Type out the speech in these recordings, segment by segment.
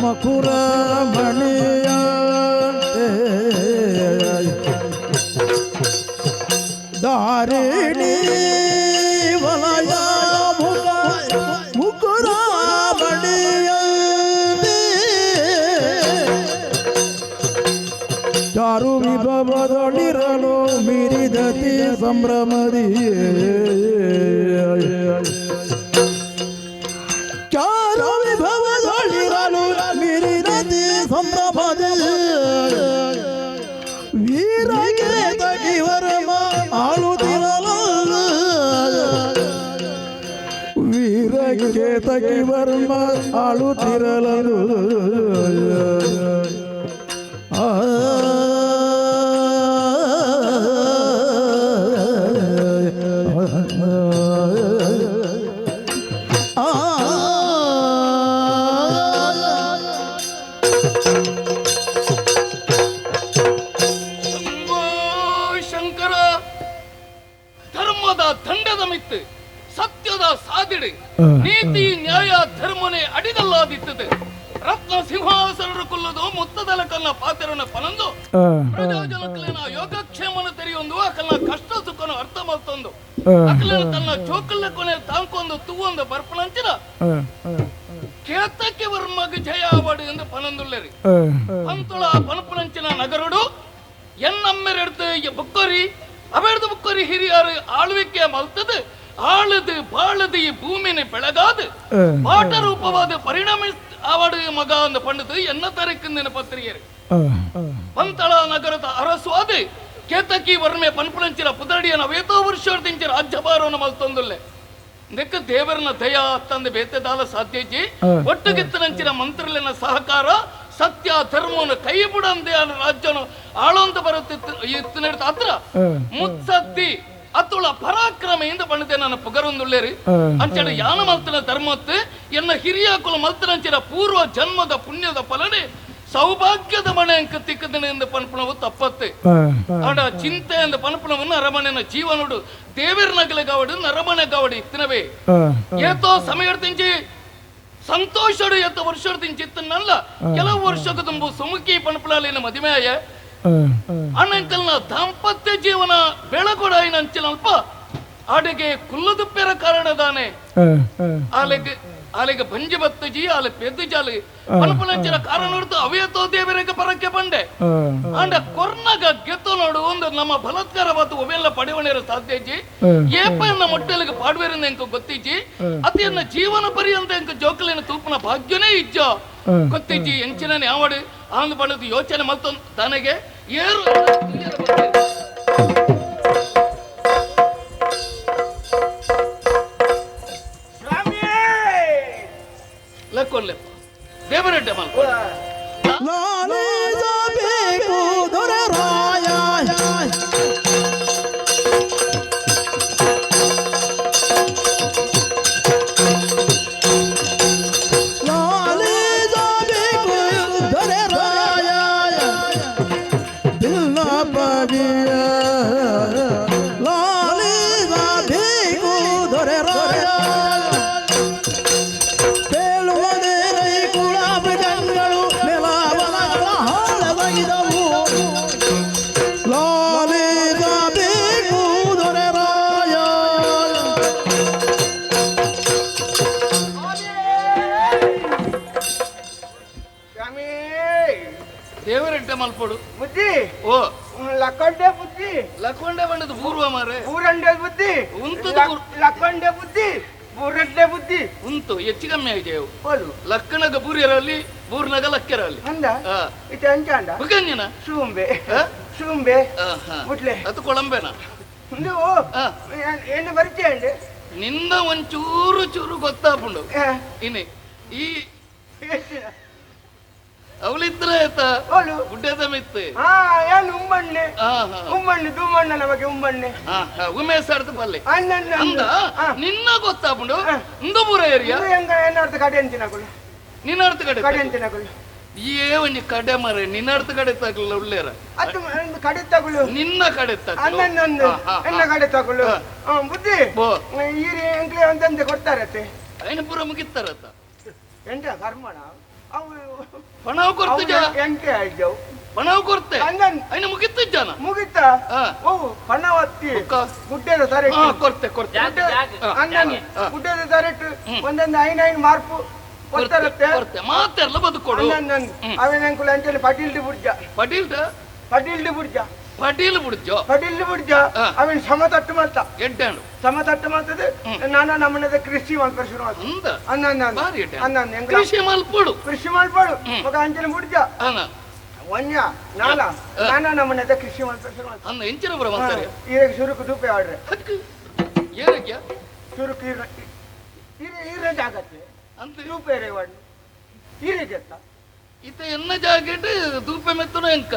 ಮಕುರ ಮಣಿಯ ದಾರಿಣಿ ವಲಯ ಮುಕುರ ಮಣಿಯ ಚಾರು ವಿಭವದೊಳಿರಲು ಮೀರಿದತಿ ಸಂಭ್ರಮದಿಯೇ ಚಾರು ವಿಭವದೊಳಿರಲು ಮೀರಿದತಿ ಸಂಭ್ರಮದಿಯೇ ವೀರಗೆ ತಗಿವರ್ಮ ಆಳುತ್ತಿರಲು ವೀರಗೆ ತಗಿವರ್ಮ ಆಳುತ್ತಿರಲು ನೀತಿ ನ್ಯಾಯ ಧರ್ಮನೆ ಅಡಿಗಲ್ಲಾದಿತ್ತದೆ ರತ್ನ ಸಿಂಹಾಸನ ಕೊಲ್ಲದು ಮುತ್ತದಲ ಕನ್ನ ಪಾತ್ರನ ಪನಂದು ಪ್ರಜಾಜನಕಲಿನ ಯೋಗಕ್ಷೇಮನ ತೆರೆಯೊಂದು ಅಕಲ್ನ ಕಷ್ಟ ಸುಖನ ಅರ್ಥ ಮಾಡ್ತೊಂದು ಅಕಲಿನ ತನ್ನ ಚೋಕಲ್ಲ ಕೊನೆ ತಾಂಕೊಂದು ತೂವೊಂದು ಬರ್ಪಣಂಚಿನ ಕೇತಕ್ಕೆ ವರ್ಮಗ ಜಯ ಆವಡು ಎಂದು ಪನಂದುಳ್ಳರಿ ಅಂತುಳ ಪನಪನಂಚಿನ ನಗರುಡು ಎನ್ನಮ್ಮೆರೆಡ್ದು ಬುಕ್ಕರಿ ಅವೆಡ್ದು ಬುಕ್ಕರಿ ಹಿರಿಯರು ಆಳ್ವಿಕೆ ಮಲ್ತದು ಆಳದು ಬಾಳದು ಈ ಭೂಮಿನ ಬೆಳಗಾದು ಪಾಠ ರೂಪವಾದ ಪರಿಣಾಮ ಆವಡು ಮಗ ಅಂದ ಪಂಡದು ಎನ್ನ ತರಕಿಂದಿನ ಪತ್ರಿಕೆರು ಪಂತಳ ನಗರದ ಅರಸ್ವಾದ ಕೇತಕಿ ವರ್ಮೆ ಪನ್ಪುರಂಚಿನ ಪುದಡಿಯನ ವೇತೋ ವರ್ಷೋರ್ದಿಂಚ ರಾಜ್ಯಭಾರವನ್ನು ಮಲ್ತೊಂದುಲ್ಲೆ ನೆಕ್ಕ ದೇವರನ ದಯಾ ತಂದೆ ಬೇತೆದಾಲ ಸಾಧ್ಯಜಿ ಒಟ್ಟುಗೆತ್ತನಂಚಿನ ಮಂತ್ರಲಿನ ಸಹಕಾರ ಸತ್ಯ ಧರ್ಮವನ್ನು ಕೈ ಬಿಡಂದೆ ರಾಜ್ಯನು ಆಳೊಂದು ಬರುತ್ತಿತ್ತು ಇತ್ತು ಹತ್ರ ಮುತ್ಸದ್ದಿ ಅತ್ತುಳ ಪರಾಕ್ರಮೆಯಿಂದ ಬಣ್ಣದೆ ನನ್ನ ಪುಗರೊಂದುಳ್ಳೇರಿ ಅಂಚಡ ಯಾನ ಮಲ್ತನ ಧರ್ಮತ್ತು ಎನ್ನ ಹಿರಿಯ ಕುಲ ಮಲ್ತನಂಚಿನ ಪೂರ್ವ ಜನ್ಮದ ಪುಣ್ಯದ ಫಲನೆ ಸೌಭಾಗ್ಯದ ಮನೆ ಅಂಕ ತಿಕ್ಕದನೆಂದ ಪನ್ಪುಣವು ತಪ್ಪತ್ತೆ ಆಡ ಚಿಂತೆ ಎಂದ ಪನ್ಪುಣವನ್ನು ಅರಮನೆನ ಜೀವನುಡು ದೇವರ ನಗಲ ಗಾವಡು ನರಮನೆ ಗಾವಡಿ ಇತ್ತಿನವೇ ಏತೋ ಸಮಯ ತಿಂಚಿ ಸಂತೋಷಡು ಎತ್ತ ವರ್ಷ ತಿಂಚಿತ್ತನ್ನಲ್ಲ ಕೆಲವು ವರ್ಷದ ತುಂಬು ಸುಮುಖಿ ಪನ್ಪುಣಲಿನ ಮದುವೆಯ ಅಣ್ಣಂಕಲ್ನ ದಾಂಪತ್ಯ ಜೀವನ ಬೆಳಗೊಡಾಯಿನ ಅಂಚಿನಲ್ಪ ಅಡಿಗೆ ಕುಲ್ಲದುಪ್ಪೆರ ಕಾರಣದಾನೆ ಆಲೆಗೆ ಬಂಜಿ ಬತ್ತಜಿ ಆಲೆ ಪೆದ್ದು ಜಾಲಿ ಪನಪನಂಚಿನ ಕಾರಣ ನೋಡ್ತು ಅವೇತೋ ದೇವರಿಗೆ ಪರಕ್ಕೆ ಬಂಡೆ ಅಂಡ ಕೊರ್ನಾಗ ಗೆತ್ತು ನೋಡು ಒಂದು ನಮ್ಮ ಬಲಾತ್ಕಾರವಾದ ಒವೆಲ್ಲ ಪಡೆವಣೆರ ಸಾಧ್ಯಜಿ ಏಪನ್ನ ಮೊಟ್ಟೆಲಿಗೆ ಪಾಡ್ವೇರಿಂದ ಎಂಕ ಗೊತ್ತಿಜ್ಜಿ ಅತಿಯನ್ನ ಜೀವನ ಪರ್ಯಂತ ಎಂಕ ಜೋಕಲಿನ ತೂಪನ ಭಾಗ್ಯನೇ ಇಜ್ಜ ಗೊತ್ತಿಜ್ಜಿ ಎಂಚಿನ ಯಾವಡು ಆಂದು ಪಡೆದು ಯೋಚನೆ ಮತ್ತೊಂದು ತನಗೆ ಏರು ಲಕ್ಕೊಲ್ಲೆಪ್ಪ ದೇವರೆಡ್ಡೆ ಮಲ್ಪ ಮಲ್ಪಡು ಬುದ್ಧಿ ಓ ಲಕ್ಕೊಂಡೆ ಬುದ್ಧಿ ಲಕ್ಕೊಂಡೆ ಬಂಡದ ಪೂರ್ವ ಮಾರೆ ಊರಂಡೆ ಬುದ್ಧಿ ಉಂಟು ಲಕ್ಕೊಂಡೆ ಬುದ್ಧಿ ಊರಂಡೆ ಬುದ್ಧಿ ಉಂಟು ಹೆಚ್ಚು ಕಮ್ಮಿ ಆಗಿದೆವು ಹೋಲು ಲಕ್ಕನಗ ಬೂರಿಯರಲ್ಲಿ ಬೂರ್ನಗ ಲಕ್ಕೆರಲ್ಲಿ ಅಂದ ಇದು ಅಂಜಾಂಡ ಬುಗಂಜನ ಶೂಂಬೆ ಶೂಂಬೆ ಮುಟ್ಲೆ ಅದು ಕೊಳಂಬೆನ ನೀವು ಏನು ಬರ್ತೀಯಂಡೆ ನಿನ್ನ ಒಂಚೂರು ಚೂರು ಗೊತ್ತಾಪುಂಡು ಇನ್ನೆ ಈ ಅವಳಿದ್ರೆ ಆಯ್ತಾ ಗುಡ್ಡದ ಮಿತ್ತೆ ಏನು ಉಮ್ಮಣ್ಣೆ ಉಮ್ಮಣ್ಣೆ ದುಮ್ಮಣ್ಣನ ಬಗ್ಗೆ ಉಮ್ಮಣ್ಣೆ ಉಮೇಶ್ ಅರ್ಥ ಪಲ್ಲೆ ಅಂದ ನಿನ್ನ ಗೊತ್ತಾಪುಂಡು ಇಂದು ಪೂರ ಏರಿಯಾ ಏನಾರ್ಥ ಕಡೆ ಅಂತಿನಗಳು ನಿನ್ನ ಅರ್ಥ ಕಡೆ ಕಡೆ ಅಂತಿನಗಳು ಏ ಒಂಜಿ ಕಡೆ ಮರೆ ನಿನ್ನ ಅರ್ಥ ಕಡೆ ತಗಲ್ಲ ಉಳ್ಳೇರ ಅದು ಕಡೆ ತಗೊಳ್ಳು ನಿನ್ನ ಕಡೆ ತಗಲ್ಲ ಅನ್ನೊಂದು ಎನ್ನ ಕಡೆ ತಗೊಳ್ಳು ಬುದ್ಧಿ ಈರಿ ಎಂಕ್ಲೆ ಒಂದಂತೆ ಕೊಡ್ತಾರತ್ತೆ ಐನ ಪೂರ ಮುಗಿತಾರತ್ತ ಎಂತ ಕರ್ಮಣ ಅವು ಪಣವು ಕೊರ್ತಿಜ ಎಂಕೆ ಆಯ್ತು ಪಣವು ಕೊರ್ತೆ ಅಂಗನ್ ಐನ ಮುಗಿತ್ತು ಜನ ಮುಗಿತ ಹಾ. ಓ ಪಣವತ್ತಿ ಒಕ್ಕ. ಗುಡ್ಡೆದ ಸರಿ ಕೊರ್ತೆ ಕೊರ್ತೆ ಅಂಗನ್ ಗುಡ್ಡೆದ ಸರಿಟ್ಟು ಒಂದೊಂದು ಐನೈನ್ ಮಾರ್ಪು ಕೊಡ್ತಾರತ್ತೆ ಕೊರ್ತೆ ಮಾತೆಲ್ಲ ಬದುಕೊಡು ಅಂಗನ್ ಅವೇನಂಕುಲ ಅಂಚಲಿ ಪಟೀಲ್ಡಿ ಬುಡ್ಜ ಪಟೀಲ್ ಪಟೀಲ್ಡಿ ಬುಡ್ಜ ಪಟೀಲ್ ಬಿಡ್ಜೋ ಪಟೀಲ್ಡಿ ಬುಡ್ಜ ಅವನ್ ಸಮತಟ್ಟು ಮಾಡ್ತಾ ಎಡ್ಡಾಣು ಸಮತಟ್ಟು ಮಾಡ್ತದೆ ನಾನಾ ನಮ್ಮನದ ಕೃಷಿ ಮಾಡ್ತಾರೆ ಶುರು ಮಾಡ್ತಾರೆ ಅಂದ ಅನ್ನ ಬಾರಿ ಅನ್ನ ಕೃಷಿ ಮಲ್ಪಡು ಕೃಷಿ ಮಾಡ್ಬಾಡು ಮಗ ಅಂಚಲಿ ಬುಡ್ಜ ಅನ್ನ ಒಂಜ ನಾನಾ ನಮ್ಮನದ ಕೃಷಿ ಮಾಡ್ತಾರೆ ಶುರು ಮಾಡ್ತಾರೆ ಅನ್ನ ಎಂಚಿನ ಬರ ಮಾಡ್ತಾರೆ ಈಗ ಸುರುಕು ದೂಪೆ ಆಡ್ರೆ ಹಕ್ಕು ಏನಕ್ಕೆ ಸುರುಕು ಈರೇಜ್ ಆಗತ್ತೆ ಅಂತ ದೂಪೆ ವಾಡ್ ಈರೇಜ್ ಎತ್ತ ಇತ ಎನ್ನ ಜಾಕೆಟ್ ದೂಪೆ ಮೆತ್ತನ ಎಂಕ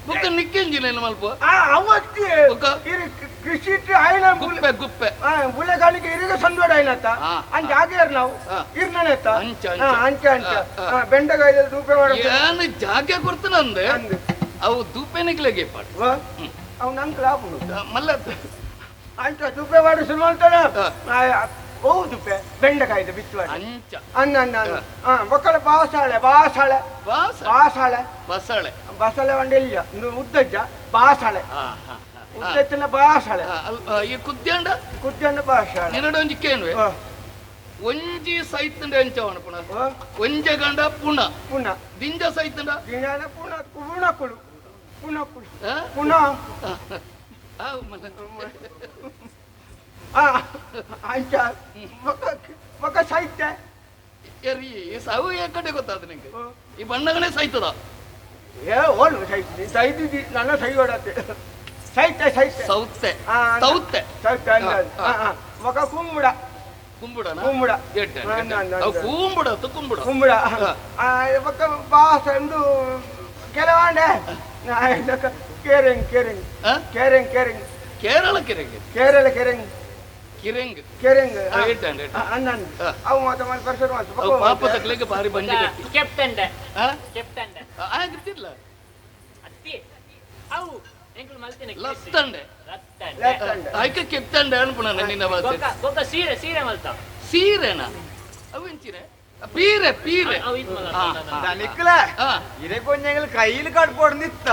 ಬುಕ್ಕ ನಿಕ್ಕೆಂಜಿನ ಮಲ್ಪ ಅವತ್ತಿ ಒಕ್ಕ. ಕೃಷಿ ಆಯ್ನ ಗುಪ್ಪೆ ಗುಪ್ಪೆ ಬುಲೆಗಾಲಿಗೆ ಇರಿಗ ಸಂದೋಡ ಆಯ್ನತ್ತ ಅಂಚ ಆಗ್ಯಾರ ನಾವು ಇರ್ನತ್ತ ಅಂಚ, ಅಂಚ ಅಂಚ ಬೆಂಡಗಾಯ್ದ ದೂಪೆ ಮಾಡ ಏನ್ ಜಾಗೆ ಕೊಡ್ತಾನ ಅಂದೆ ಅವು ದೂಪೆನಿಗ್ಲೆಗೆ ಪಾಡು ಅವ್ ನಂಗೆ ಲಾಭ ಮಲ್ಲ ಅಂಚ ದೂಪೆ ಮಾಡಿ ಶುರು ಮಾಡ್ತಾನೆ ಹೌದು ಬೆಂಡಕಾಯ್ದು ಬಿಚ್ಚುವಾಡಿ ಅಂಚ ಅನ್ನ ಮಕ್ಕಳ ಬಾಸಾಳೆ ಬಾಸಾಳೆ ಬಾಸ ಬಾಸಾಳೆ ಬಸಳೆ ಬಸಳೆ ಒಂದಿಲ್ಲ ಉದ್ದಜ್ಜ ಬಾಸಾಳೆ ಉದ್ದಜ್ಜನ ಬಾಸಾಳೆ ಈ ಕುದ್ಯಾಂಡ ಕುದ್ಯಣ್ಣ ಬಾಸಾಳೆ ನಿನ್ನಡೊಂಜಿ ಕೇನ್ವೆ ಒಂಜಿ ಸೈತಂಡ ಎಂಚವಣ ಪುನಃ ಒಂಜ ಗಂಡ ಪುಣ ಪುನಃ ದಿಂಜ ಸೈತಂಡ ದಿನಾನ ಪುನಃ ಪುನಃ ಕುಳು ಪುನಃ ಕುಳು ಆ? ಪುನಃ ಆ, ಮಲ್ಲ. ಅಂಚ ಮಕ್ಕ ಸಾಹಿತ್ಯ ಎರಿ ಸಾವು ಯಾಕಡೆ ಗೊತ್ತಾದ ನಿಂಗೆ ಈ ಬಣ್ಣಗನೇ ಸೈತದ ಏ ಓಲು ಸಾಹಿತ್ಯ ಸಾಹಿತ್ಯ ನನ್ನ ಸೈ ಹೊಡತ್ತೆ ಸಾಹಿತ್ಯ ಸಾಹಿತ್ಯ ಸೌತೆ ತೌತೆ ಸಾಹಿತ್ಯ ಮಕ್ಕ ಕುಂಬುಡ ಕುಂಬುಡನ ಕುಂಬುಡ ಎಡ್ಡ ಅವು ಕೂಂಬುಡ ಕುಂಬುಡ ಕುಂಬುಡ ಮಕ್ಕ ಬಾಸ ಎಂದು ಕೆಲವಾಂಡೆ ಕೇರಿಂಗ್ ಕೇರಿಂಗ್ ಆ? ಕೇರಿಂಗ್ ಕೇರಿಂಗ್ ಕೇರಳ ಕಿರಂಗ್ ಕೇರಳ ಕೇರಿಂಗ್ ಕಿರಂಗ್ ಕೇರಿಂಗ್ ಎಡ್ಡ ಅನ್ನ ಅವು ಮಾತ ಮಾಡಿ ಪರಿಸರ ಅವು ಪಾಪ ತಕ್ಲಿಗೆ ಭಾರಿ ಬಂಜಿ ಗಟ್ಟಿ ಕೆಪ್ಟನ್ ಆ? ಕೆಪ್ಟನ್ ಆಗಿರ್ತಿಲ್ಲ ಅತ್ತಿ ಅವು ಎಂಕುಲು ಮಲ್ತಿನ ಲತ್ತಂಡೆ ರತ್ತನ್ ಲೆಫ್ಟ್ ಆಯ್ಕೆ ಕೆಪ್ತಂಡೆ ಅನ್ಪುಣ ನಿನ್ನ ಬಾತೆ ಗೊಕ್ಕ ಗೊಕ್ಕ ಸೀರೆ ಸೀರೆ ಮಲ್ತ ಸೀರೆನ ಅವು ಎಂಚಿರೆ ಪೀರೆ ಪೀರೆ ಅವು ಇದು ಮಗ ನಿಕ್ಕಲ ಆ ಇರೆ ಕೊಂಜಂಗಲ್ ಕೈಲಿ ಕಟ್ಬೋಡ್ ನಿತ್ತ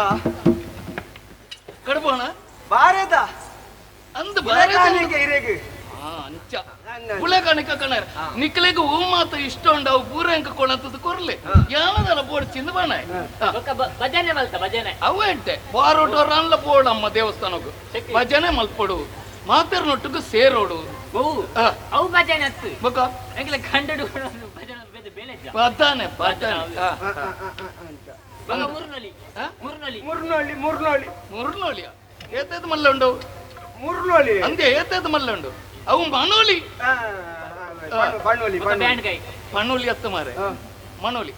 ಕಡ್ಬೋಣ ಬಾರೆದ ಅಂದ ಬಾರಿ ಇರೆಗೆ ಅಂಚ ಪುಳೆ ಕಣಕ ಕಣರ ನಿಕ್ಲೆಗೆ ಹೂ ಮಾತ್ರ ಇಷ್ಟ ಉಂಡು ಅವು ಪೂರ ಎಂಕ ಕೊಳಂತದ್ದು ಕೊರ್ಲೆ ಯಾನದಲ್ಲ ಬೋಡ್ ಚಿಂದ ಬಣ ಗೊಕ್ಕ ಭಜನೆ ಮಲ್ತ ಭಜನೆ ಅವು ಎಂಟೆ ಬಾರೋಟೋರ ಅಲ್ಲ ಬೋಡಮ್ಮ ದೇವಸ್ಥಾನಕ್ಕೂ ಭಜನೆ ಮಲ್ಪಡು ಮಾತರ್ನೊಟ್ಟಿಗೂ ಸೇರೋಡು ಅವು ಭಜನೆ ಅತ್ತು ಬೊಕ ಎಂಕಲ ಗಂಡಡು ಭಜನೆ ಬೇರೆ ಬೇಲೆ ಬದ್ದಾನೆ ಬದ್ದಾನೆ ಮಗ ಮುರ್ನೊಲಿ ಮುರ್ನೊಲಿ ಮುರ್ನೋಳಿ ಮುರ್ನೋಳಿ ಮುರುನೋಳಿಯ ಏತದ ಮಲ್ಲ ಉಂಡು ಮುರ್ನೋಳಿ ಅಂದೆ ಏತದ ಮಲ್ಲ ಉಂಡು ಅವು ಮನೋಲಿ ಬಣ್ಣೋಳಿ ಬ್ಯಾಂಡ್ ಕೈ ಪಣೋಲಿ ಅತ್ತ ಮಾರೆ ಮನೋಲಿ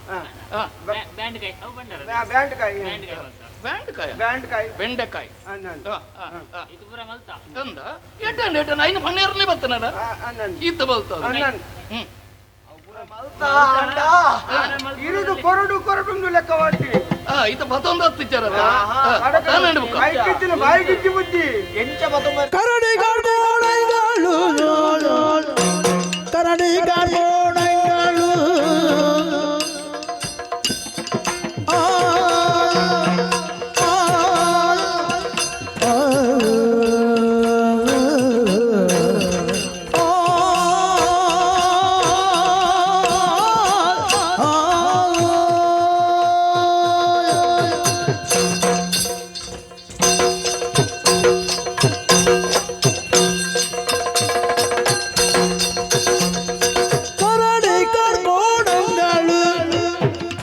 ಬ್ಯಾಂಡ್ ಕೈ ಅವು ಬಂಡಾರ ಬ್ಯಾಂಡ್ ಕಾಯಿ ಬ್ಯಾಂಡ್ ಕೈ ಮಲ್ತ ಬ್ಯಾಂಡ್ಕಾಯ ಬ್ಯಾಂಡ್ ಕಾಯಿ ಬೆಂಡೆಕಾಯಿ ಇದು ಪೂರ ಮಲ್ತ ಅಂದ ಎಡ್ಡ ಎಡ್ಡ ಐನು ಪನ್ನೇರನೇ ಬರ್ತನಾರ ಈತ ಬಲ್ತದ ಹ್ಮ್ ಇರುದು ಕೊರಡು ಕೊರಡು ಲೆಕ್ಕ ಮಾಡ್ತೀವಿ ಈತ ಮತ್ತೊಂದು ಹತ್ತು ವಿಚಾರ ಬಾಯಿಗಿಚ್ಚಿ ಬುದ್ಧಿ ಎಂಚ ಕರಡಿ ಗಾಡ್ಬೋಣಗಳು ಕರಡಿ ಗಾಡ್ಬೋಣಗಳು ಆ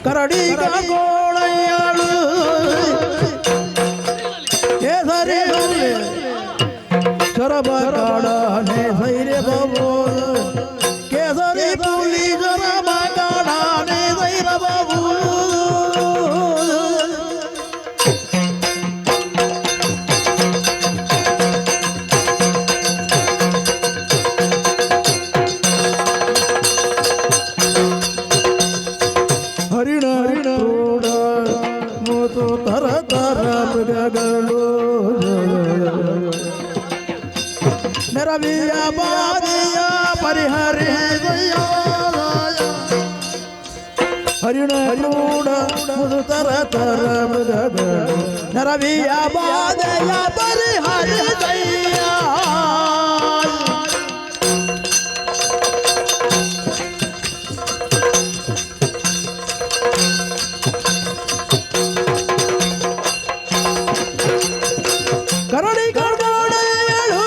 ಕರಡಿ ಗೋಳಯ್ಯಳು ಕೇಸರಿ ಚರಬ ಕಾಡಾನೆ ಸೈರ್ಯ ಬಾಬು ಕೇಸರಿ ಪುಲಿ ಚರಬ ಕಾಡಾನೆ ಸೈರ ಬಾಬು ಹರಿಣ ಹರಿಣ ಮೂತು ತರ ತರ ಮೃಗಗಳು ನೆರವಿಯ ಬಾದಿಯ ಪರಿಹರಿಸಯ್ಯ ಹರಿಣ ಕ್ರೂಡ ಮುದುತರ ತರ ಮೃಗಗಳು ನರವಿಯ ಬಾಧೆಯ ಪರಿಹರಿಸಯ್ಯ ಕರಡಿ ಕರ್ನಾಡೇಳು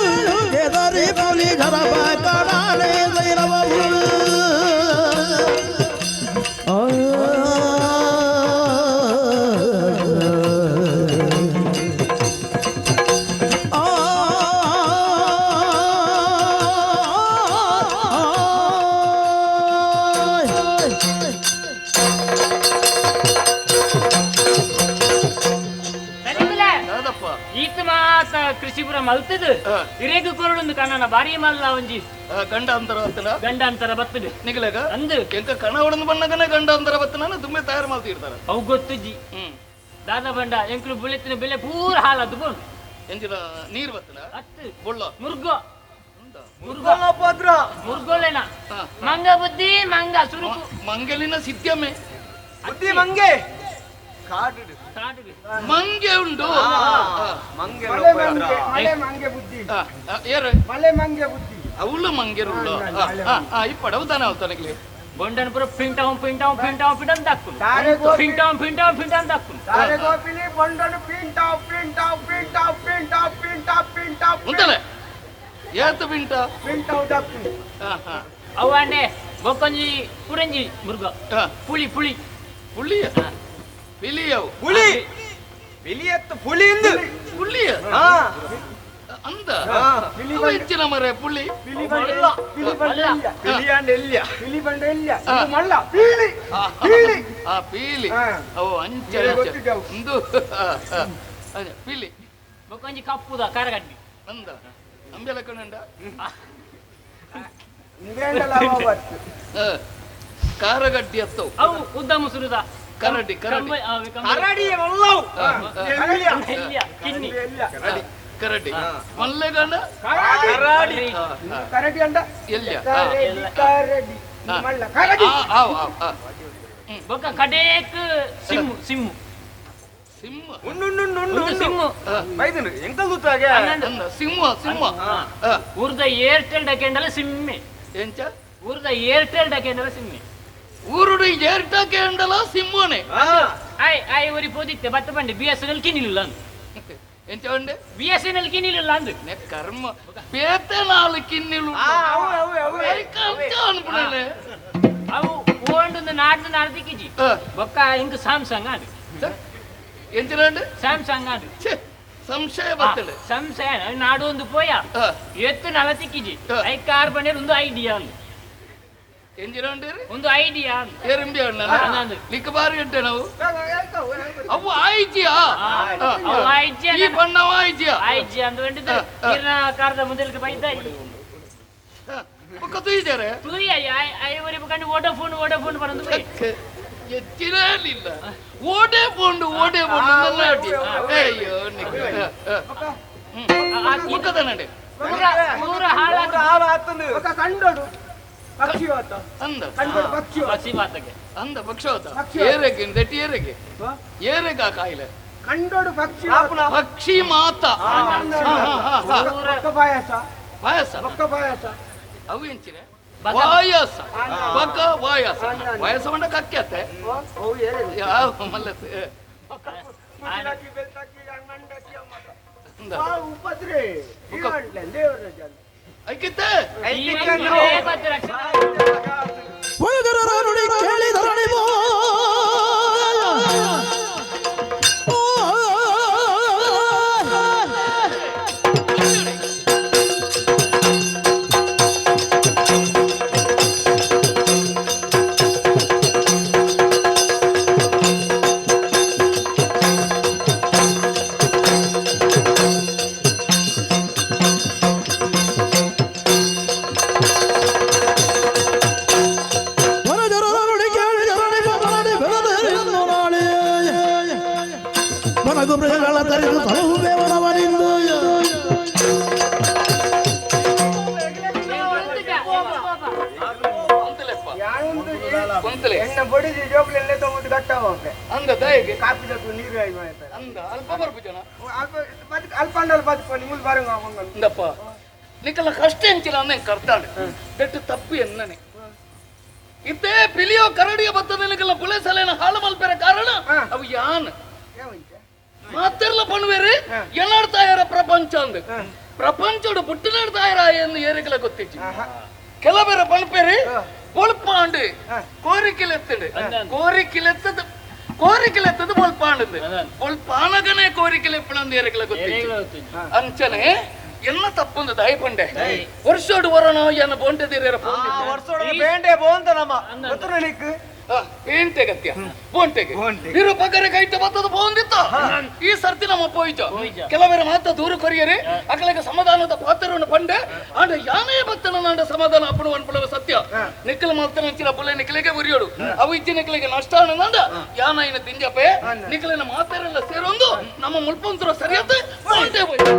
ಕೆದರಿ ಪುಲಿ ಗರಬ ಕಡಾಳೆ ಸೈರವವು ಯಾವ್ದಪ್ಪ ಈತ ಮಾತ ಕೃಷಿಪುರ ಮಲ್ತದು ಹಿರೇಗ ಕೊರಡೊಂದು ಕಣ್ಣನ ಬಾರಿ ಮಲ್ಲ ಒಂಜಿ ಗಂಡ ಅಂತರ ಬತ್ತನ ಗಂಡಾಂತರ ಬತ್ತದು ನಿಗಲಾಗ ಅಂದು ಎಂಕ ಕಣ ಹೊಡೆದು ಬಣ್ಣಗನ ಗಂಡ ಅಂತರ ಬತ್ತನ ದುಮ್ಮೆ ತಯಾರು ಮಾಡ್ತಿರ್ತಾರ ಅವು ಗೊತ್ತುಜ್ಜಿ ದಾದಾ ಬಂಡ ಎಂಕ್ಲು ಬುಲೆತ್ತಿನ ಬೆಲೆ ಪೂರ ಹಾಲದ್ದು ಬೋನ್ ಎಂಜಿನ ನೀರ್ ಬತ್ತನ ಹತ್ತು ಬೊಳ್ಳ ಮುರ್ಗೋ ಭದ್ರ ಮುರ್ಗೋಲೇನ ಹಾ. ಮಂಗ ಬುದ್ಧಿ ಮಂಗ ಸುರುಕು ಮಂಗಲಿನ ಸಿದ್ಯಮೆ ಬುದ್ಧಿ ಮಂಗೆ ಕಾಡು ಕಾಡುಗೆ ಮಂಗೆ ಉಂಟು ಮಂಗೆ ಮಳೆ ಮಂಗೆ ಬುದ್ಧಿ ಏರು ಮಳೆ ಮಂಗೆ ಬುದ್ಧಿ ಅವಳು ಮಂಗೆರುಳ್ಳು ಇಪ್ಪಡ ಅವತಾನೆ ಅವತಾನಗ್ಲಿ ಬೊಂಡನ ಪುರ ಪಿಂಟಾವ್ ಪಿಂಟಾವ್ ಪಿಂಟಾವ್ ಪಿಂಟನ್ ದಕ್ಕುನು ತಾರೆ ಗೋಪಿ ಪಿಂಟಾವ್ ಪಿಂಟಾವ್ ಪಿಂಟನ್ ದಕ್ಕುನು ತಾರೆ ಗೋಪಿಲಿ ಬಂಡನು ಪಿಂಟಾವ್ ಪಿಂಟಾವ್ ಪಿಂಟಾವ್ ಪಿಂಟಾವ್ ಪಿಂಟಾವ್ ಪಿಂಟಾವ್ ಉಂಟಲೆ ಏತು ಬಿಂಟ ಪಿಂಟಾವ್ ದಪ್ಪು ಅವು ಅಂಡೆ ಬೊಕ್ಕೊಂಜಿ ಪುರಂಜಿ ಮುರ್ಗ ಪುಳಿ ಪುಳಿ ಪುಳ್ಳಿಯ ಪಿಲಿಯವು ಹುಲಿ ಬಿಲಿ ಎತ್ತು ಹುಲಿ ಇಂದು ಪುಳ್ಳಿಯ ಹಾ ಅಂದ ಹಾ. ಅವು ಹೆಚ್ಚಿನ ಮರೆ ಪುಳ್ಳಿ ಬಿಲಿ ಬಂಡ ಬಿಲಿ ಬಂಡ ಬಿಲಿ ಅಂಡ್ ಎಲ್ಯ ಬಿಲಿ ಬಂಡ ಎಲ್ಯ ಇದು ಮಲ್ಲ ಬೀಳಿ ಬೀಳಿ ಆ ಪೀಲಿ ಹಾ. ಅವು ಅಂಚೆ ಬೇರೆ ಅಂಚೆ. ಗೊತ್ತಿದ್ದವು. ಒಂದು ಅದೇ ಪೀಲಿ ಬೊಕ್ಕೊಂಜಿ ಕಪ್ಪುದ ಕಾರಗಡ್ಡಿ ಅಂದ ಅಂಬೆಲ ಕಣಂಡ ಇಂಗ್ಲೆಂಡ್ ಅಲ್ಲ ಅವತ್ತು ಕಾರಗಡ್ಡಿ ಹತ್ತವು ಅವು ಉದ್ದ ಮುಸುರುದ ಕರಡಿ ಕರಡಿ ಕರಡಿ ಒಲ್ಲವು ಎಲ್ಯ ಎಲ್ಯ ಕಿನ್ನಿ ಎಲ್ಯ ಕರಡಿ ಮಲ್ಲೆಗಂಡ ಕರಡಿ ಹಾ, ಹಾ. ಕರಡಿ ಅಂಡ ಎಲ್ಯ ಕರಡಿ ಕರಡಿ ಮಲ್ಲ ಕರಡಿ ಬೊಕ್ಕ ಕಡೇಕ್ ಸಿಮ್ಮು ಸಿಮ್ಮು ಸಿಂಹ ಉಣ್ಣು ಸಿಮ್ಮು ಬೈದನು ಎಂಕಲ್ ಗೊತ್ತಾಗೆ ಅಂದ ಸಿಂಹ ಸಿಂಹ ಊರ್ದ ಏರ್ಟೆಲ್ ಡಕೆಂಡಲ ಸಿಮ್ಮೆ ಎಂಚ ಊರ್ದ ಏರ್ಟೆಲ್ ಡಕೆಂಡಲ ಸಿಮ್ಮೆ ಊರುಡು ಏರ್ಟ ಕೇಂಡಲ ಸಿಂಹನೆ ಐ ಒರಿ ಪೋದಿತ್ತೆ ಬತ್ತ ಬಂಡೆ ಬಿ ಎಸ್ ಎನ್ ಎಲ್ ಕಿನಿಲಿಲ್ಲ ಅಂದು ಎಂಚ ಉಂಡೆ ಬಿ ಎಸ್ ಎನ್ ಎಲ್ ಕಿನಿಲಿಲ್ಲ ಅಂದು ನೆ ಕರ್ಮ ಪೇತೆ ನಾಲು ಕಿನ್ನಿಲು ಅನ್ಬಿಡಲೆ ಅವು ಓಂಡು ನಾಡ್ದು ದಿಕ್ಕಿಜಿ ಬೊಕ್ಕ ಹಿಂಗ ಸ್ಯಾಮ್ಸಂಗ್ ಅದು ಎಂಚಿನಂಡೆ ಸ್ಯಾಮ್ಸಂಗ್ ಅದು ಸಂಶಯ ಬರ್ತದೆ ಸಂಶಯ ನಾಡು ಒಂದು ಪೋಯ ಎತ್ತು ನಲ ತಿಕ್ಕಿಜಿ ಐ ಕಾರ್ ಬಂಡೆ ಒಂದು ಐಡಿಯಾ ಅಂದು ಎಂಜಿನಂಡೇರಿ ಒಂದು ಐಡಿಯಾ ಅಂದು ಏರಂಬಿ ಅಣ್ಣ ಅನ್ನಂದು ಲಿಕ್ಕ ಬಾರಿ ಇಟ್ಟೆ ನಾವು ಅವು ಆಯ್ಜಿಯಾ ಅವು ಐಜಿ ಈ ಬಣ್ಣವ ಆಯ್ಜಿಯಾ ಐಜಿ ಅಂದು ಬಂಡಿದ್ದು ಇರ್ನ ಕಾರದ ಮುಂದೆಲ್ಕ ಬೈದಾಯಿ ಬೊಕ್ಕ ತುಯ್ದಾರೆ ತುಯ್ಯ ಐ ಒರಿ ಬಕಂಡು ವೋಡಾಫೋನ್ ಬರಂದು ಬೈ ಎಚ್ಚಿರಲಿಲ್ಲ ಓಡೆ ಬೋಂಡು ನಲ್ಲಾಡಿ ಅಯ್ಯೋ ಮುಖದ ನಡೆ ಪೂರ ಹಾಳಾದ ఒక కండోడు పక్షి వత ಅಂದ కండోడు పక్షి వత ಪಕ್ಷಿ ಮಾತಕ್ಕೆ ಅಂದ ಪಕ್ಷವತ ಏರೆಗೆ ದಟ್ಟಿ ಏರೆಗ ಕಾಯಿಲೆ కండోడు పక్షి ಪಕ್ಷಿ ಮಾತ ఒక్క పాయస ಪಾಯಸ ఒక్క పాయಸ ಅವು ಎಂಚಿನ ವಾಯಸ ಬಕ ವಾಯಸ ವಾಯಸ ಬಂಡ ಕಕ್ಕೆತ್ತೆ ఓ ఏరే ಯಾವ ಮಲ್ಲತ್ತೆ ముటిలకి బెల్తకి అన్నండకి అమ్మట ಅಂದ ఆ ఉపద్రే ఇవంట్లే దేవర జల్ ಐಕಿತ್ತೆ ವೈದ್ಯರ ನುಡಿ ಕೇಳಿದರಣಿ ಯಾನೊಂದು ಕುಂತಲೆ ಎಣ್ಣೆ ಬಡಿದು ಜೋಬ್ಲೆಲ್ಲೇ ತಗೊಂಡು ಗಟ್ಟ ಹೋಗ್ತೆ ಅಂದ ದಯಗೆ ಕಾಪಿ ತಗೊಂಡು ನೀರು ಆಯ್ತು ಮಾಡ್ತಾರೆ ಅಂದ ಅಲ್ಪ ಬರ್ಪು ಜನ ಅಲ್ಪ ಅಂಡಲ್ ಬದುಕೊಂಡು ನಿಮ್ಮಲ್ಲಿ ಬರಂಗ ಮಂಗಲ್ ಇಂದಪ್ಪ ನಿಕ್ಕಲ್ಲ ಕಷ್ಟ ಎಂಚಿಲ್ಲ ಅಂದ ಕರ್ತಾಂಡು ಬೆಟ್ಟು ತಪ್ಪು ಎನ್ನನೆ ಇದ್ದೇ ಪಿಲಿಯೋ ಕರಡಿಯ ಬತ್ತದ ನಿಕ್ಕಲ್ಲ ಬುಳೆ ಸಲೇನ ಹಾಳು ಮಲ್ಪೆರ ಕಾರಣ ಅವು ಯಾನ್ ಮಾತೆಲ್ಲ ಪಣುವೇರಿ ಎನ್ನಾಡ್ತಾಯಾರ ಪ್ರಪಂಚ ಅಂದ್ ಪ್ರಪಂಚೋಡು ಪುಟ್ಟಿನಾಡ್ತಾಯಾರ ಎಂದು ಏರಿಕಲ ಗೊತ್ತಿಚ್ಚಿ ಕೆಲವರ ಪಣಪೇರಿ பொழ்பாண்டு கோரிக்கையிலெத்தது கோரிக்கையிலெத்தது பொழ்பாண்டு பொழ்பானಗನೇ ಕೋರಿಕೆಲೆ ಪಣಂದು ಏರಿಕಲ ಗೊತ್ತಿಚ್ಚಿ ಅಂಚನೆ ಎಲ್ಲ ತಪ್ಪೊಂದು ದಯಪಂಡೆ ವರ್ಷೋಡು ವರಣ ಏನು ಬೋಂಟದಿರ ವರ್ಷೋಡ ಬೇಂಡೆ ಬೋಂತ ನಮ್ಮ ಗೊತ್ತರಲಿಕ್ಕೆ ಪೇಂಟೆ ಗತ್ಯ ಬೋಂಟೆಗೆ ಇರು ಪಗರೆ ಕೈತ ಬತ್ತದ ಬೋಂದಿತ್ತ ಈ ಸರ್ತಿ ನಮ್ಮ ಪೋಯ್ತು ಕೆಲವರ ಮಾತ ದೂರ ಕೊರಿಯರೆ ಅಕಲಗೆ ಸಮಾಧಾನದ ಪಾತ್ರವನ್ನು ಪಂಡೆ ಆಂಡ ಯಾನೇ ಭಕ್ತನ ನಾಂಡ ಸಮಾಧಾನ ಅಪ್ಪಡು ಅನ್ಪಡುವ ಸತ್ಯ ನಿಕ್ಕಲ ಮಾತನ ಅಂಚಿನ ಬುಲೆ ನಿಕ್ಕಲಿಗೆ ಉರಿಯೋಡು ಅವು ಇಜ್ಜಿ ನಿಕ್ಕಲಿಗೆ ನಷ್ಟ ನಾಂಡ ಯಾನ ಇನ ತಿಂಜಪೆ ನಿಕ್ಕಲಿನ ಮಾತಾರೆಲ್ಲ ಸೇರೊಂದು ನಮ್ಮ ಮುಲ್ಪಂತರ ಸರಿಯತ್ತೆ ಬೋಂಟೆ ಹೋಯ್ತು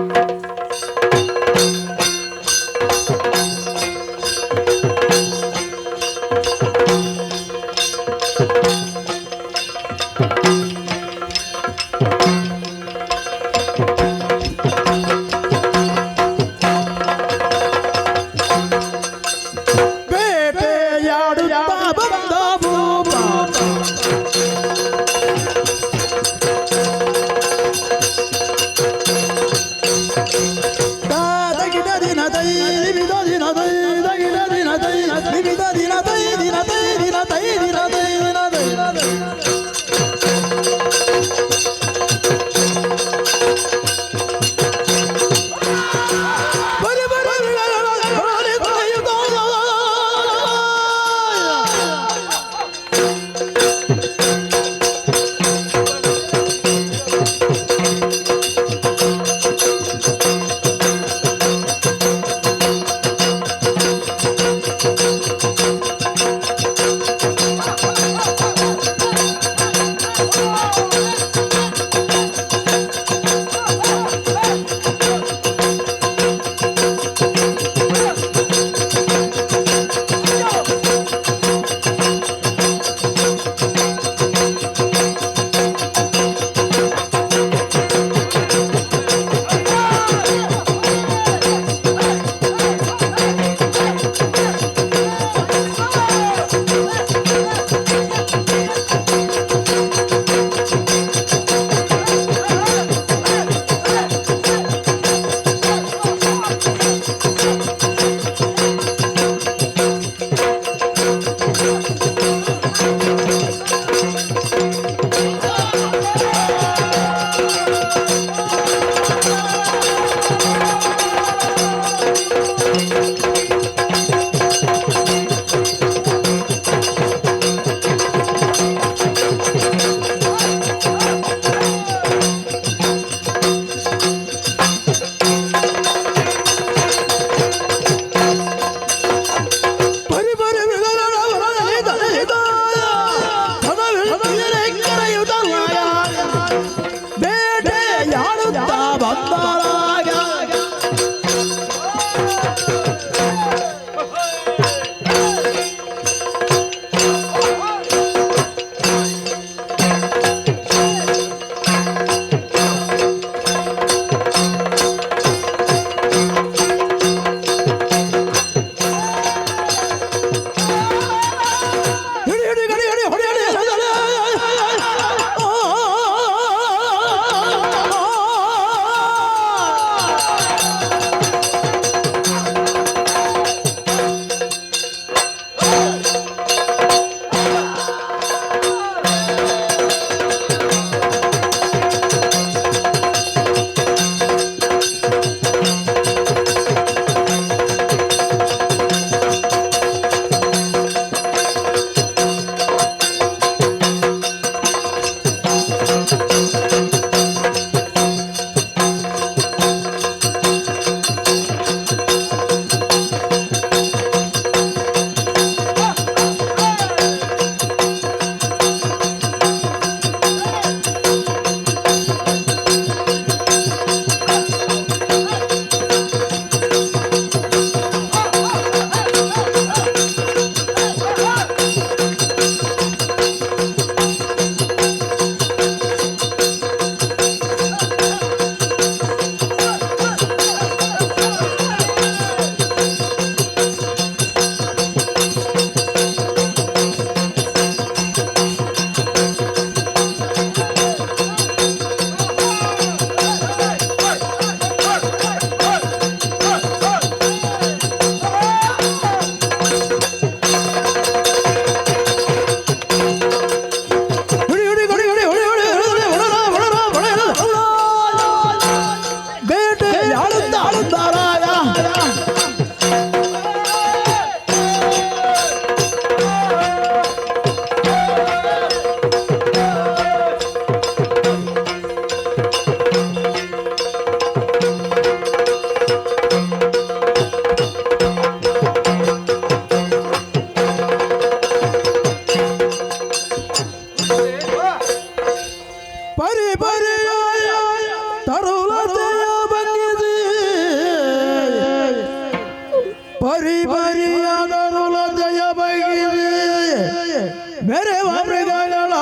ಮೆರೆವ ಮೃಗಗಳ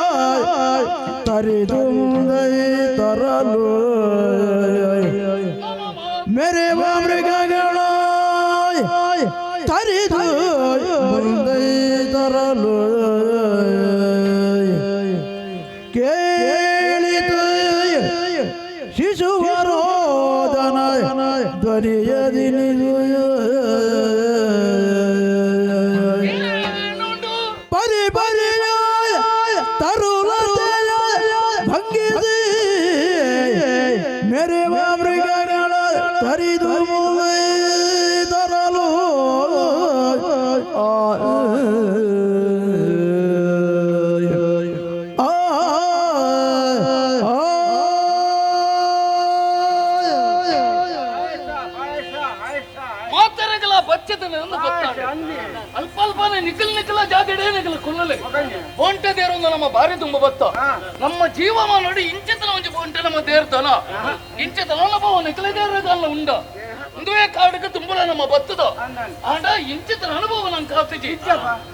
ತರಿದು ಮುಂದೆ ತರಲು ಮೆರೆವ ಮೃಗಗಳ ತರಿದು ಮುಂದೆ ತರಲು ಕೇಳಿತು ಶಿಶುವರೋದನ ಧ್ವನಿಯದಿನಿದು ಪರಿ ಪರಿಯ ತರುಲತೆಯ ಭಂಗಿಸಿ ಮೆರೆವ ಮೃಗಗಳ ತರಿದು ಮುಂದೆ ತರಲು ಮಾತರೆಗಳ ಬಚ್ಚದನೆಂದು ಗೊತ್ತಾಡ ಅಲ್ಪಲ್ಪನೆ ನಿಖಲ ಜಾಗಡೆ ನಿಖಲ ಕುಲ್ಲಲೆ ಬೋಂಟ ದೇರೊಂದು ನಮ್ಮ ಬಾರಿ ತುಂಬ ಬತ್ತ ನಮ್ಮ ಜೀವಮ ನೋಡಿ ಇಂಚತನ ಒಂಜಿ ಬೋಂಟ ನಮ್ಮ ದೇರ್ತನ ಇಂಚತನ ನಮ್ಮ ನಿಖಲ ದೇರಗಲ್ಲ ಉಂಡ ಒಂದುವೇ ಕಾಡಕ್ಕೆ ತುಂಬಲ ನಮ್ಮ ಬತ್ತದ ಆಂಡ ಇಂಚಿತನ ಅನುಭವ ನಂಗೆ ಕಾತಿಜಿ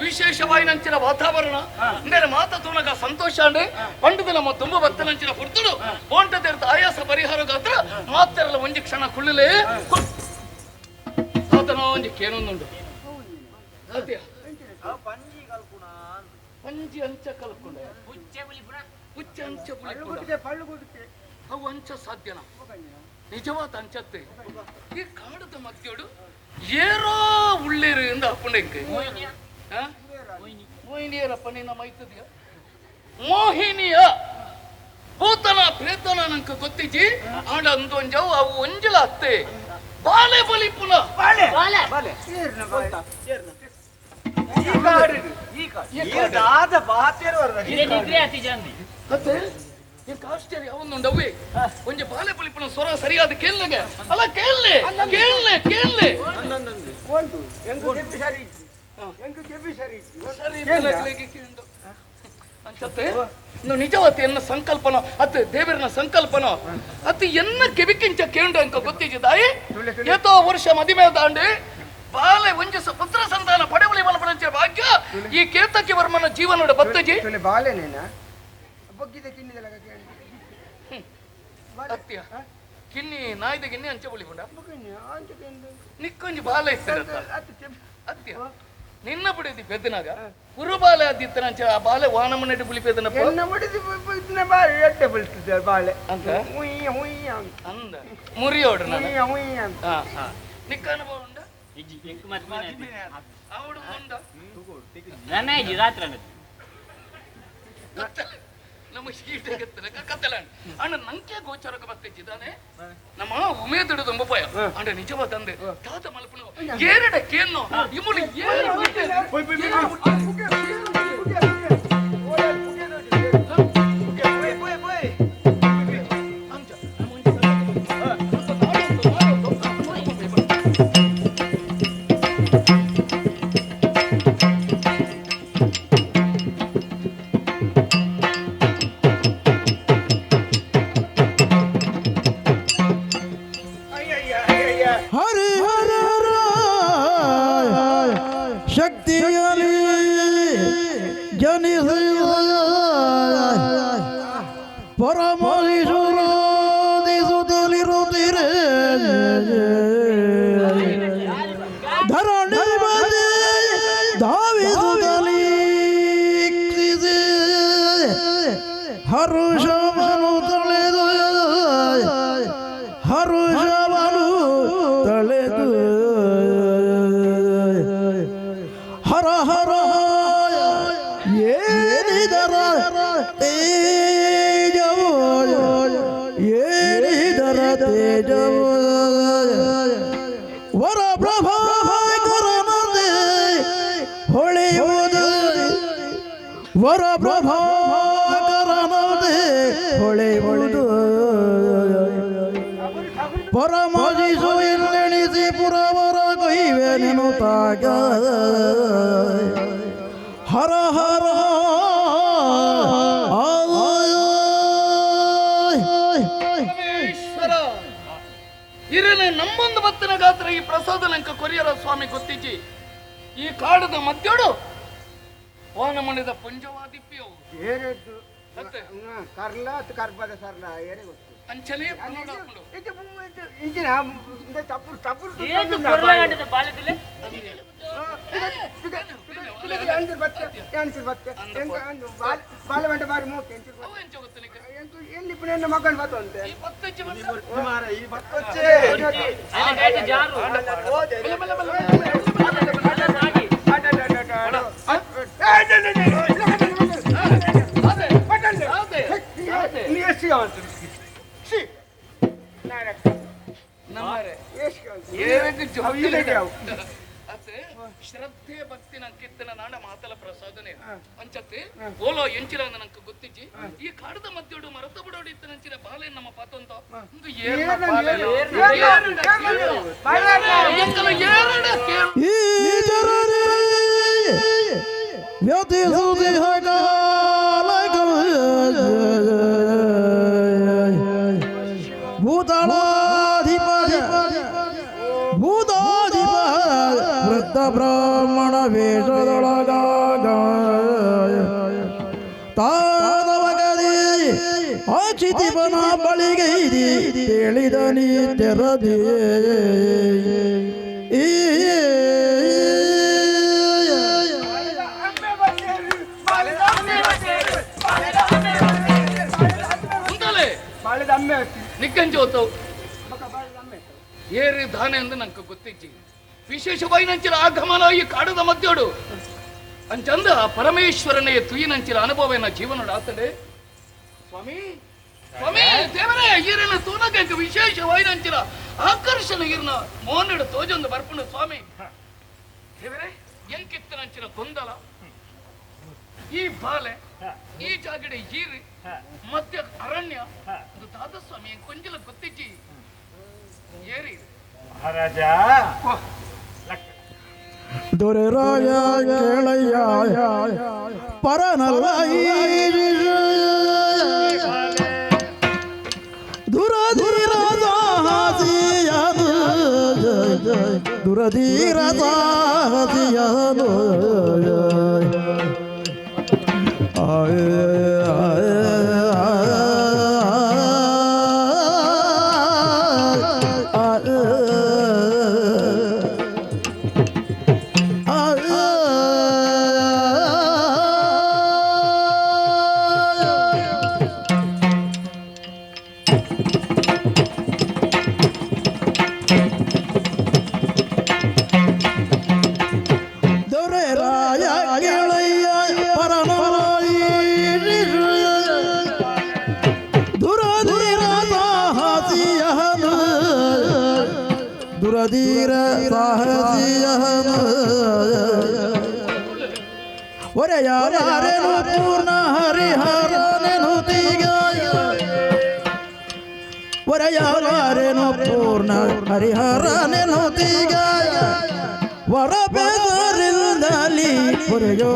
ವಿಶೇಷವಾಗಿ ನಂಚಿನ ವಾತಾವರಣ ಇಂದರೆ ಮಾತ ತೂನಗ ಸಂತೋಷ ಅಂಡೆ ಪಂಡದ ನಮ್ಮ ತುಂಬ ಬತ್ತ ನಂಚಿನ ಪುರ್ತುಡು ಬೋಂಟ ದೇರ್ತ ಆಯಾಸ ಪರಿಹಾರ ಗಾತ್ರ ಮಾತೆರಲ್ಲ ಒಂಜಿ ಕ್ಷಣ ಕುಳ್ಳಲೇ ಸಾಧನ ಒಂಜಿ ಕೇನೊಂದುಂಡು ಅದ್ಯಾ ಪಂಜಿ ಅಂಚ ಕಲ್ಕೊಂಡೆ ಉಚ್ಚ ಅಂಚ ಪುಳಿಕೊಂಡೆ ಅವು ಅಂಚ ಸಾಧ್ಯನ ನಿಜವಾದ ಅಂಚತ್ತೆ ಈ ಕಾಡದ ಮಧ್ಯೋಡು ಏರೋ ಉಳ್ಳೇರು ಎಂದು ಹಾಕೊಂಡೆಂಗೆ ಮೋಹಿನಿಯರಪ್ಪ ನಿನ್ನ ಮೈತದ್ಯ ಮೋಹಿನಿಯ ಭೂತನ ಪ್ರೇತನ ನಂಕ ಗೊತ್ತಿಜಿ ಆಡ ಅಂದೊಂಜವು ಅವು ಒಂಜಲ ಅತ್ತೆ ಬಾಲೆ ಬಲಿ ಪುನಃ ಆಶ್ಚರ್ಯ ಅವನುಂಡವೇ ಒಂಜಿ ಬಾಲೆ ಬಲಿಪುನ ಸ್ವರ ಸರಿಯಾದ ಕೇಳಗೆ ಅಲ್ಲ ಕೇಳಲೆ ಕೇಳಲೆ ಕೇಳಲೆ ಅನ್ಸತ್ತೆ ಇನ್ನು ನಿಜವತ್ತು ಎನ್ನ ಸಂಕಲ್ಪನ ಅತ್ತೆ ದೇವರನ ಸಂಕಲ್ಪನ ಅತ್ತೆ ಎನ್ನ ಕೆಬಿಕಿಂಚ ಕೇಂದ್ರ ಅಂಕ ಗೊತ್ತಿದ್ದಾಯಿ ಏತೋ ವರ್ಷ ಮದಿಮೆ ದಾಂಡೆ ಬಾಲೆ ಒಂಜಿ ಪುತ್ರ ಸಂತಾನ ಪಡೆವಳಿ ಮಲಪಡಂಚ ಭಾಗ್ಯ ಈ ಕೇತಕಿ ವರ್ಮನ ಜೀವನದ ಬತ್ತಜಿ ಅತ್ಯ ಕಿನ್ನಿ ನಾಯ್ದ ಗಿನ್ನಿ ಅಂಚೆ ಬಳಿಕೊಂಡ ನಿಕ್ಕೊಂಜಿ ಬಾಲ ಇತ್ತ ಅತ್ಯ ನಿನ್ನ ಬಿಡಿದಿ ಬೆದ್ದನಾಗ ಕುರುಬಾಲೆ ಆದಿತ್ತನ ಅಂಚೆ ಆ ಬಾಲೆ ವಾನಮನೆಟ್ಟು ಬುಳಿಪೇದನ ಅಂತ ಅಂದ ಮುರಿಯೋಡು ನಿಕ್ಕ ಅನುಭವ ಉಂಡ ಅವಡು ಉಂಡ ನಮ್ಮ ಕತ್ತಲ ಅಣ್ಣ ನಂಗೆ ಗೋಚರಕ್ಕೆ ಬರ್ತಿದ್ದಾನೆ ನಮ್ಮ ಉಮೇದುಡು ತುಂಬಪಾಯ ಅಂಡ ನಿಜವಾದ ತಂದೆ ತಾತ ಮಲ್ಪನು ಏರಡ ಕೇನ್ನು ಇಮ್ಮುಡಿ ಶಕ್ತಿಯಲಿ ಜನಿಸಿದ ಪರಮರಿಸುತ್ತಿರುತ್ತೀರೆ ಧರಣಿ ಬದಿ ಧಾವಿಸುತ್ತಲೀ ಹರುಷವನು ತಳೆದು ಹರುಷವನು ತಳೆದು ಹರ ಹರ ಏನಿದರ ತೇಜವು ಏನಿದರ ತೇಜವು ವರ ಪ್ರಭಾಕರನದೆ ಹೊಳೆಯುವುದು ವರ ಪ್ರಭಾಕರನದೆ ಹೊಳೆಯುವುದು ಪರಮಜಿಸು ಎನ್ನೆಣಿಸಿ ಪುರವರ ಕೊಯ್ವೆ ನೆನುತ್ತಾಗ ಹರ ಹರ ಇರನೆ ನಮ್ಮೊಂದು ಬತ್ತಿನ ಗಾತ್ರ ಈ ಪ್ರಸಾದ ಲಂಕ ಕೊರಿಯರ ಸ್ವಾಮಿ ಗೊತ್ತಿಜ್ಜಿ ಈ ಕಾಡದ ಮಧ್ಯೋಡು ಓನ ಮನೆದ ಪಂಚವಾದಿಪ್ಯವು ಏರೆದ್ದು ಮತ್ತೆ ಕರ್ಲ ಕರ್ಬದ ಸರ್ಲ ಏರೆ ಗೊತ್ತು ಅಂಚನೆ ನೋಡಾಕೊಂಡು ಇಂಚಿನ ತಪ್ಪು ತಪ್ಪು ಏನು ಕೊರ್ಲಾಗಂಟದ ಬಾಲದಿಲೆ ಬಾಲ ಗಂಟೆ ಬಾರಿ ಮೂಕೆ ಅವ ಎಂಚ ಗೊತ್ತಲಿಕ್ಕೆ ಎಲ್ಲಿ ಪುಣ್ಯ ಮಕ್ಕಳು ಬತ್ತು ಅಂತೆ ಈ ಪತ್ತಚ್ಚ ಈ ಬತ್ತೊಚ್ಚೆ ಅಲ್ಲ ಗೈತ ಜಾರು ಅತ್ತೆ ಶ್ರದ್ಧೆ ಭಕ್ತಿ ನಂಕಿತ್ತನ ನಾಡ ಮಾತಲ ಪ್ರಸಾದನೆ ಅಂಚತ್ತೆ ಓಲೋ ಎಂಚಿಲ ನನಗೆ ಗೊತ್ತಿಜ್ಜಿ ಈ ಕಾಡದ ಮಧ್ಯೋಡು ಮರತ ಬಿಡೋಡು ಇತ್ತ ನಂಚಿನ ಬಾಲೆ ನಮ್ಮ ಪಾತಂತ ಒಂದು ಈ ಜನರೇ ವ್ಯತಿಸುತ್ತಿಹ ಭೂತಾಧಿಪ ವೃದ್ಧ ಬ್ರಾಹ್ಮಣ ವೇಷದೊಳಗಾಗ ತಾದವಗದಿ ಅಚಿತಿಪನ ಬಳಿಗೈದಿ ತಿಳಿದ ನೀ ತೆರದಿ ನಿಕ್ಕಂಜೋತವು ಏರಿ ದಾನೆ ಎಂದು ನಂಗೆ ಗೊತ್ತಿಜ್ಜಿ ವಿಶೇಷವಾಗಿ ನಂಚಿನ ಆಗಮನ ಈ ಕಾಡದ ಮಧ್ಯೋಡು ಅಂಚಂದ ಪರಮೇಶ್ವರನೇ ತುಯಿನಂಚಿನ ಅನುಭವನ ಜೀವನೋಡು ಆತಡೆ ಸ್ವಾಮಿ ಸ್ವಾಮಿ ದೇವರೇ ಈರಿನ ತೂನಕ ವಿಶೇಷವಾಗಿ ನಂಚಿನ ಆಕರ್ಷಣ ಈರಿನ ಮೋನಡು ತೋಜೊಂದು ಬರ್ಪುಂಡು ಸ್ವಾಮಿ ದೇವರೇ ಎಂಕಿತ್ತ ನಂಚಿನ ಗೊಂದಲ ಈ ಬಾಲೆ ಈ ಜಾಗಡೆ ಈರಿ ಮಧ್ಯ ಅರಣ್ಯ ಒಂದು ದಾದ ಸ್ವಾಮಿ ಕೊಂಜಲ ಗೊತ್ತಿಜ್ಜಿ ಏರಿ ಮಹಾರಾಜ ದೊರೆರಾಯ ಕೇಳಯ್ಯ ಪರನಲ್ಲ ದುರಧೀರ ಸಾಹಸಿಯನು ದುರಧೀರ ಸಾಹಸಿಯನು ದುರಧೀರ ಸಾಹಸಿಯನು ಒರೆಯಾರೇನು ಪೂರ್ಣ ಹರಿಹರನೆನು ತೀಗಾಯ ಒರೆಯಾರೇನು ಪೂರ್ಣ ಹರಿಹರನೆನು ತೀಗಾಯ ವರಬೆದರಿಂದಲಿ ಹೊರೆಯೋ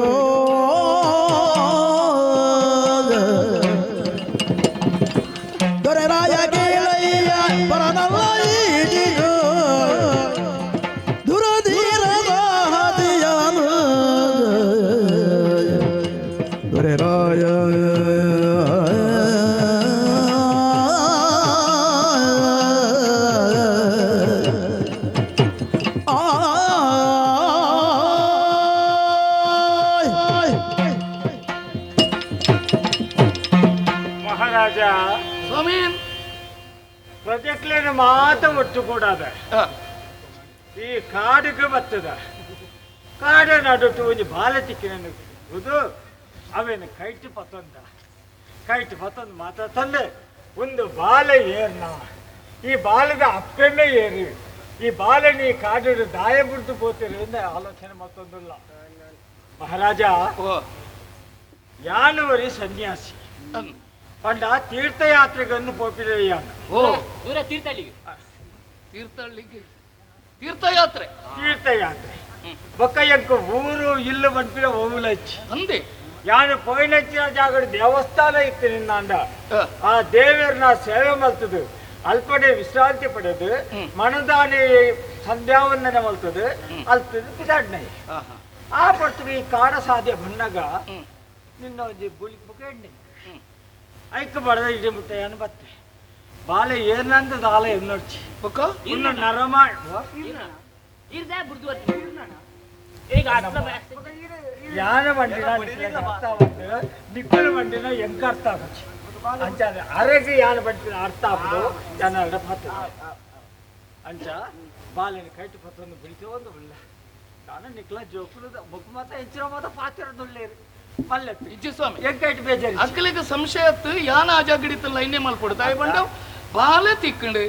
ದೊರೆರಾಯ ಕೇಳಯ್ಯ ಪರನಲ್ಲ ರಾಯ ಮಹಾರಾಜ ಸ್ವಾಮಿ ಪ್ರಜೆಕ್ಲೇನ ಮಾತ ಒಟ್ಟು ಕೂಡದ ಈ ಕಾಡಿಗೆ ಬರ್ತದ ಕಾಡ ನಡುಟು ಒಂದು ಬಾಲ ತಿಕ್ಕಿನ ಅವೇನು ಕೈಟ್ ಪತ್ತೊಂದು ಮಾತ್ರ ತಂದೆ ಒಂದು ಬಾಲ ಏರ್ನ ಈ ಬಾಲದ ಅಪ್ಪೆಲ್ಲ ಏರಿ ಈ ಬಾಲ ನೀ ಕಾಡಿಡು ದಾಯ ಬಿಡ್ತು ಹೋಗ್ತಿರೋದ್ರಿಂದ ಆಲೋಚನೆ ಮತ್ತೊಂದಿಲ್ಲ ಮಹಾರಾಜ ಯಾನುವರಿ ಸನ್ಯಾಸಿ ಪಂಡ ತೀರ್ಥಯಾತ್ರೆಗನ್ನು ಪೋಪಿರಯ್ಯಾನ ದೂರ ತೀರ್ಥಹಳ್ಳಿಗೆ ತೀರ್ಥಯಾತ್ರೆ ಬೊಕ್ಕ ಊರು ಇಲ್ಲು ಬಂದ್ಬಿರ ಹೋಗ್ಲಚ್ಚಿ ಅಂದೆ ಯಾನು ಪೋಯಿನಚ್ಚಿನ ಜಾಗದ ದೇವಸ್ಥಾನ ಇತ್ತು ನಿನ್ನ ಅಂಡ ಆ ದೇವರನ್ನ ಸೇವೆ ಮಲ್ತದು ಅಲ್ಪಡೆ ವಿಶ್ರಾಂತಿ ಪಡೆದು ಮನದಾನಿ ಸಂಧ್ಯಾವಂದನೆ ಮಲ್ತದು ಅಲ್ಪದು ಪಿದಾಡ್ನೈ ಆ ಪಡ್ತೀವಿ ಕಾಡ ಸಾಧ್ಯ ಬಂದಾಗ ನಿನ್ನ ಒಂದು ಬುಳಿ ಬುಕೆಂಡಿ ಐಕ ಬಡದ ಇಡಿ ಮುಟ್ಟ ಏನು ಬತ್ತೆ ಬಾಲೆ ಏನಂದ ದಾಲ ಎನ್ನೊಡ್ಚಿ ಬೊಕ್ಕ ಇನ್ನು ನರಮ ಇರ್ದೆ ಬುರ್ದು ಈಗ ಯಾನ ಬಂಡಿನ ನಿಕ್ಕಲು ಬಂಡಿನ ಎಂಕ ಅರ್ಥ ಆಗೋಚಿ ಅಂಚ ಅರೆಗೆ ಯಾನ ಬಂಡಿನ ಅರ್ಥ ಆಗೋದು ಯಾನ ಪಾತ್ರ ಅಂಚ ಬಾಲೆನ ಕೈಟು ಪತ್ತೊಂದು ಬಿಳಿತು ಒಂದು ಒಳ್ಳೆ ನಾನು ನಿಕ್ಲ ಜೋಕುಲು ಬೊಕ್ಕು ಮಾತ ಹೆಚ್ಚಿನ ಮಾತ ಪಾತಿರದೊಳ್ಳೆ ಮಲ್ಲೆ ಇಜ್ಜಿ ಸ್ವಾಮಿ ಎಂಕೈಟ್ ಬೇಜಾರಿ ಅಕ್ಕಲಿಗೆ ಸಂಶಯತ್ತು ಯಾನ ಆಜಾಗಿಡಿತ ಲೈನೆ ಮಲ್ಪಡ್ತಾಯಿ ಬಂಡ ಬಾಲೆ ತಿಕ್ಕಂಡು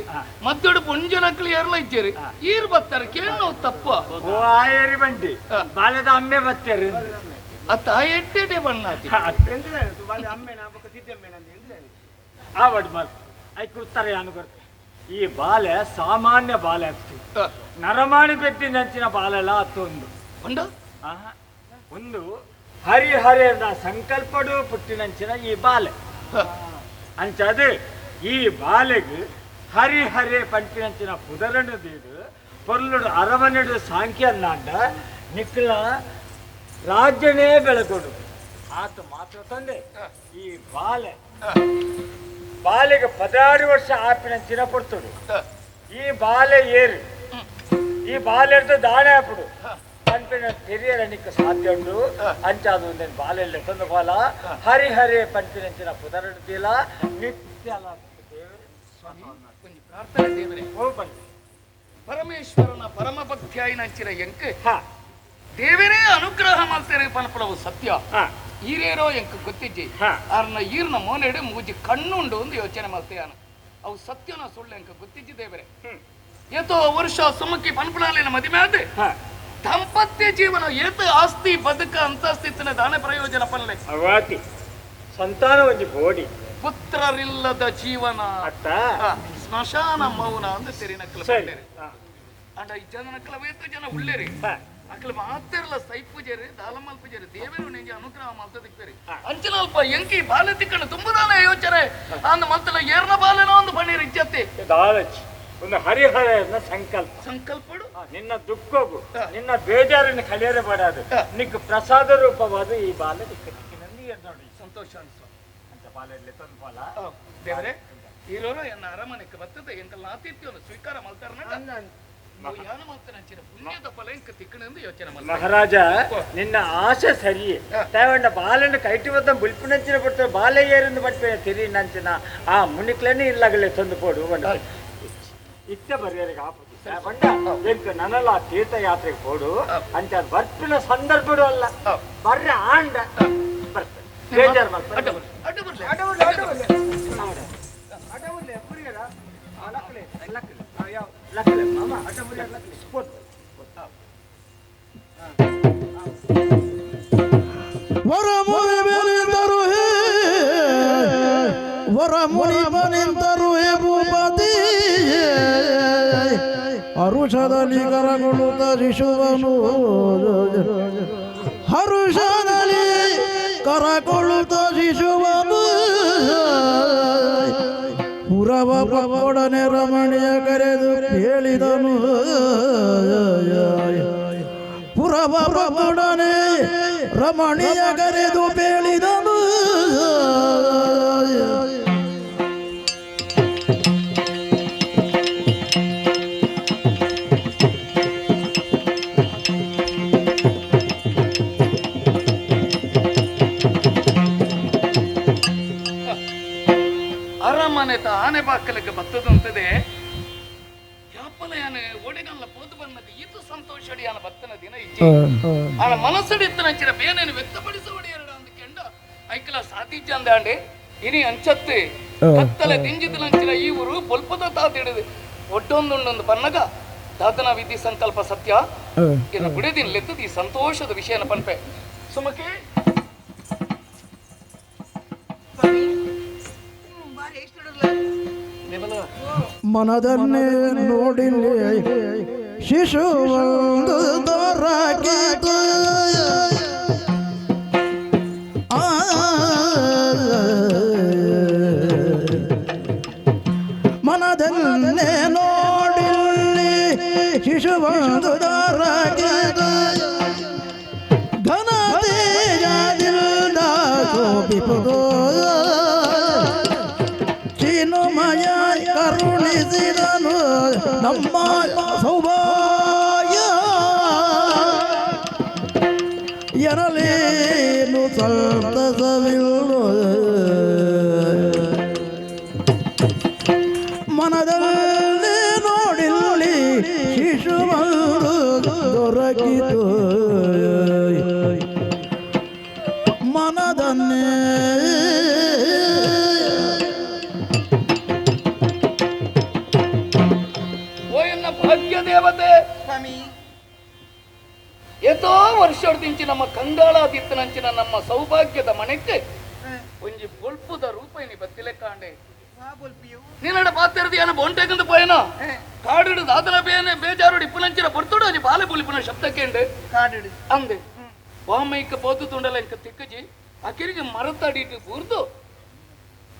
ಮದ್ದೊಡು ಪೊಂಜನಕ್ಲಿ ಏರ್ಲ ಇಜ್ಜೇರಿ ಈರ್ ಬತ್ತಾರೆ ಕೇಳೋ ತಪ್ಪ ಓ ಆಯರಿ ಬಂಡಿ ಬಾಲೆದ ಅಮ್ಮೆ ಬತ್ತೇರಿ ಅತ್ತ ಎಟ್ಟೆಡೆ ಬಣ್ಣಾತಿ ಆವಡ್ ಮಲ್ ಐ ಕುರ್ತಾರೆ ಅನುಕೊಡ್ತೆ ಈ ಬಾಲೆ ಸಾಮಾನ್ಯ ಬಾಲೆ ಆಗ್ತು ನರಮಾಣಿ ಬೆಟ್ಟಿ ನೆಂಚಿನ ಬಾಲೆಲ್ಲ ಹತ್ತೊಂದು ಬಂಡ ಒಂದು ಹರಿಹರೆಯ ಸಂಕಲ್ಪಡು ಪುಟ್ಟಿನಂಚಿನ ಈ ಬಾಲೆ ಅಂಚದು ಈ ಬಾಲೆಗೆ ಹರಿಹರೆ ಪಂಚಿನಂಚಿನ ಪುದರನದು ಪೊರ್ಲುಡು ಅರಮನೆಡು ಸಾಂಖ್ಯ ಅಂದಾಂಡ ನಿಕ್ಲ ರಾಜ್ಯನೇ ಬೆಳಕೊಡು ಆತ ಮಾತ್ರ ತಂದೆ ಈ ಬಾಲೆಗೆ 16 ವರ್ಷ ಆಪಿನಂಚಿನ ಪಡ್ತಡು ಈ ಬಾಲೆ ಏರು ಈ ಬಾಲೆರ್ದು ದಾಣೆ ಹಾಪುಡು ಪಂಪಿನ ತೆರಿಯರನಿಕ್ಕೆ ಸಾಧ್ಯ ಉಂಡು ಅಂಚಾದ ಒಂದೇನು ಬಾಲೆಲ್ಲ ತಂದು ಬಾಲ ಹರಿಹರೆ ಪಂಪಿನಂಚಿನ ಪುದರಡ್ತಿಲ್ಲ ನಿತ್ಯ ಪ್ರಾರ್ಥನೆ ದೇವರೇ ಪರಮೇಶ್ವರನ ಪರಮ ಭಕ್ತಿಯಾಯಿನಂಚಿನ ಎಂಕ್ ದೇವರೇ ಅನುಗ್ರಹ ಮಾಡ್ತಾರೆ ಪನಪಲವು ಸತ್ಯ ಈರೇರೋ ಎಂಕ್ ಗೊತ್ತಿಜ್ಜಿ ಅವ್ರನ್ನ ಈರ್ನ ಮೋನೆಡು ಮೂಜಿ ಕಣ್ಣುಂಡು ಒಂದು ಯೋಚನೆ ಮಾಡ್ತೀಯಾನ ಅವು ಸತ್ಯನ ಸುಳ್ಳು ಎಂಕ ಗೊತ್ತಿಜ್ಜಿ ದೇವರೇ ಏತೋ ವರ್ಷ ಸುಮಕ್ಕಿ ಪನ್ಪುಳಾಲಿನ ಮದುವೆ ಆದ ದಾಂಪತ್ಯ ಜೀವನ ಏತ ಆಸ್ತಿ ಬದುಕ ಅಂತಸ್ತಿತ್ತಿನ ದಾನ ಪ್ರಯೋಜನ ಪನ್ಲೆ ಅವಾತಿ ಸಂತಾನ ಒಂದು ಬೋಡಿ ಪುತ್ರರಿಲ್ಲದ ಜೀವನ ಅತ್ತ ಸ್ಮಶಾನ ಮೌನ ಅಂತ ತೆರಿ ನಕ್ಕಲ ಅಂಡ ಈ ಜನ ನಕ್ಕಲ ವೇತ ಜನ ಉಳ್ಳೇರಿ ಅಕ್ಕಲ ಮಾತೆರಲ್ಲ ಸೈಪೂಜೆರಿ ದಾಲಮಲ್ಪೂಜೆರಿ ದೇವರು ನಿಂಗೆ ಅನುಗ್ರಹ ಮಾಡ್ತದಿಕ್ತೇರಿ ಅಂಚನಲ್ಪ ಎಂಕಿ ಬಾಲೆ ತಿಕ್ಕಣ ತುಂಬದಾನ ಯೋಚನೆ ಅಂದ ಮತ್ತಲ್ಲ ಏರ್ನ ಬಾಲೆನೋ ಒಂದು ಬಣ್ಣೀರ್ ಇಜ್ಜತ್ತೆ ದಾಲಚಿ ಒಂದು ಹರಿಹರನ ಸಂಕಲ್ಪಡು ನಿನ್ನ ದುಃಖವು ನಿನ್ನ ಬೇಜಾರನ್ನು ಕಲಿಯರೆ ಬಡದು ನಿಕ್ ಪ್ರಸಾದ ರೂಪವಾದ ಈ ಬಾಲೆ ದಿಕ್ಕಿನಲ್ಲಿ ನೋಡಿ ಸಂತೋಷ ಅನ್ಸೋ ಅಂತ ಬಾಲೆಯಲ್ಲಿ ತಂದು ಬಾಲ ದೇವರೇ ಇರೋರು ಎನ್ನ ಅರಮನೆಗೆ ಬರ್ತದೆ ಎಂಕಲ್ ಆತಿಥ್ಯವನ್ನು ಸ್ವೀಕಾರ ಮಾಡ್ತಾರ ಯಾನ ಮಾಡ್ತಾನೆ ಪುಣ್ಯದ ಫಲ ಎಂಕ ತಿಕ್ಕಣೆಂದು ಯೋಚನೆ ಮಾಡ್ತಾರೆ ಮಹಾರಾಜ ನಿನ್ನ ಆಶೆ ಸರಿಯೇ ತಾವಂಡ ಬಾಲೆಂಡ ಕೈಟಿ ಬತ್ತ ಬುಲ್ಪಿನಂಚಿನ ಬಿಡ್ತಾರೆ ಬಾಲೆ ಏರಿಂದ ಬಡ್ಪೆ ತಿರಿ ನಂಚಿನ ಆ ಮುನಿಕ್ಲನೇ ಇಲ್ಲಾಗಲೇ ತಂದು ಕೊಡು ಇತ್ತ ಬರೆಯರಿಗೆ ಆಪತ್ತು ಬಂಡ ಎಂಕ ನನ್ನಲ್ಲ ತೀರ್ಥಯಾತ್ರೆಗೆ ಕೊಡು ಅಂತ ಬರ್ಪಿನ ಸಂದರ್ಭಡು ಅಲ್ಲ ಬರ್ರೆ ಆಂಡ ಬರ್ತದೆ ಬೇಜಾರು ಮಾಡ್ತಾರೆ ಭೂಪತಿ ಹರುಷದಲ್ಲಿ ಕರಗೊಳ್ಳುತ್ತ ಶಿಶುವನು ಹರುಷದಲ್ಲಿ ಕರಗೊಳ್ಳುತ್ತ ಶಿಶುವನು ಪುರವೊಡನೆ ರಮಣಿಯ ಕರೆದು ಹೇಳಿದನು ಪುರವೊಡನೆ ರಮಣಿಯ ಕರೆದು ಹೇಳಿದನು ಆನೆ ಬಾಕಲಿಗೆ ಬತ್ತದಂತದೆ ಯಾಪಲಯಾನೆ ಒಡೆಗಲ್ಲ ಪೋದು ಬನ್ನದು ಇದು ಸಂತೋಷಡಿಯಾನ ಬತ್ತನ ದಿನ ಇಜ್ಜಿ ಆನ ಮನಸ್ಸಡಿತ್ತನಂಚಿನ ಬೇನೇನು ವ್ಯಕ್ತಪಡಿಸುವಡಿ ಎರಡು ಅಂದು ಕೆಂಡ ಐಕಲ ಸಾತಿಜ್ಜ ಅಂದಾಂಡೆ ಇನಿ ಅಂಚತ್ತೆ ಕತ್ತಲೆ ದಿಂಜಿದನಂಚಿನ ಈ ಊರು ಬೊಲ್ಪದ ತಾತಿಡಿದು ಒಟ್ಟೊಂದೊಂದೊಂದು ಬನ್ನಗ ದಾದನ ವಿಧಿ ಸಂಕಲ್ಪ ಸತ್ಯ ಇನ್ನು ಬಿಡದಿನ ಲೆತ್ತದ ಈ ಸಂತೋಷದ ವಿಷಯನ ಪನ್ಪೆ ಸುಮಕೆ ಮನದನ್ನೇ ನೋಡಿಲಿ ಶಿಶು ಒಂದು ದೊರಕಿತು ಮನದನ್ನೇ ನೋಡಿಲಿ ಶಿಶು ಒಂದು ದೊರಕಿತು ಶೋಭಿಪುದು ಚಿನುಮಯ ಕರುಣಿಸಿದನು ನಮ್ಮ ಸೌಭಾಗ್ಯ ಎನಲೇನು ಸಂತಸವಿಲ್ಲೋ ಮನದಲ್ಲಿ ನೋಡಿಲ್ಲಿ ಶಿಶುವನ್ನು ದೊರಕಿತು ಮನದನ್ನೇ ಓ ಎನ್ನ ಭಾಗ್ಯ ದೇವತೆ ಸ್ವಾಮಿ ಎಷ್ಟೋ ವರ್ಷದಿಂಚಿ ನಮ್ಮ ಕಂಗಾಳಾದಿತ್ತನಂಚಿನ ನಮ್ಮ ಸೌಭಾಗ್ಯದ ಮನೆಗೆ ಒಂಜಿ ಬೊಲ್ಪುದ ರೂಪ ಇನಿ ಬತ್ತಿಲೆ ಕಾಂಡೆ ವಾ ಬೊಲ್ಪಿಯು ನೀನಡ ಪಾತಿರದಿ ಏನ ಬೋಂಟೆಗಂದು ಪೋಯನ ಕಾಡಿಡು ದಾದನ ಬೇನೆ ಬೇಜಾರು ಇಪ್ಪನಂಚಿನ ಬರ್ತೋಡು ಅಜಿ ಬಾಲೆ ಬುಲಿಪನ ಶಬ್ದ ಕೇಂಡೆ ಕಾಡಿಡು ಅಂದೆ ವಾಮೈಕ ಪೋತು ತುಂಡಲ ಇಂಕ ತಿಕ್ಕಜಿ ಅಕಿರಿಗೆ ಮರತಡಿಟ್ಟು ಬೂರ್ದು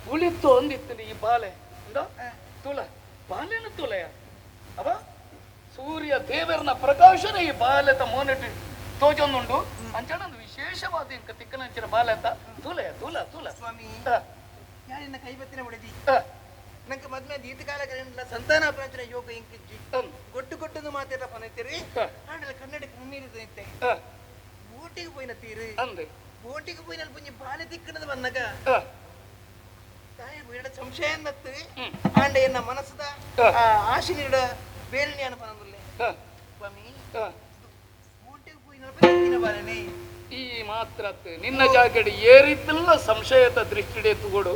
ಉಳಿತು ಅಂದಿತ್ತು ಈ ಬಾಲೆ ತುಳ ಬಾಲೆನ ತುಲೆಯ ಅವ ಸೂರ್ಯ ದೇವರನ ಪ್ರಕಾಶನ ಈ ಬಾಲೆತ ಮೋನೆಟ್ಟು ತೋಜೊಂದುಂಡು ಅಂಚನ ಒಂದು ವಿಶೇಷವಾದ ಇಂಕ ತಿಕ್ಕನಂಚಿನ ಬಾಲೆ ಅಂತ ತುಲೆಯ ತುಲ ತುಲ ಸ್ವಾಮಿ ಹ, ಯಾರಿನ ಕೈಬತ್ತಿನ ಹೊಡೆದಿ ಹ, ನಂಗೆ ಮದ್ಮೆ ದೀರ್ಘಕಾಲ ಸಂತಾನಾಪನಂಚಿನ ಯೋಗ ಇಂಕಿಜ್ಜಿ ಹ್ಮ್, ಗೊಟ್ಟು ಗೊಟ್ಟದು ಮಾತೆಲ್ಲ ಪನೈತಿರಿ ಹ, ಹಾಡಲ್ಲ ಕನ್ನಡ ಕಣ್ಣೀರಿದಂತೆ ಹ, ಬೋಟಿಗೆ ಪೋಯಿನ ತೀರು ಅಂದೆ ಬೋಟಿಗೆ ಪೋಯಿನ ಪುಂಜಿ ಬಾಲೆ ತಿಕ್ಕಣದ ಬಂದಾಗ ಹ, ತಾಯಿ ಬೇಡ ಸಂಶಯ ನತ್ತು ಹ್ಮ್. ಆಂಡ ಎನ್ನ ಮನಸ್ಸದ ಆಶೆ ನೀಡ ಬೇರೆ ಅನುಪನದುಲ್ಲೆ ಹ, ಸ್ವಾಮಿ ಹ. ಬೋಟಿಗೆ ಪೋಯಿನ ಬಾಲನೆ ಈ ಮಾತ್ರ ನಿನ್ನ ಜಾಗಡಿ ಏರಿದ್ದಲ್ಲ ಸಂಶಯದ ದೃಷ್ಟಿಡೆ ತುಗೋಡು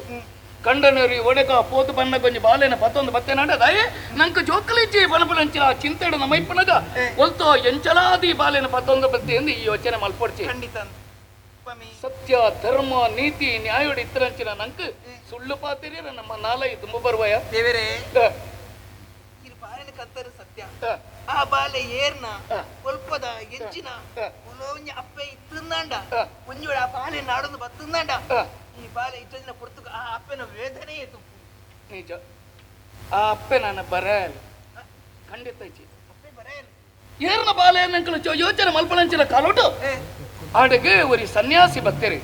ಕಂಡನರಿ ಒಡೆಕ ಪೋತು ಬಣ್ಣ ಕೊಂಚ ಬಾಲೆನ ಪತ್ತೊಂದು ಬತ್ತೆ ನಡದಾಯೆ ನಂಕ ಜೋಕಲಿಚ್ಚಿ ಬಲಬಲಂಚಿನ ಚಿಂತೆಡ ನಮೈಪನಗ ಒಲ್ತೋ ಎಂಚಲಾದಿ ಬಾಲೆನ ಪತ್ತೊಂದು ಬತ್ತೆ ಎಂದು ಈ ಯೋಚನೆ ಮಲ್ಪಡ್ಚಿ ಖಂಡಿತ ಸ್ವಾಮಿ ಸತ್ಯ ಧರ್ಮ ನೀತಿ ನ್ಯಾಯದ ಇತ್ತರಂಚಿನ ನಂಕ ಸುಳ್ಳು ಪಾತಿರಿ ನಮ್ಮ ನಾಲೈ ತುಂಬ ಬರುವಯ ದೇವರೇ ಇದು ಬಾಲಿನ ಕತ್ತರು ಸತ್ಯ ಆ ಬಾಲೆ ಏರ್ನ ಒಲ್ಪದ ಎಂಚಿನ ಉಲೋಂಜ ಅಪ್ಪೆ ಇತ್ತಂದಾಂಡ ಒಂಜೋಡ ಆ ಬಾಲೆ ನಾಡೊಂದು ಬತ್ತಂದಾಂಡ ಈ ಬಾಲೆ ಇಟ್ಟಿನ ಪುರ್ತಕ ಆ ಅಪ್ಪನ ವೇದನೆ ಇತ್ತು ನಿಜ ಆ ಅಪ್ಪೆ ನನ್ನ ಬರಲ್ ಖಂಡಿತ ಇಚ್ಚಿ ಅಪ್ಪೆ ಬರೆಯಲ್ಲ ಏರ್ನ ಬಾಲೆ ನಂಕಲು ಯೋಚನೆ ಮಲ್ಪನಂಚಿನ ಕಾಲೋಟು ಆಡೆಗೆ ஒரு ಸನ್ಯಾಸಿ ಬತ್ತೇರಿ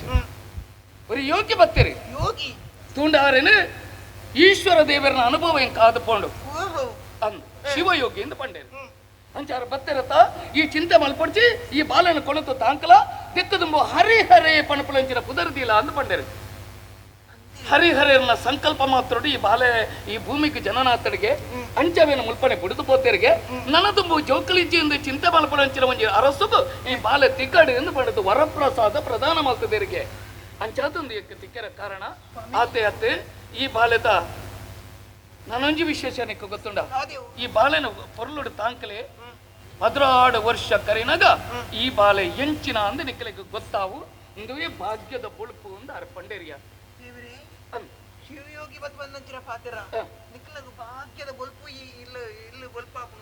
ஒரு ಯೋಗಿ ಬತ್ತೇರಿ ಯೋಗಿ ತೂಂಡಾರೇನು ಈಶ್ವರ ದೇವರನ ಅನುಭವ ಹೆಂಗ್ ಕಾದುಕೊಂಡು ಓಹೋ ಅಂದ್ ಶಿವಯೋಗಿ ಎಂದು ಪಂಡೇರು ಅಂಚಾರ ಬತ್ತಿರತ್ತ ಈ ಚಿಂತೆ ಮಲ್ಪಡ್ಚಿ ಈ ಬಾಲನ ಕೊಳತು ತಾಂಕಲ ದಿಕ್ಕದುಂಬು ಹರಿಹರೇ ಪಣಪುಲಂಚಿನ ಪುದರ್ದಿಲ್ಲ ಅಂದು ಪಂಡೇರು ಹರಿಹರನ ಸಂಕಲ್ಪ ಮಾತ್ರಡು ಈ ಬಾಲೆ ಈ ಭೂಮಿಗೆ ಜನನಾಥಡಿಗೆ ಅಂಚವೇನ ಮುಲ್ಪನೆ ಬಿಡುದು ಪೋತೆರಿಗೆ ನನದುಂಬು ಜೋಕಲಿಜ್ಜಿ ಎಂದು ಚಿಂತೆ ಮಲ್ಪಡಂಚಿನ ಒಂಜಿ ಅರಸುಗು ಈ ಬಾಲೆ ತಿಕ್ಕಡು ಎಂದು ಪಡೆದು ವರಪ್ರಸಾದ ಪ್ರದಾನ ಮಾಡ್ತದೇರಿಗೆ ಅಂಚಾದೊಂದು ಏಕೆ ತಿಕ್ಕರ ಕಾರಣ ಆತೆ ಅತ್ತೆ ಈ ಬಾಲೆದ ನಾನೊಂಜಿ ವಿಶೇಷ ನಿಕ್ಕ ಗೊತ್ತುಂಡ ಅದೇವು ಈ ಬಾಲೆನ ಪೊರ್ಲುಡು ತಾಂಕಲೆ ಮದ್ರಾಡ ವರ್ಷ ಕರಿನಗ ಈ ಬಾಲೆ ಎಂಚಿನ ಅಂದ ನಿಕ್ಕಲಿಕ್ಕೆ ಗೊತ್ತಾವು ಇಂದುವೇ ಭಾಗ್ಯದ ಬೊಳುಪು ಅಂದ ಅರ್ಪಂಡೇರಿಯ ದೇವರೇ ಅಂದ್ ಶಿವಯೋಗಿ ಬತ್ ಬಂದಂಚಿನ ಪಾತ್ರ ನಿಕ್ಕಲದು ಭಾಗ್ಯದ ಬೊಲ್ಪು ಇಲ್ಲು ಇಲ್ಲು ಬೊಲ್ಪಾಪು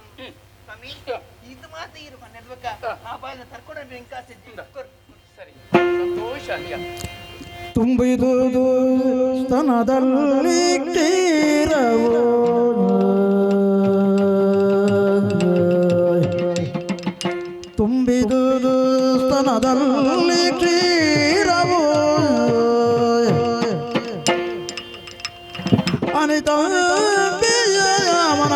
ಸ್ವಾಮಿ ಇದು ಮಾತ್ರ ಇರು ನೆಡ್ಬೇಕ ಆ ಬಾಲಿನ ತರ್ಕೊಂಡ ಬೆಂಕಾಸಿದ್ದಿ ಸರಿ ಸಂತೋಷ ಅಲ್ಲಿಯ ತುಂಬಿದುದು ಸ್ತನದಲ್ಲಿ ಕ್ಷೀರವು ತುಂಬಿದುದು ಸ್ತನದಲ್ಲಿ ಕ್ಷೀರವು ಅನಿತ ಮನ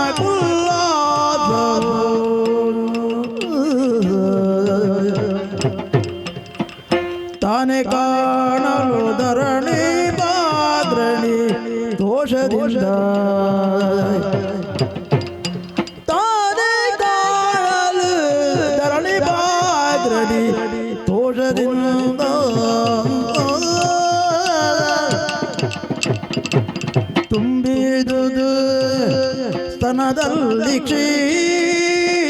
ತಾನೆ ಕಾಣಲು ಧರಣಿ ಬಾದ್ರಣಿ ದೋಷದಿಂದ ತಾನೆ ಕಾಣಲು ಧರಣಿ ಬಾದ್ರಣಿ ದೋಷದಿಂದ ತುಂಬಿದುದು ಸ್ತನದಲ್ಲಿ ಕ್ಷೀರವು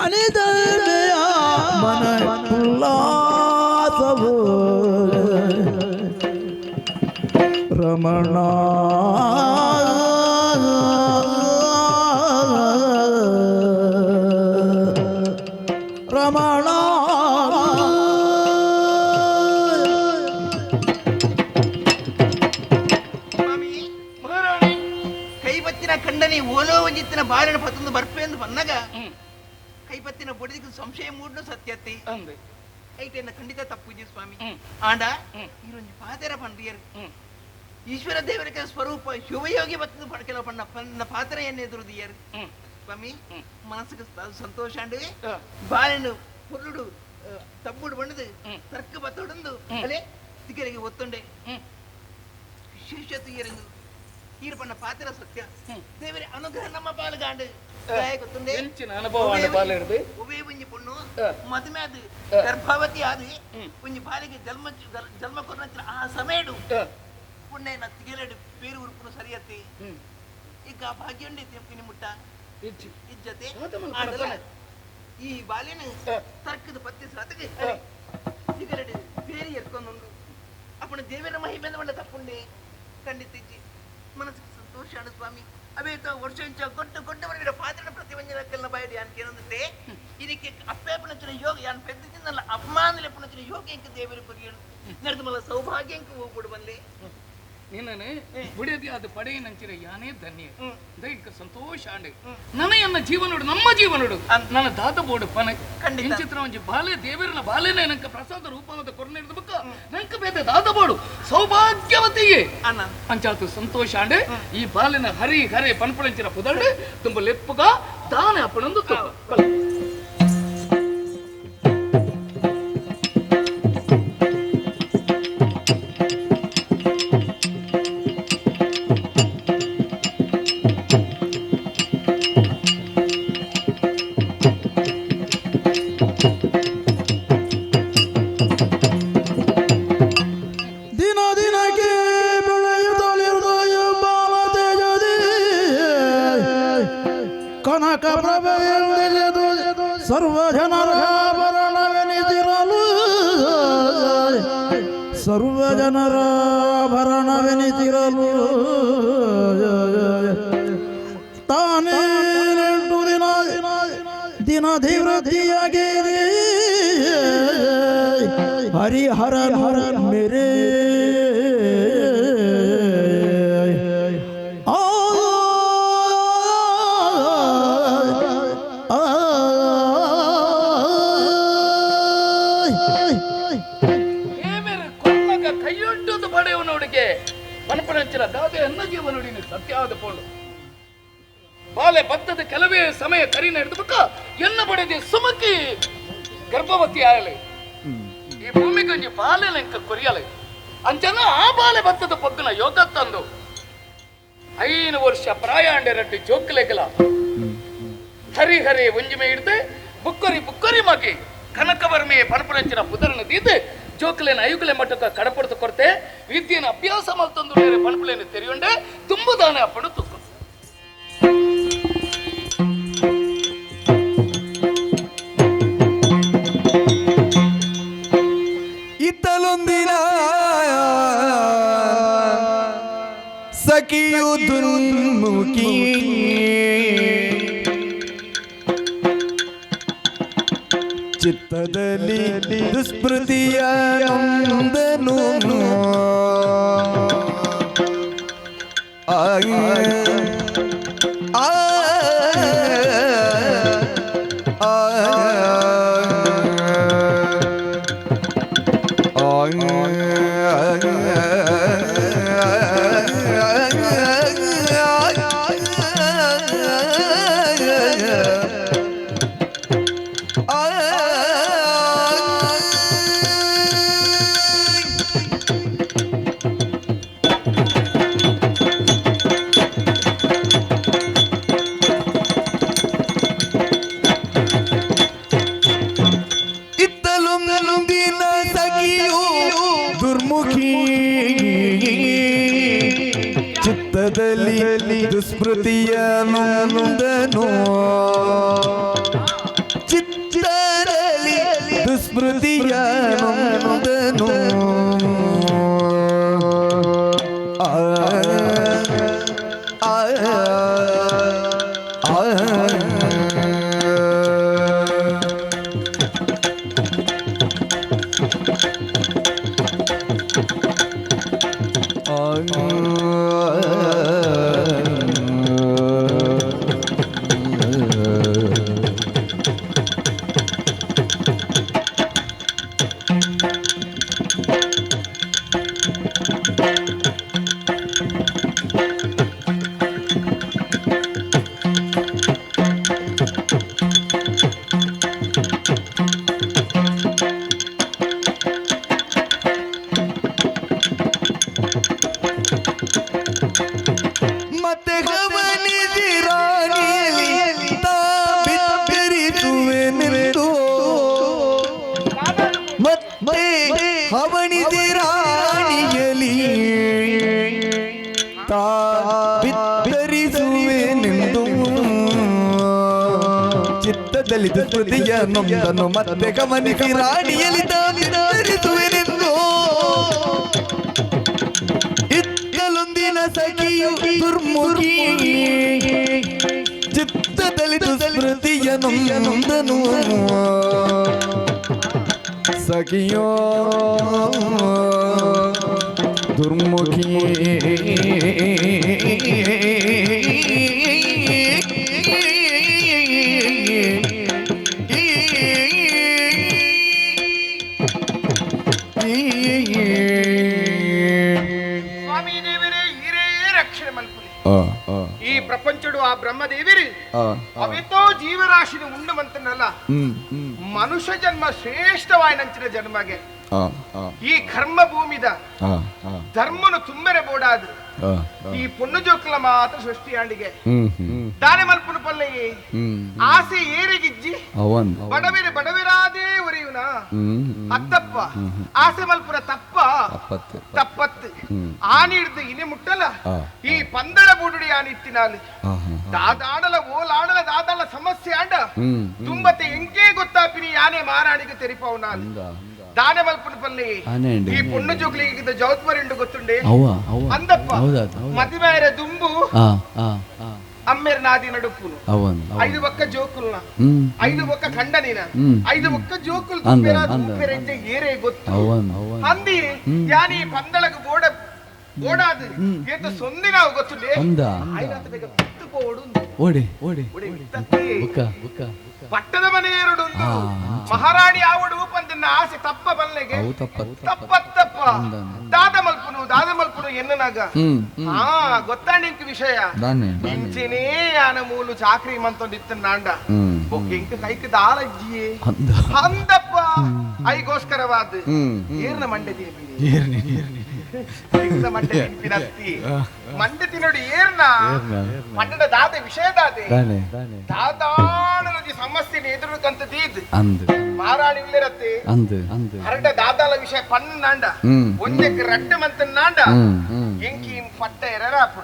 ಅನಿದಯ ಮನ ಉಲ್ಲಾಸವು ರಮಣ ರಮಣ ಸ್ವಾಮಿ ಮಹಾರಾಣಿ ಕೈಬತ್ತಿನ ಕಂಡನಿ ಓಲೋ ಒಂಜಿತ್ತಿನ ಬಾಲಿನ ಪತ್ತೊಂದು ಬರ್ಪೆ ಎಂದು ಬಂದಾಗ ಕೈಪತ್ತಿನ ಬುಡಿದಿಗೆ ಸಂಶಯ ಮೂಡ್ನು ಸತ್ಯತಿ ಅಂದೆ ಐಟೆನ್ನ ಖಂಡಿತ ತಪ್ಪುಜಿ ಸ್ವಾಮಿ ಆಂಡ ಈರೊಂದು ಪಾತೆರ ಪಂಡಿಯರು ಈಶ್ವರ ದೇವರಿಗೆ ಸ್ವರೂಪ ಶಿವಯೋಗಿ ಬತ್ತದ ಕೆಲವು ಪಣ್ಣ ಪಾತ್ರ ಏನ್ ಎದುರುದಿಯರು ಸ್ವಾಮಿ ಮನಸ್ಸಿಗೆ ಸಂತೋಷ ಅಂಡು ಬಾಳೆನು ಪುರುಡು ತಪ್ಪುಡು ಬಣ್ಣದು ತರ್ಕ ಬತ್ತೊಡಂದು ಅಲೆ ತಿಕ್ಕರಿಗೆ ಒತ್ತೊಂಡೆ ವಿಶೇಷತೆ ಇರಂದು ಈರು ಪಣ್ಣ ಪಾತ್ರ ಸತ್ಯ ದೇವರ ಅನುಗ್ರಹ ನಮ್ಮ ಪಾಲ್ಗಾಂಡು ಗೊತ್ತುಂಡೆ ಒವೇ ಒಂಜಿ ಪೊಣ್ಣು ಮದುವೆ ಅದು ಗರ್ಭವತಿ ಆದಿ ಒಂಜಿ ಬಾಲಿಗೆ ಜನ್ಮ ಕೊರ್ನ ಆ ಸಮಯಡು ಪುಣ್ಯ ತಿಗಲೇಡು ಬೇರು ಉರುಪುನು ಸರಿಯತ್ತೆ ಈಗ ಭಾಗ್ಯಂಡಿ ತೆಪ್ಪಿನ ಮುಟ್ಟ ಇಜ್ಜತೆ ಈ ಬಾಲಿನ ತರ್ಕದ ಪತ್ತಿ ಸಾತಿಗೆ ತಿಗಲೇಡು ಬೇರೆ ಎತ್ಕೊಂಡೊಂದು ಅಪ್ಪನ ದೇವರ ಮಹಿಮೆ ಬಂದ ತಪ್ಪುಂಡೆ ಖಂಡಿತ ಇಜ್ಜಿ ಮನಸ್ಸಿಗೆ ಸಂತೋಷ ಅಣ್ಣ ಸ್ವಾಮಿ ಅವೇತ ವರ್ಷ ಇಂಚ ಕೊಟ್ಟವರಿಗೆ ಪಾತ್ರ ಪ್ರತಿವಂಜನಕ್ಕೆಲ್ಲ ಬಯಡಿ ಯಾನ್ ಕೇಳಂತೆ ಇದಕ್ಕೆ ಅಪ್ಪೆ ಪುಣಚಿನ ಯೋಗ ಯಾನ್ ಪೆದ್ದಿದ್ದಲ್ಲ ಅಪಮಾನಲೆ ಪುಣಚಿನ ಯೋಗ ಎಂಕ ದೇವರ ಪರಿಯಳು ನಡೆದ ಮಲ ಸೌಭಾಗ್ಯ ಎಂಕ ಹೋಗ್ಬಿಡು ಬಂದ್ಲೆ ನಿನ್ನನೆ ಬಿಡದಿ ಅದು ಪಡೆ ನಂಚಿರ ಯಾನೇ ಧನ್ಯ ದೈಹಿಕ ಸಂತೋಷ ಆಂಡೆ ನನ್ನ ಜೀವನೋಡು ನಮ್ಮ ಜೀವನೋಡು ನನ್ನ ದಾದ ಬೋಡು ಪನ ಚಿತ್ರ ಒಂಜಿ ಬಾಲೆ ದೇವರನ ಬಾಲೆನೆ ನಂಕ ಪ್ರಸಾದ ರೂಪವಾದ ಕೊರ್ನೆಡ್ದ ಬುಕ್ಕ ನಂಕ ಬೇದ ದಾದ ಬೋಡು ಸೌಭಾಗ್ಯವತಿಯೇ ಅಂಚಾತು ಸಂತೋಷ ಆಂಡೆ ಈ ಬಾಲೆನ ಹರಿ ಹರೆ ಪನ್ಪಳಂಚಿನ ಪುದರ್ಡೆ ತುಂಬ ಲೆಪ್ಪುಗ ದಾನ ಅಪ್ಪನೊಂದು ಕನಕ ಪ್ರಭೆಯೆಂದು ಸರ್ವ ಜನರ ಭರಣವೆನಿಸಿರಲು ಸರ್ವ ಜನರ ಭರಣವೆನಿಸಿರಲು ತಾನೇ 8 ದಿನ ಧಿವೃತಿಯಾಗಿ ಹರಿಹರ ಮೇರೆ ಪನಪನಂಚಿನ ದಾದೆ ಅನ್ನ ಜೀವನುಡಿನ ಸತ್ಯಾದ ಪೋಳು ಬಾಲೆ ಬತ್ತದ ಕೆಲವೇ ಸಮಯ ಕರಿ ನಡೆದಬೇಕ ಎನ್ನ ಬಡದೆ ಸುಮಕಿ ಗರ್ಭವತಿ ಆಯಲೆ ಈ ಭೂಮಿಗೊಂಜಿ ಬಾಲೆ ಲೆಂಕ ಕೊರಿಯಲೆ ಅಂಚನ ಆ ಬಾಲೆ ಬತ್ತದ ಪಕ್ಕನ ಯೋಗ ತಂದು 5 ವರ್ಷ ಪ್ರಾಯಾಂಡೆ ರಡ್ಡಿ ಜೋಕ್ಲೆಗಲ ಹರಿ ಹರಿ ಒಂಜಿಮೆ ಹಿಡ್ದೆ ಬುಕ್ಕರಿ ಮಗಿ ಕನಕವರ್ಮೆ ಪನಪನಂಚಿನ ಪುದರನ ದೀದೆ ಜೋಕಲೇನ ಐಗುಲೆ ಮಟ್ಟಕ ಕಡಪಡ್ತು ಕೊರತೆ ವಿದ್ಯೆನ ಅಭ್ಯಾಸ ಮಲ್ತೊಂದು ಬೇರೆ ಪಣಪಲೇನು ತೆರೆಯುಂಡೆ ತುಂಬುದಾನೆ ಅಪ್ಪಡು ತುಕ್ಕು ಇತ್ತಲೊಂದಿನ ಸಖಿಯು ದುರ್ಮುಖಿ ಚಿತ್ತದಲ್ಲಿ ದುಸ್ಮೃತಿಯ ನೊಂದನು ಚಿತ್ತದಲ್ಲಿ ದುಸ್ಮೃತಿಯ ನೊಂದನು ಚಿತ್ತದಲ್ಲಿ ದುಸ್ಮೃತಿಯ ನೊಂದನು ಮತ್ತೆ ಗಮನಿಸಿ ರಾಣಿಯಲ್ಲಿ ತಾ ಬಿತ್ತರಿಸುವೆನೆಂದು ಮತ್ತೆ ಹವಣಿಸಿ ರಾಣಿಯಲಿ ತಾ ಬಿತ್ತರಿಸುವೆನೆಂದು ಚಿತ್ತದಲ್ಲಿ ದುಸ್ಮೃತಿಯ ನೊಂದನು ಮತ್ತೆ ಗಮನಿಸಿ ರಾಣಿಯಲಿ ತಾ ಬಿತ್ತರಿಸುವೆನೆಂದು ಇತ್ತಲೊಂದಿನ ಸಖಿಯು ದುರ್ಮುಖಿ ಚಿತ್ತದಲ್ಲಿ ದುಸ್ಮೃತಿಯ ನೊಂದನು ಸಖಿಯೋ ದುರ್ಮುಖಿ ಸ್ವಾಮಿ ದೇವರೇ ಹಿರೇ ರಕ್ಷಣೆ ಮಲ್ಪುಲಿ ಈ ಪ್ರಪಂಚಡು ಆ ಬ್ರಹ್ಮದೇವಿರಿ ಅವೆತ್ತೋ ಜೀವರಾಶಿನ ಉಂಡಮಂತನಲ್ಲ ಮನುಷ್ಯ ಜನ್ಮ ಶ್ರೇಷ್ಠವಾಯಿನಂಚಿನ ಜನ್ಮಗೆ ಈ ಕರ್ಮ ಭೂಮಿದ ಧರ್ಮನು ತುಂಬರೆ ಬೋಡಾದು ಈ ಪುಣ್ಯ ಜೋಕಲ ಮಾತ್ರ ಸೃಷ್ಟಿಯಾಂಡಿಗೆ ದಾನೆ ಮಲ್ಪುನ ಪಲ್ಲೆಯೇ ಆಸೆ ಏರಿಗಿಜ್ಜಿ ಬಡವಿರೆ ಬಡವಿರಾದೇ ಒರೆಯುನ ಅತ್ತಪ್ಪ ಆಸೆ ಮಲ್ಪುನ ತಪ್ಪ ತಪ್ಪತ್ತು ಆನಿ ಹಿಡ್ದು ಇನಿ ಮುಟ್ಟಲ ಈ ಪಂದಳ ಬುಡುಡಿ ಆನಿ ಇತ್ತಿನಾಲು ದಾದಾಡಲ ಓಲಾಡಲ ದಾದಾಳ ಸಮಸ್ಯೆ ಆಂಡ ತುಂಬತೆ ಎಂಕೆ ಗೊತ್ತಾಪಿನಿ ಯಾನೆ ಮಾರಾಣಿಗೆ ತೆರಿಪವನಾಲು ದಾನೆ ಮಲ್ಪುನ ಪಲ್ಲಿ ಈ ಪುಣ್ಯ ಜೋಕ್ಲಿಗೆ ಜೌತ್ಮರಿಂಡು ಗೊತ್ತುಂಡೆ ಅಂದಪ್ಪ ಮದಿಮೇರ ದುಂಬು ಅಮ್ಮೇರ ನಾದಿ ನಡುಪುನು 5 ಒಕ್ಕ ಜೋಕುಲ್ನ 5 ಒಕ್ಕ ಖಂಡನಿನ 5 ಒಕ್ಕ ಜೋಕುಲ್ ತುಂಬೆರೆಂಜೆ ಏರೇ ಗೊತ್ತು ಅಂದಿ ಯಾನಿ ಪಂದಳಗ ಓಡಾದು ಏತ ಸೊಂದಿನ ಗೊತ್ತುಂಡೆ ಐನಾತ ಬೇಗ ಪತ್ತುಪೋಡು ಓಡಿ ಪಟ್ಟದ ಮನೆಯರುಡು ಮಹಾರಾಣಿ ಆವಡು ಪಂದನ್ನ ಆಸೆ ತಪ್ಪ ಬಲ್ಲೆಗೆ ತಪ್ಪತ್ತಪ್ಪ ದಾದ ಮಲ್ಪುನು ಎನ್ನನಾಗ ಗೊತ್ತಾಂಡಿಂಕ ವಿಷಯ ಇಂಚಿನೇ ಯಾನ ಮೂಲು ಚಾಕ್ರಿ ಮಂತೊಂದಿತ್ತ ನಾಂಡ ಇಂಕ ಕೈಕ ದಾಲಜ್ಜಿಯೇ ಅಂದಪ್ಪ ಐಗೋಸ್ಕರವಾದ ಏರ್ನ ಮಂಡೆ ಮಂಡೆ ತಿನ್ನೋಡಿ ಏರ್ನ ಮಂಡದ ದಾದ ವಿಷಯ ದಾದಾಣಿ ಸಮಸ್ಯೆ ಎದುರುಕಂತದೀದ್ ಮಾರಾಣಿ ಇಲ್ಲರತ್ತೆ ಹರಡ ದಾದಾಲ ವಿಷಯ ಪನ್ನಾಂಡ ಒಂದಕ್ಕೆ ರಡ್ಡ ಮಂತ ನಾಂಡ ಎಂಕಿ ಪಟ್ಟ ಎರರಾಪು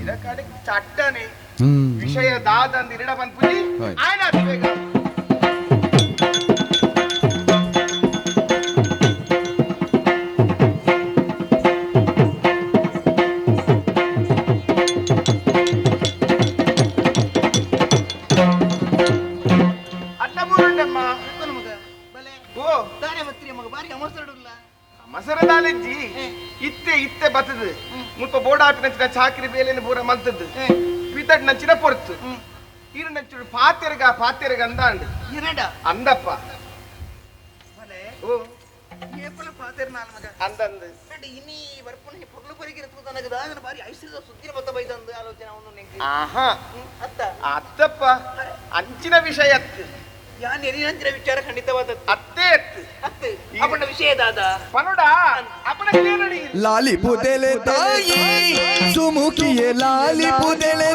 ಇದ ಕಡೆ ಚಟ್ಟನೆ ವಿಷಯ ದಾದ ಅಂದ ಇರಡ ಬಂದ್ಪುಲಿ ಆಯ್ನ ಬೇಗ ಮಸರದಾಲೆಜ್ಜಿ ಇತ್ತೆ ಬತ್ತದ ಮುಲ್ಪ ಬೋಡಾಪಿ ನಂಚಿನ ಚಾಕಿರಿ ಬೇಲೆನ ಬೂರ ಮಲ್ತದ್ದು ಪಿತಡ್ ನಂಚಿನ ಪೊರ್ತು ಇರು ನಂಚುಡು ಪಾತೆರಗ ಅಂದಾಂಡ್ ಅಂದಪ್ಪ ಓ ಏಪಲ ಪಾತೆರ ನಾಲ್ ಮಗ ಅಂದಂದು ಬಟ್ ಇನ್ನಿ ಬರ್ಪುನ ಪೊಗ್ಲು ಪರಿಗಿರ ತೂತನಗದ ಅದನ್ನ ಬಾರಿ ಐಶ್ವರ್ಯದ ಸುದ್ದಿನ ಬತ್ತ ಬೈದಂದು ಆಲೋಚನೆ ಅವನು ನಿಂಗೆ ಆಹಾ ಅತ್ತಪ್ಪ ಅಂಚಿನ ವಿಷಯ ಅತ್ತು ಯಾನ್ ಎರಿನಂಚಿನ ವಿಚಾರ ಖಂಡಿತವಾದ ಅತ್ತೆ ಅತ್ತೆ ಅವನ ವಿಷಯ ದಾದ ಪನೋಡ ಅಪ್ಪನ ಕೇಳಡಿ ಲಾಲಿ ಪುದೆಲೆ ತಾಯಿ ಸುಮುಖಿಯೇ ಲಾಲಿ ಪುದೆಲೆ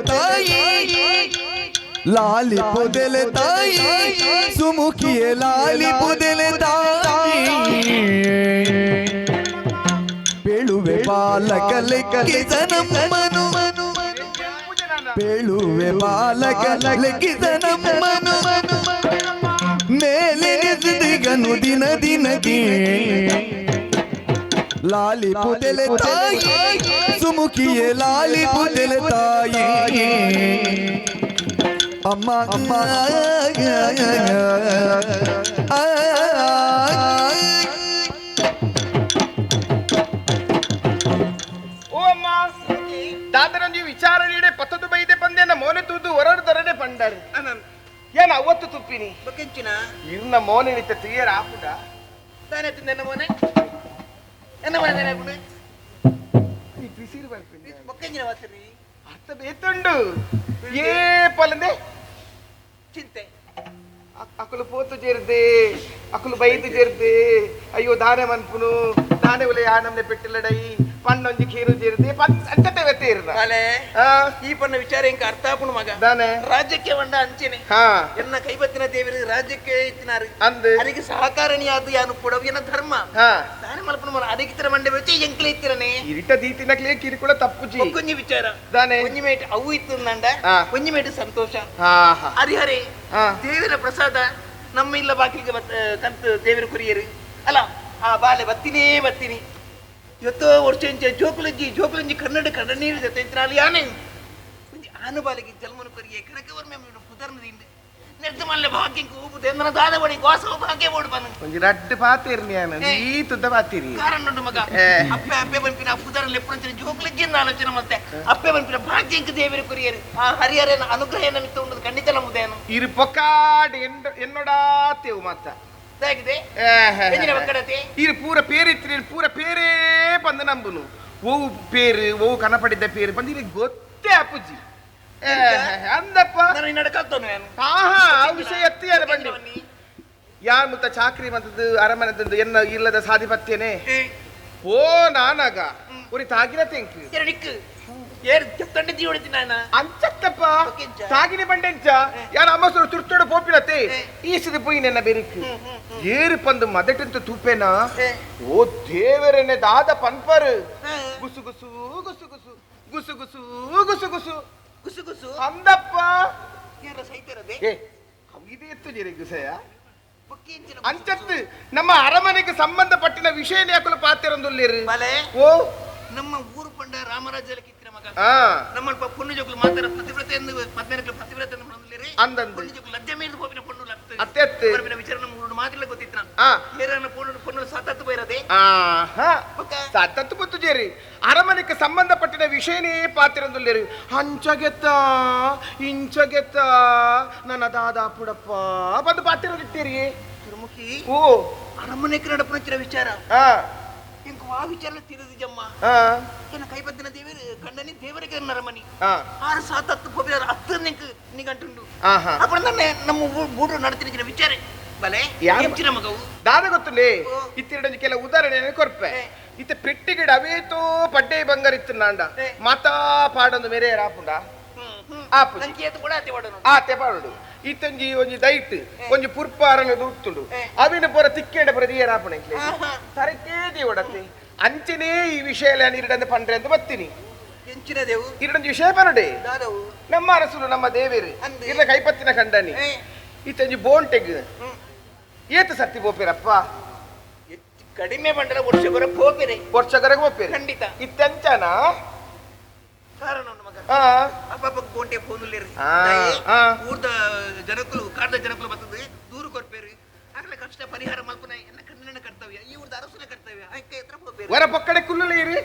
ತಾಯಿ ಲಾಲಿ ಪುದೆಲೆ ತಾಯಿ ಸುಮುಖಿಯೇ ಲಾಲಿ ಪುದೆಲೆ ತಾಯಿ ಬೇಳುವೆ ಬಾಲಕ ಲೆಕ್ಕಿಸನಮ್ಮನು ಬೇಳುವೆ ಬಾಲಕ ಲೆಕ್ಕಿಸನಮ್ಮನು ಬೇಗನು ದಿನ ದಿನಗೆ ಲಾಲಿ ಪುದೆಲೆ ತಾಯಿ ಸುಮುಖಿಯೇ ಲಾಲಿ ಪುದೆಲೆ ತಾಯಿ ಅಮ್ಮ ಅಮ್ಮ ಓ ಅಮ್ಮ ದಾದರಂಜಿ ವಿಚಾರಣೆ ಪತ್ತದು ಬೈದೆ ಬಂದೇನ ಮೋನೆ ತೂದು ಹೊರಡು ತರಡೆ ಪಂಡಾರಿ ಏನ ಅವತ್ತು ತುಪ್ಪಿನಿ ಬೊಕ್ಕೆಂಚಿನ ಇರ್ನ ಮೋನೆ ನಿತ್ತ ತುಯ್ಯರ ಆಪುಡ ತಾನೇ ತಿಂದ ಮೋನೆ ಎನ್ನ ಮಾಡಿದಾರೆ ಈ ಬಿಸಿರು ಬರ್ತೀನಿ ಬೊಕ್ಕೆಂಚಿನ ವಾಸರಿ ಅರ್ಥ ಬೇತುಂಡು ಏ ಪಲಂದೆ ಚಿಂತೆ ಅಕಲು ಪೋತು ಜೇರ್ದೆ ಅಕಲು ಬೈದು ಜೇರ್ದೆ ಅಯ್ಯೋ ದಾನೆ ಮನ್ಪುನು ದಾನೆ ಉಲೆ ಆ ನಮ್ನೆ ಪೆಟ್ಟಿಲ್ಲಡೈ ಪಣ್ಣೊಂಜಿ ಖೀರು ಜೇರ್ದೆ ಅಂಚತೆ ವ್ಯತೆ ಇರ್ದ ಕಾಲೆ ಈ ಪಣ್ಣ ವಿಚಾರ ಇಂಕ ಅರ್ಥ ಆಪುಣು ಮಗ ದಾನೆ ರಾಜ್ಯಕ್ಕೆ ಒಂಡ ಅಂಚೆನೆ ಹಾ ಎನ್ನ ಕೈಬತ್ತಿನ ದೇವರು ರಾಜ್ಯಕ್ಕೆ ಇತ್ತಿನಾರು ಅಂದು ಅದಕ್ಕೆ ಸಹಕಾರಣಿಯಾದ ಯಾನು ಕೊಡವಿನ ಧರ್ಮ ಹಾ ತಾನೇ ಮಲ್ಪನ ಮರ ಅದಕ್ಕೆ ತರ ಮಂಡೆ ಬೆಚ್ಚಿ ಎಂಕ್ಲೆ ಇತ್ತಿರನೆ ಇರಿಟ ದೀತಿನಕ್ಲೆ ಕಿರಿಕುಳ ತಪ್ಪುಜಿ ಒಕ್ಕೊಂಜಿ ವಿಚಾರ ದಾನೆ ಒಂಜಿ ಮೇಟ್ ಅವು ಇತ್ತು ನಂಡ ಹಾ. ಒಂಜಿ ಮೇಟ್ ಸಂತೋಷ ಹಾ ಹಾ ಹರಿಹರೆ ಹಾ ದೇವರ ಪ್ರಸಾದ ನಮ್ಮ ಇಲ್ಲ ಬಾಕಿಗೆ ಕಂತು ದೇವರ ಕುರಿಯರು ಅಲ್ಲ ಆ ಬಾಲೆ ಬತ್ತಿನಿ ಇವತ್ತೋ ವರ್ಷ ಜೋಕುಲಂಜಿ ಕನ್ನಡ ನೀರು ಜೊತೆ ಇದ್ರಲ್ಲಿ ಯಾನೆ ಒಂಜಿ ಆನು ಬಾಲಿಗೆ ಜನ್ಮನು ಕೊರಿಯೆ ಕನಕವರ್ ಮೇಮನು ಪುದರ್ನದಿಂದ ನೆಡ್ದು ಮಲ್ಲೆ ಭಾಗ್ಯಕ್ಕೆ ಹೋಗುದು ಎಂದನ ದಾದ ಬಡಿ ಗೋಸವ ಭಾಗ್ಯ ಬೋಡು ಬನ್ನು ಒಂಜಿ ರಡ್ಡು ಪಾತಿರ್ನಿ ನಾನು ಈ ತುದ್ದ ಪಾತಿರಿ ಕಾರಣ ಉಂಟು ಮಗ ಅಪ್ಪೆ ಬಂಪಿನ ಪುದರ್ನ ಎಪ್ಪುರಂಚಿನ ಜೋಕುಲಜ್ಜಿಂದ ಆಲೋಚನೆ ಮತ್ತೆ ಅಪ್ಪೆ ಬಂಪಿನ ಭಾಗ್ಯಕ್ಕೆ ದೇವರ ಕುರಿಯರು ಆ ಹರಿಹರನ ಅನುಗ್ರಹ ನಮಿತ್ತ ಉಂಟು ಖಂಡಿತ ನಮ್ಮದೇನು ಇರು ಪೊಕ್ಕಾಡ್ ಎನ್ನೊಡಾತೇವು ಮತ್ತ ಇದಾಗಿದೆ ಎಂಜಿನ ಒಕ್ಕಡತೆ ಇರು ಪೂರ ಪೇರಿತ್ರಿ ಪೂರ ಪೇರೇ ಬಂದು ನಂಬುನು ಓವು ಪೇರು ಓವು ಕನಪಡಿದ್ದ ಪೇರು ಬಂದು ಇಲ್ಲಿ ಗೊತ್ತೇ ಅಪ್ಪುಜಿ ಅಂದಪ್ಪ ನಾನು ಈ ನಡಕಲ್ತೋನು ನಾನು ಆಹಾ ಆ ವಿಷಯ ಎತ್ತಿಯಾರ ಬನ್ನಿ ಯಾರ್ ಮುತ್ತ ಚಾಕ್ರಿ ಮತ್ತದು ಅರಮನೆದ್ದು ಎನ್ನ ಇಲ್ಲದ ಸಾಧಿಪತ್ಯನೇ ಓ ನಾನಾಗ ஒரு ತಾಗಿನ ತೆಂಕು ಎರಡಿಕ್ಕು ಏರ್ ತಂಡಿದ್ದಿ ಹೊಡಿತೀನಿ ನಾನು ಅಂಚತ್ತಪ್ಪ ತಾಗಿನ ಬಂಡೆಂಚ ಯಾರ ಅಮ್ಮಸರು ತುರ್ತೋಡ ಪೋಪಿರತ್ತೆ ಈಸಿದ ಪೋಯಿ ನೆನ್ನ ಬೆರಿಕು ಏರು ಪಂದು ಮದಟಂತ ತೂಪೇನ ಓ ದೇವರನ್ನೇ ದಾದ ಪನ್ಪರು ಗುಸು ಗುಸು ಗುಸು ಗುಸು ಗುಸು ಗುಸು ಗುಸು ಗುಸು ಗುಸು ಗುಸು ಅಂದಪ್ಪ ಏರ ಸೈತಿರದೆ ಏ ಅವಿದೆ ಎತ್ತು ಜೇರಿ ಗುಸಯ ಬೊಕ್ಕಿಂಚಿನ ಅಂಚತ್ತು ನಮ್ಮ ಅರಮನೆಗೆ ಸಂಬಂಧಪಟ್ಟಿನ ವಿಷಯನೇ ಯಾಕಲು ಪಾತಿರೊಂದುಲ್ಲೇರು ಬಲೆ ಓ ನಮ್ಮ ಊರು ಪಂಡ ರಾಮರಾಜ್ಯದಲ್ಲಿ ಕಿತ್ತಿನ ಮಗ ಆ ನಮ್ಮ ಪುಣ್ಯ ಜೋಕುಲು ಮಾತಾಡ ಪತಿವ್ರತೆ ಎಂದು ಪದ್ಮನಕ್ಕೆ ಪತಿವ್ರತೆ ಎಂದು ಬಂದಿರಿ ಅಂದಂದು ಪುಣ್ಯ ಜೋಕುಲು ಲಜ್ಜೆ ಮೇಲೆ ಹೋಗಿನ ಪೊಣ್ಣು ಲಗ್ತದೆ ಅತ್ತೆತ್ತು ಬರಬಿನ ವಿಚಾರ ನಮ್ಮ ಊರು ಮಾತಿಲ್ಲ ಗೊತ್ತಿತ್ತ ಆ ಏರನ ಪೊಣ್ಣು ಸತತ್ತು ಬೈರದೆ ಆಹಾ ಪಕ್ಕ ಸತ್ತತ್ತು ಗೊತ್ತು ಜೇರಿ ಅರಮನೆಗೆ ಸಂಬಂಧಪಟ್ಟಿನ ವಿಷಯನೇ ಪಾತಿರೊಂದುಲ್ಲೇರು ಹಂಚಗೆತ್ತ ಇಂಚಗೆತ್ತ ನನ್ನ ದಾದ ಪುಡಪ್ಪ ಬಂದು ಪಾತಿರೊಂದಿಟ್ಟೇರಿ ತಿರುಮುಖಿ ಓ ಅರಮನೆ ನಡಪುನಚ್ಚಿನ ವಿಚಾರ ಆ ಇಂಕ ಆ ವಿಚಾರ ತಿಳಿದು ಜಮ್ಮ ಆ ಏನ ಕೈಬದ್ದಿನ ದೇವರು ಕಂಡನಿ ದೇವರಿಗೆ ನರಮನಿ ಆ 6 7 ಹೋಗಿರ 10 ನಿಗಂಟುಂಡು ಆಹಾ ಅప్పుడు ನಮ್ಮ ಬೂಡು ನಡತಿನ ವಿಚಾರ ಬಲೆ ಯಾರು? ಎಂಚಿನ ಮಗವು ದಾದ ಗೊತ್ತುಲೇ ಓ. ಇತ್ತಿರಡೊಂದು ಕೆಲ ಉದಾಹರಣೆ ಕೊರ್ಪೆ ಇತ್ತ ಪೆಟ್ಟಿಗಿಡ ಅವೇತೋ ಪಡ್ಡೆ ಬಂಗಾರ ಇತ್ತು ನಾಂಡ ಏ. ಮಾತಾ ಪಾಡೊಂದು ಮೇರೆ ರಾಪುಂಡ ಆಪುಜಿ. ನಂಗೆ ಎತ್ತು ಕೂಡ ಅತಿ ಹೊಡನು ಆ ತೆಪಾಡು ಇತ್ತಂಜಿ ಒಂಜಿ ದೈಟ್ ಒಂಜಿ ಪುರ್ಪಾರನ ದುಟ್ಟುಂಡು ಏ. ಅವಿನ ಪೊರ ತಿಕ್ಕೆಂಡ ಪೊರ ದಿಯ ರಾಪುಣ ಆಹಾ. ತರಕೇದಿ ಒಡತ್ತೆ ಅಂಚನೆ ಈ ವಿಷಯ ಇರಡಂದು ಪಂಡ್ರೆ ಅಂತ ಬತ್ತೀನಿ ಎಂಚಿನ ದೇವು ಇರಡೊಂದು ವಿಷಯ ಪರಡೆ ದಾದವು ನಮ್ಮ ಅರಸರು ನಮ್ಮ ದೇವೇರು ಅಂದೆ. ಇರ್ಲ ಕೈಪತ್ತಿನ ಕಂಡನಿ ಏ. ಇತ್ತಂಜಿ ಬೋಂಟೆಗ್ ಹ್ಮ್. ಏತು ಸರ್ತಿ ಬೋಪಿರಪ್ಪ ಕಡಿಮೆ ಬಂಡಲ ವರ್ಷ ಪೋಪಿರೆ ವರ್ಷಗರಗ ಬೋಪಿರಿ ಖಂಡಿತ ಇತ್ತಂಚನ ಕಾರಣ ಉಂಟು ಮಗ ಆ ಅಬ್ಬಬ್ಬ ಗೋಂಟೆ ಫೋನುಲ್ಲೇರಿ ಆ, ಆ. ಊರ್ದ ಜನಕ್ಕಲು ಕಾಡ್ದ ಜನಕ್ಕಲು ಬರ್ತದೆ ದೂರ ಕೊರ್ಪೇರಿ ಆಗ್ಲೇ ಕಷ್ಟ ಪರಿಹಾರ ಮಲ್ಪನ ಎನ್ನ ಕಣ್ಣಿನ ಕರ್ತವ್ಯ ಈ ಊರ್ದ ಅರಸನ ಕರ್ತವ್ಯ ಆಯ್ಕೆ ಹತ್ರ ಹೋಗ್ಬೇರಿ ವರ ಪಕ್ಕಡೆ ಕುಲ್ಲುಲ ಇರಿ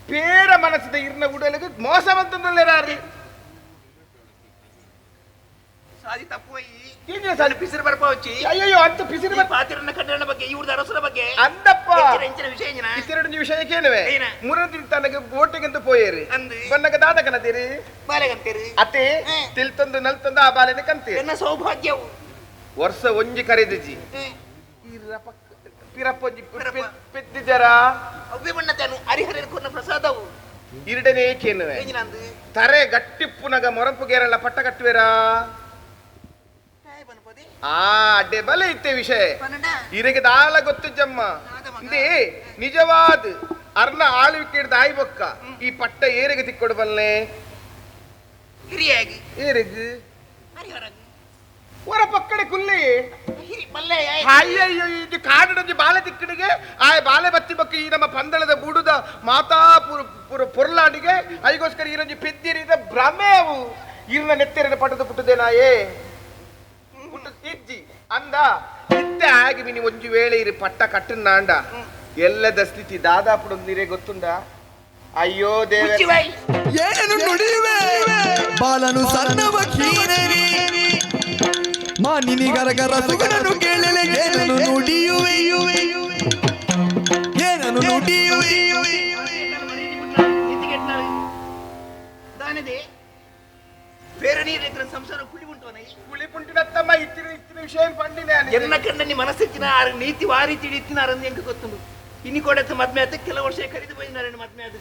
ಪೇರ ಮನಸ್ಸಿದ ಇರ್ನ ಉಡಲಿಗೆ ಮೋಸವಂತಂದಲ್ಲೇರಾರಿ ಸಾದಿ ತಪ್ಪು ಹೀಗೆ ಸಾಲಿ ಪಿಸಿರು ಬರ್ಪ వచ్చి ಅಯ್ಯಯ್ಯೋ ಅಂತ ಪಿಸಿರಿ ಪಾತಿರನ್ನ ಕಟ್ಟಡ ಬಗ್ಗೆ ಈ ಊರ್ದ ಅರಸನ ಬಗ್ಗೆ ಅಂದಪ್ಪ ಎಂಚಿನ ವಿಷಯ ಏನ ಇತ್ತೆರಡು ವಿಷಯಕ್ಕೇನುವೆ ಏನ? ಮುರದಿ ತನಗೆ ಬೋಟಿಗೆಂತ ಪೋಯೇರಿ ಅಂದು ಬನ್ನಗ ದಾದಕನತೀರಿ ಬಾಲೆಗಂತೀರಿ ಅತ್ತೆ ಹ್ಮ್. ತಿಳ್ತಂದು ನಲ್ತಂದು ಆ ಬಾಲೆನ ಕಂತೀರಿ ಎನ್ನ ಸೌಭಾಗ್ಯವು ವರ್ಷ ಒಂಜಿ ಕರೆದಿಜಿ ಪಿರಪ್ಪೊಂಜಿ ಪಿರಪ್ಪ. ಪೆದ್ದಿಜರ ಅವ್ವೆ ಬಣ್ಣತಾನು ಹರಿಹರನ ಕೊನ್ನ ಪ್ರಸಾದವು ಇರಡನೇ ಕೇನುವೆ ಏಜಿನಂದು ತರೆ ಗಟ್ಟಿಪ್ಪುನಗ ಮೊರಂಪುಗೇರಲ್ಲ ಪಟ್ಟ ಕಟ್ಟುವೆರಾ ಬನ್ಪದಿ ಆ ಅಡ್ಡೆ ಬಲೆ ಇತ್ತೆ ವಿಷಯ ಪನ್ನಡ ಇರಗೆ ದಾಲ ಗೊತ್ತು ಜಮ್ಮ ಇಂದೇ ನಿಜವಾದ ಅರ್ನ ಆಳ್ವಿಕೆ ಹಿಡ್ದು ಆಯ್ಬೊಕ್ಕ ಈ ಪಟ್ಟ ಏರಿಗೆ ತಿಕ್ಕೊಡು ಬಲ್ಲೆ ಹಿರಿಯಾಗಿ ಏರಿಗ್ ಹರಿಹರಗಿ ಹೊರ ಪಕ್ಕಡೆ ಕುಲ್ಲಿ ಹಿರಿ ಮಲ್ಲೆ ಅಯ್ಯಯ್ಯೋ ಇದು ಕಾಡಿನ ಬಾಲೆ ತಿಕ್ಕಡಿಗೆ ಆ ಬಾಲೆ ಬತ್ತಿ ಬಕ್ಕಿ ಈ ನಮ್ಮ ಪಂದಳದ ಬುಡುದ ಮಾತಾ ಪೊರ್ಲಾಡಿಗೆ ಅದಕ್ಕೋಸ್ಕರ ಈರೊಂದು ಪೆದ್ದಿರಿದ ಭ್ರಮೆ ಅವು ಇರ್ನ ನೆತ್ತೆರಿದ ಪಟ್ಟದ ಪುಟ್ಟದೇನಾಯೇ ಪುಟ್ಟ ತಿಜ್ಜಿ ಅಂದ ಇತ್ತೆ ಆಗಿ ಮಿನಿ ಒಂಜು ವೇಳೆ ಇರಿ ಪಟ್ಟ ಕಟ್ಟನಾಂಡ ಎಲ್ಲದ ಸ್ಥಿತಿ ದಾದಾಪುಡು ನೀರೇ ಗೊತ್ತುಂಡ ಅಯ್ಯೋ ದೇವ ಏನು ನುಡಿಯುವೆ ಬಾಲನು ಸಣ್ಣವ ಕೀನರಿ ಮಾನಿನಿ ಗರಗರ ಸುಗನನು ಕೇಳಲೆ ಏನನು ನುಡಿಯುವೆ ಏನನು ನುಡಿಯುವೆ ದಾನದೆ ಬೇರೆ ನೀರ ಸಂಸಾರ ಕುಳಿ ಉಂಟು ಕುಳಿ ಪುಂಟಿನತ್ತಮ್ಮ ಇತ್ತಿನ ವಿಷಯ ಪಂಡಿನ ಎನ್ನ ಕಂಡನಿ ಮನಸ್ಸಿನ ನೀತಿ ವಾರಿ ತಿಳಿತಿನ ಅರಂದು ಎಂಕ ಗೊತ್ತುಂಡು ಇನಿ ಕೊಡತ್ತ ಮದ್ಮೆ ಆತ ಕೆಲವು ವರ್ಷ ಕರೆದು ಹೋಯ್ನಾರೇನು ಮದ್ಮೆ ಆದ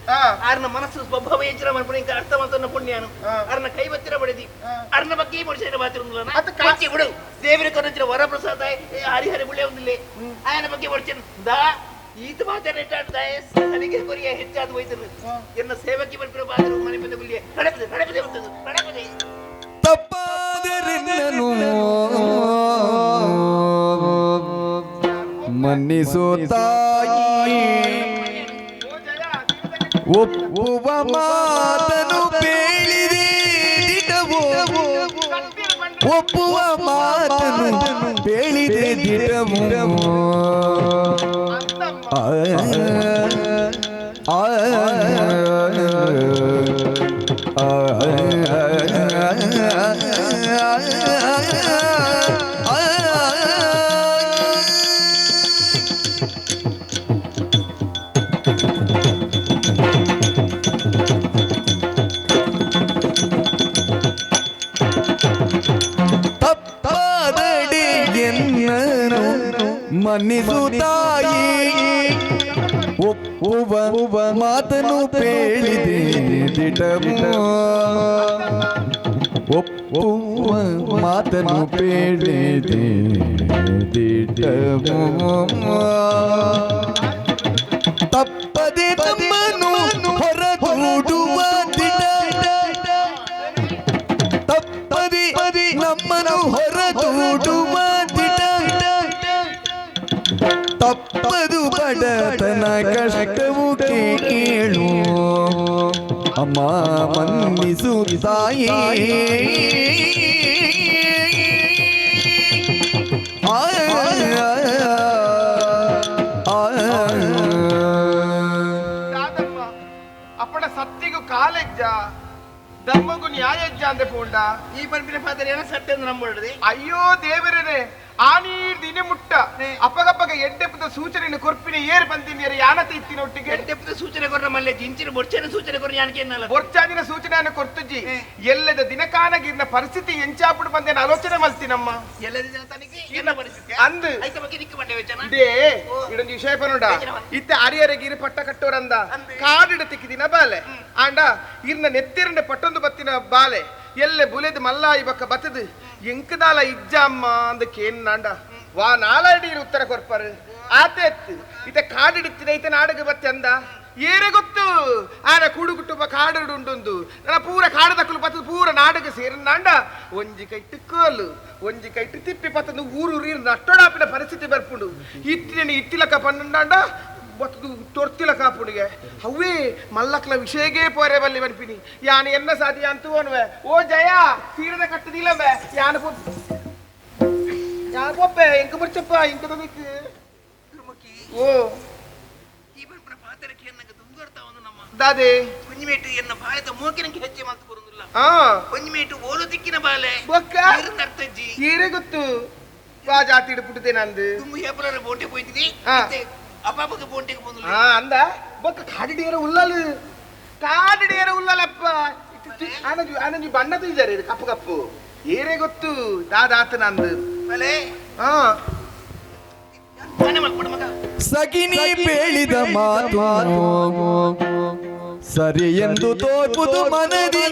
ಆರ್ನ ಮನಸ್ಸು ಸ್ವಭಾವ ಹೆಚ್ಚಿನ ಮಾಡ್ಕೊಂಡು ಇಂಕ ಅರ್ಥವಂತನ ಪುಣ್ಯಾನು ಅರ್ನ ಕೈ ಬತ್ತಿರ ಬಡದಿ ಅರ್ನ ಬಗ್ಗೆ ಈ ಮನುಷ್ಯನ ಮಾತಿರುಂದಿಲ್ಲ ಬಿಡು ದೇವರ ಕರೆಂಚಿನ ವರ ಪ್ರಸಾದ ಹರಿಹರಿ ಬುಳ್ಳೆ ಒಂದಿಲ್ಲ ಆಯನ ಬಗ್ಗೆ ಬರ್ಚನ್ ದಾ ಈತ ಮಾತಾಡಿಟ್ಟಾಡ್ದಾಯ ನನಗೆ ಕೊರಿಯ ಹೆಚ್ಚಾದ ಹೋಯ್ತರು ಎನ್ನ ಸೇವಕಿ ಬರ್ಪಿರೋ ಬಾದರು ಮನೆ ಬಂದ ಬುಳ್ಳಿಯ ನಡಪದೆ ಬರ್ತದು ನಡಪದೆ ತಪ್ಪಾದರೆನ್ನನು ಮನ್ನಿಸೋ ತಾಯಿ ಒಪ್ಪುವ ಮಾತನು ಬೇಳಿದೆ ದಿಟವೋ ಒಪ್ಪುವ ಮಾತನು ಬೇಳಿದೆ ದಿಟವೋ ಮನ್ನಿಸು ತಾಯಿ ಒಪ್ಪುವ ಮಾತನು ಬೇಳಿದೆ ದಿಟವೋ ಒಪ್ಪುವ ಮಾತನು ಬೇಳಿದೆ ದಿಟವೋ ತಪ್ಪದೆ ತಮ್ಮನು ಹೊರಗೂಡುವ ದಿಟ ತಪ್ಪದೆ ನಮ್ಮನು ಹೊರಗೂಡುವ ದಿಟ ತಪ್ಪದು ಬಡತನ ಕಷ್ಟವು ಕೇಳು ಅಮ್ಮ ಮನ್ನಿಸು ತಾಯಿ ಅಪ್ಪಡ ಸತ್ತಿಗೂ ಕಾಲೆಜ್ಜ ಧರ್ಮಗೂ ನ್ಯಾಯಜ್ಜ ಅಂದೆ ಪೋಂಡ ಈ ಬರ್ಪಿನ ಪಾತ್ರ ಏನೋ ಸತ್ಯ ನಂಬಡ್ರಿ ಅಯ್ಯೋ ದೇವರೇ ಆ ನೀರ್ ದಿನ ಮುಟ್ಟ ಅಪ್ಪಗಪ್ಪಗ ಎಡ್ಡೆಪ್ಪದ ಸೂಚನೆ ಕೊರ್ಪಿನ ಏರ್ ಬಂದಿನ ಯಾನತ ಇತ್ತಿನ ಒಟ್ಟಿಗೆ ಎಡ್ಡೆಪ್ಪದ ಸೂಚನೆ ಕೊರ್ರ ಮಲ್ಲೆ ಜಿಂಚಿನ ಬೊರ್ಚೆನ ಸೂಚನೆ ಕೊರ್ರ ಯಾನಕ್ಕೆ ಏನಲ್ಲ ಬೊರ್ಚಾದಿನ ಸೂಚನೆಯನ್ನು ಕೊರ್ತಜ್ಜಿ ಎಲ್ಲದ ದಿನಕಾನಗಿರ್ನ ಪರಿಸ್ಥಿತಿ ಎಂಚಾಪುಡು ಬಂದೇನ ಆಲೋಚನೆ ಮಲ್ತಿನಮ್ಮ ಎಲ್ಲದ ದಿನ ತನಕ ಏನ ಪರಿಸ್ಥಿತಿ ಅಂದು ಐತ ಬಗ್ಗೆ ನಿಕ್ಕ ಬಂಡೆ ವೆಚ್ಚನ ದೇ ಇದೊಂದು ವಿಷಯ ಪನೋಡ ಇತ್ತ ಅರಿಯರೆಗಿರಿ ಪಟ್ಟ ಕಟ್ಟೋರಂದ ಕಾಡಿಡ ತಿಕ್ಕಿದಿನ ಬಾಲೆ ಆಂಡ ಇರ್ನ ನೆತ್ತಿರಂಡೆ ಪಟ್ಟೊಂದು ಬತ್ತಿನ ಬಾಲೆ ಎಲ್ಲೆ ಬುಲೆದು ಮಲ್ಲಾಯಿ ಬಕ್ಕ ಬತ್ತದು ಎಂಕದಾಲ ಇಜ್ಜಮ್ಮ ಅಂದಕ್ಕೆ ಏನಾಂಡ ವಾ ನಾಲಡಿ ಉತ್ತರ ಕೊರ್ಪರು ಆತೆತ್ತು ಇತ ಕಾಡಿಡುತ್ತಿನ ಈತ ನಾಡಗ ಬತ್ತೆ ಅಂದ ಏರೆ ಗೊತ್ತು ಆನ ಕೂಡು ಕುಟುಂಬ ಕಾಡು ಉಂಟೊಂದು ನನ್ನ ಪೂರ ಕಾಡದಕ್ಕಲು ಬತ್ತದು ಪೂರ ನಾಡಗ ಸೇರನಾಂಡ ಒಂಜಿ ಕೈಟ್ಟು ಕೋಲು ಒಂಜಿ ಕೈಟ್ಟು ತಿಪ್ಪಿ ಪತ್ತದು ಊರು ನಷ್ಟೊಡಾಪಿನ ಪರಿಸ್ಥಿತಿ ಬರ್ಪುಂಡು ಇತ್ತಿನ ಇಟ್ಟಿಲಕ ಪನ್ನಂಡ ಬತ್ತದು ತೊರ್ತಿಲ ಕಾಪುಡಿಗೆ ಅವೇ ಮಲ್ಲಕ್ಲ ವಿಷಯಗೇ ಪೋರೆ ಬಲ್ಲಿ ಬನ್ಪಿನಿ ಯಾನ ಎನ್ನ ಸಾಧ್ಯ ಅಂತೂ ಅನ್ವೆ ಓ ಜಯ ಸೀರದ ಕಟ್ಟದಿಲ್ಲವೇ ಯಾನ ಪೊಪ್ಪೆ ಎಂಕ ಬರ್ಚಪ್ಪ ಇಂಕದ ಓ ಈ ಬರ್ಪಿನ ಪಾತ್ರಕ್ಕೆ ಎನ್ನಗ ದುಂಗರ್ತಾ ಒಂದು ನಮ್ಮ ದಾದೆ ಕುಂಜಿಮೇಟು ಎನ್ನ ಬಾಯದ ಮೂಕಿನಕ್ಕೆ ಹೆಚ್ಚೆ ಮಾತು ಬರುವುದಿಲ್ಲ ಹಾ ಕುಂಜಿಮೇಟು ಓಲು ದಿಕ್ಕಿನ ಬಾಲೆ ಬೊಕ್ಕ ಅರ್ಥಜ್ಜಿ ಏರೇ ಗೊತ್ತು ವಾ ಜಾತಿ ಇಡ್ಬಿಟ್ಟಿದೆ ನಂದು ತುಂಬ ಏಪಲರ ಬೋಟೆ ಹೋಯ್ತಿನಿ ಅಪ್ಪಾಪಕ್ಕೆ ಬೋಟಿಗೆ ಬಂದು ಅಂದ ಬೊಕ್ಕ ಕಾಡಿಡಿಯರ ಉಲ್ಲಲು ಕಾಡಿಡಿಯರ ಉಲ್ಲಲಪ್ಪ ಆನಂಜಿ ಬಣ್ಣದ ಇದ್ದಾರೆ ಕಪ್ಪು ಕಪ್ಪು ಏರೇ ಗೊತ್ತು ದಾದಾತ ನಂದು ಮಲೆ ಹಾ ಮನೆ ಮಾಡ್ಕೊಡ ಮಗ ಸಗಿನಿ ಬೇಳಿದ ಮಾತು ಸರಿ ಎಂದು ತೋರ್ಪುದು ಮನದಿ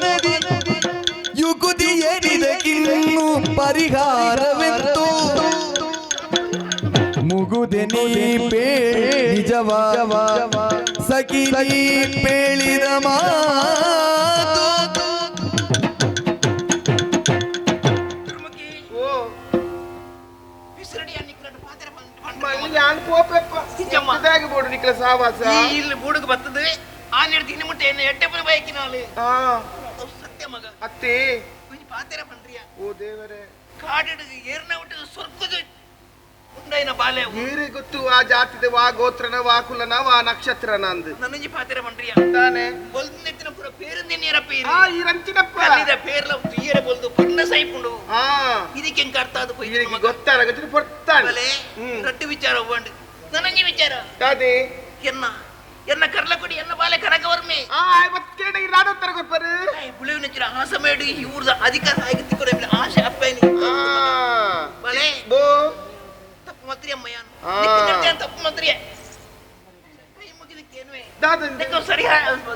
ಯುಗುದಿ ಏನಿದಕ್ಕಿನ್ನು ಪರಿಹಾರವೆಂದು ಮುಗುದೆ ನೀ ನಿಜವಾ ಸಗಿನಿ ಬೇಳಿದ ಮಾತು ಬಿಸಿರಡಿ ನಿಕ್ಲಟ್ಟು ಪಾತ್ರ ಯಾನ್ ಪೋಪೆಪ್ಪ ಇದಾಗಿ ಬೋಡು ನಿಕ್ಲ ಸಾವಾಸ ಇಲ್ಲಿ ಬೂಡುಗೆ ಬರ್ತದೆ ಆನೆಡ್ದು ಇನ್ನು ಮುಟ್ಟೆ ಎಣ್ಣೆ ಎಟ್ಟೆ ಪುನ ಬಯಕಿನಾಳು ಸತ್ಯ ಮಗ ಅತ್ತೆ ಕೊಂಚ ಪಾತ್ರ ಪಂಡ್ರಿಯ ಓ ದೇವರೇ ಕಾಡಿಡು ಏರ್ನ ಹುಟ್ಟಿದ ಸ್ವರ್ಗದ ಉಂಡೈನ ಬಾಲೆ ನೀರೇ ಗೊತ್ತು ಆ ಜಾತಿದ ವಾ ಗೋತ್ರನ ವಾ ಕುಲನ ವಾ ನಕ್ಷತ್ರನ ಅಂದು ನನಂಜಿ ಪಾತ್ರ ಪಂಡ್ರಿಯ ತಾನೆ ಬೊಲ್ದಿನ ಪುರ ಪೇರಂದಿ ನೀರಪ್ಪ ಈ ರಂಚಿನಪ್ಪ ಕಲ್ಲಿದ ಪೇರ್ಲ ಈರ ಬೊಲ್ದು ಪಣ್ಣ ಸೈಪುಂಡು ಆ ಇದಕ್ಕೆ ಹೆಂಗ್ ಅರ್ಥ ಅದು ಇದಕ್ಕೆ ಗೊತ್ತಾರ ಗತಿ ಪೊರ್ತಾನೆ ರಟ್ಟು ವಿಚಾರ ಹೋಗಂಡು ನನಂಜಿ ವಿಚಾರ ಅದೇ ಎನ್ನ ಕರ್ಲ ಕೊಡಿ ಎನ್ನ ಬಾಲೆ ಕನಕವರ್ಮೆ ಇವತ್ತೇಡ ಈ ರಾಡೋತ್ತರ ಗೊಪ್ಪರು புலிவின் ஆசமேடு இவர்த அதிகார ஆயத்திக்கு ஒரு ஆசை அப்பைனி பலே ಬೋ ತಪ್ಪು ಮಾತ್ರಿ ಅಮ್ಮಯ್ಯನ್ ನಿಕ್ಕಂತೆ ತಪ್ಪು ಮಾತ್ರಿ ಕೈ ಮುಗಿದಕ್ಕೇನುವೆ ದಾದನ್ ನಿಕ್ಕ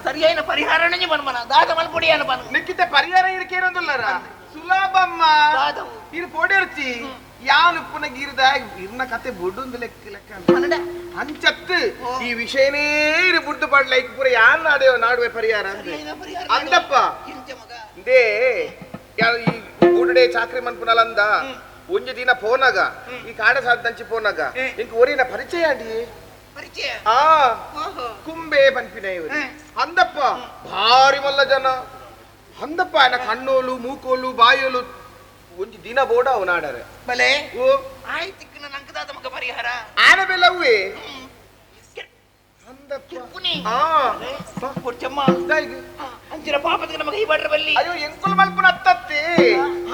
ಸರಿಯಾದ ಪರಿಹಾರನೇ ಬನ್ಮನ ದಾದ ಮಲ್ಪೊಡಿಯಾನ ಬನ್ ನಿಕ್ಕಿತ ಪರಿಹಾರ ಇರಕೇನೊಂದುಲ್ಲರ ಸುಲಭಮ್ಮ ದಾದವು ಇದು ಪೋಡಿರ್ಚಿ ಯಾನು ಪುನಗಿರ್ದ ಇರ್ನ ಕತೆ ಬುಡ್ಡೊಂದು ಲೆಕ್ಕ ಅಂಚತ್ತು ಈ ವಿಷಯನೇ ಇರು ಬುಡ್ಡು ಪಾಡ್ ಲೈಕ್ ಪೂರ ಯಾನ್ ನಾಡುವೆ ಪರಿಹಾರ ಅಂದಪ್ಪ ದೇ ಈ ಬುಡ್ಡೆ ಚಾಕ್ರಿ ಮನ್ಪುನಲಂದ ಒಂಜು ದಿನ ಪೋನಾಗ ಈ ಕಾಡ ಸಾಧಂಚಿ ಪೋನಾಗ ಇಂಕ ಒರಿನ ಪರಿಚಯ ಅಂಡಿ ಪರಿಚಯ ಕುಂಬೆ ಪನ್ಪಿನ ಇವರು ಅಂದಪ್ಪ ಭಾರಿ ಮಲ್ಲ ಜನ ಅಂದಪ್ಪ ಆಯ್ನ ಕಣ್ಣೋಲು ಮೂಕೋಲು ಬಾಯೋಲು ಒಂಜಿ ದಿನ ಬೋಡ ಅವನಾಡರೆ ಬಲೆ ಓ ಆಯ್ತಿಕ್ಕ ನಂಕದಾದ ಮಗ ಪರಿಹಾರ ಆನ ಬೆಲವೇ ಕಿರ್ಪುನಿ ಕೊಡ್ಚಮ್ಮ ಅಂಚಿನ ಪಾಪದ ನಮಗೆ ಈ ಬಡ್ರ ಬಲ್ಲಿ ಅಯ್ಯೋ ಎಂಕುಲ್ ಮಲ್ಪುನ ಅತ್ತತ್ತೆ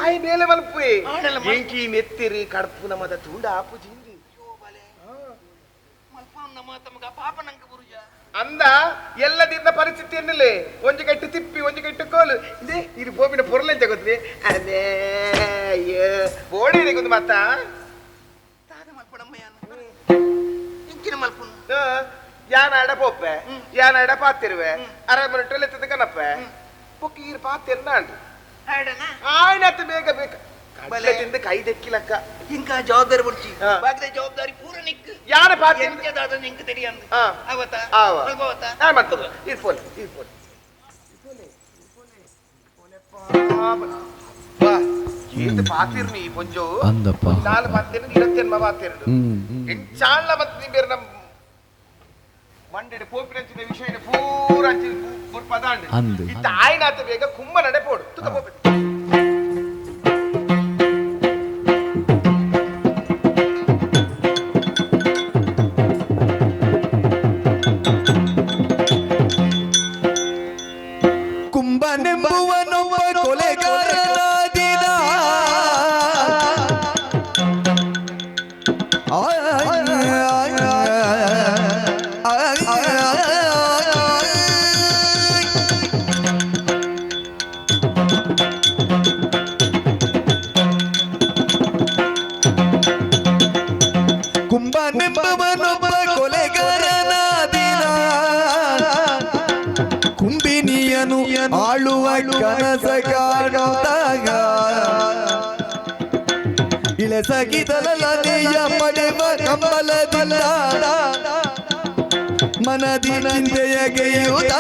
ಆಯ್ ಬೇಲೆ ಮಲ್ಪುವೆ ಎಂಕಿ ನೆತ್ತಿರಿ ಕಡ್ಪುನ ಮದ ತೂಂಡ ಆಪು ಜಿಂದಿ ಮಲ್ಪನ ನಮ್ಮ ತಮಗ ಪಾಪ ನಂಕ ಬುರುಜ ಅಂದ ಎಲ್ಲದಿಂದ ಪರಿಸ್ಥಿತಿ ಎನ್ನಲೆ ಒಂಜಿ ಕಟ್ಟು ತಿಪ್ಪಿ ಒಂಜಿ ಕಟ್ಟು ಕೋಲು ಇದೇ ಇದು ಬೋಮಿನ ಪೊರ್ಲೆಂಚ ಗೊತ್ತಿ ಅದೇ ಬೋಡಿ ಒಂದು ಮಾತಾ ತಾದ ಮಲ್ಪಡಮ್ಮಯ್ಯನ ಇಂಚಿನ ಮಲ್ಪುನ ಯಾನ ಅಡ ಪೋಪ್ಪೆ ಯಾನ ಅಡ ಪಾತಿರುವೆ ಅರಮನೆ ಟೊಲೆತ್ತದ ಕನಪ್ಪ ಪೊಕ್ಕೀರ್ ಪಾತೆನ್ನ ಅಂಡು ಆಯ್ನತ್ತು ಬೇಗ ಬೇಕ ಬಲೆದಿಂದ ಕೈ ದೆಕ್ಕಿಲಕ್ಕ ಇಂಕ ಜವಾಬ್ದಾರಿ ಬರ್ಚಿ ಬಾಗದ ಜವಾಬ್ದಾರಿ ಪೂರ ನಿಕ್ ಯಾರ ಪಾತೆ ಎಂತದಾದ ನಿಂಕ ತೆರಿಯಂದು ಅವತ ಅಲ್ಬವತ ಮತ್ತದು ಇರ್ಪೋಲ್ ಇರ್ಪೋಲ್ ಇದು ಪಾತಿರ್ನಿ ಪೊಂಜೋ ನಾಲ್ ಪಾತಿರ್ನಿ ಇರತ್ತೆನ್ಮ ಪಾತಿರ್ನು ಎಂಚಾಳ್ಲ ಮತ್ತೆ ನೀ ಬೇರೆ ನಮ್ಮ ಮಂಡೆಡೆ ಪೋಪಿನಂಚಿನ ವಿಷಯನ ಪೂರ ಅಂಚಿ ಪದಾಂಡು ಇತ್ತ ಆಯ್ನಾತ ಬೇಗ ಕುಂಭ ನಡೆ ಪೋಡು ತುಕ ಪೋಪಿ ಕುಂಭನೆಂಬುವನೊಬ್ಬ ಕೊಲೆಗಾರನಾದಿನ ಕುಂಭನೆಂಬುವನೊಬ್ಬ ಕೊಲೆಗಾರನಾದಿನ ಕುಂಬಿನಿಯನು ಆಳುವ ಕನಸ ಕಾಣುತ್ತಾಗ ಇಳಸಗಿದಲನೆಯ ಪಡೆವ ಕಂಬಲದಿಂದ ಮನದಿ ಚಿಂತೆಯ ಗೆಯುತ್ತ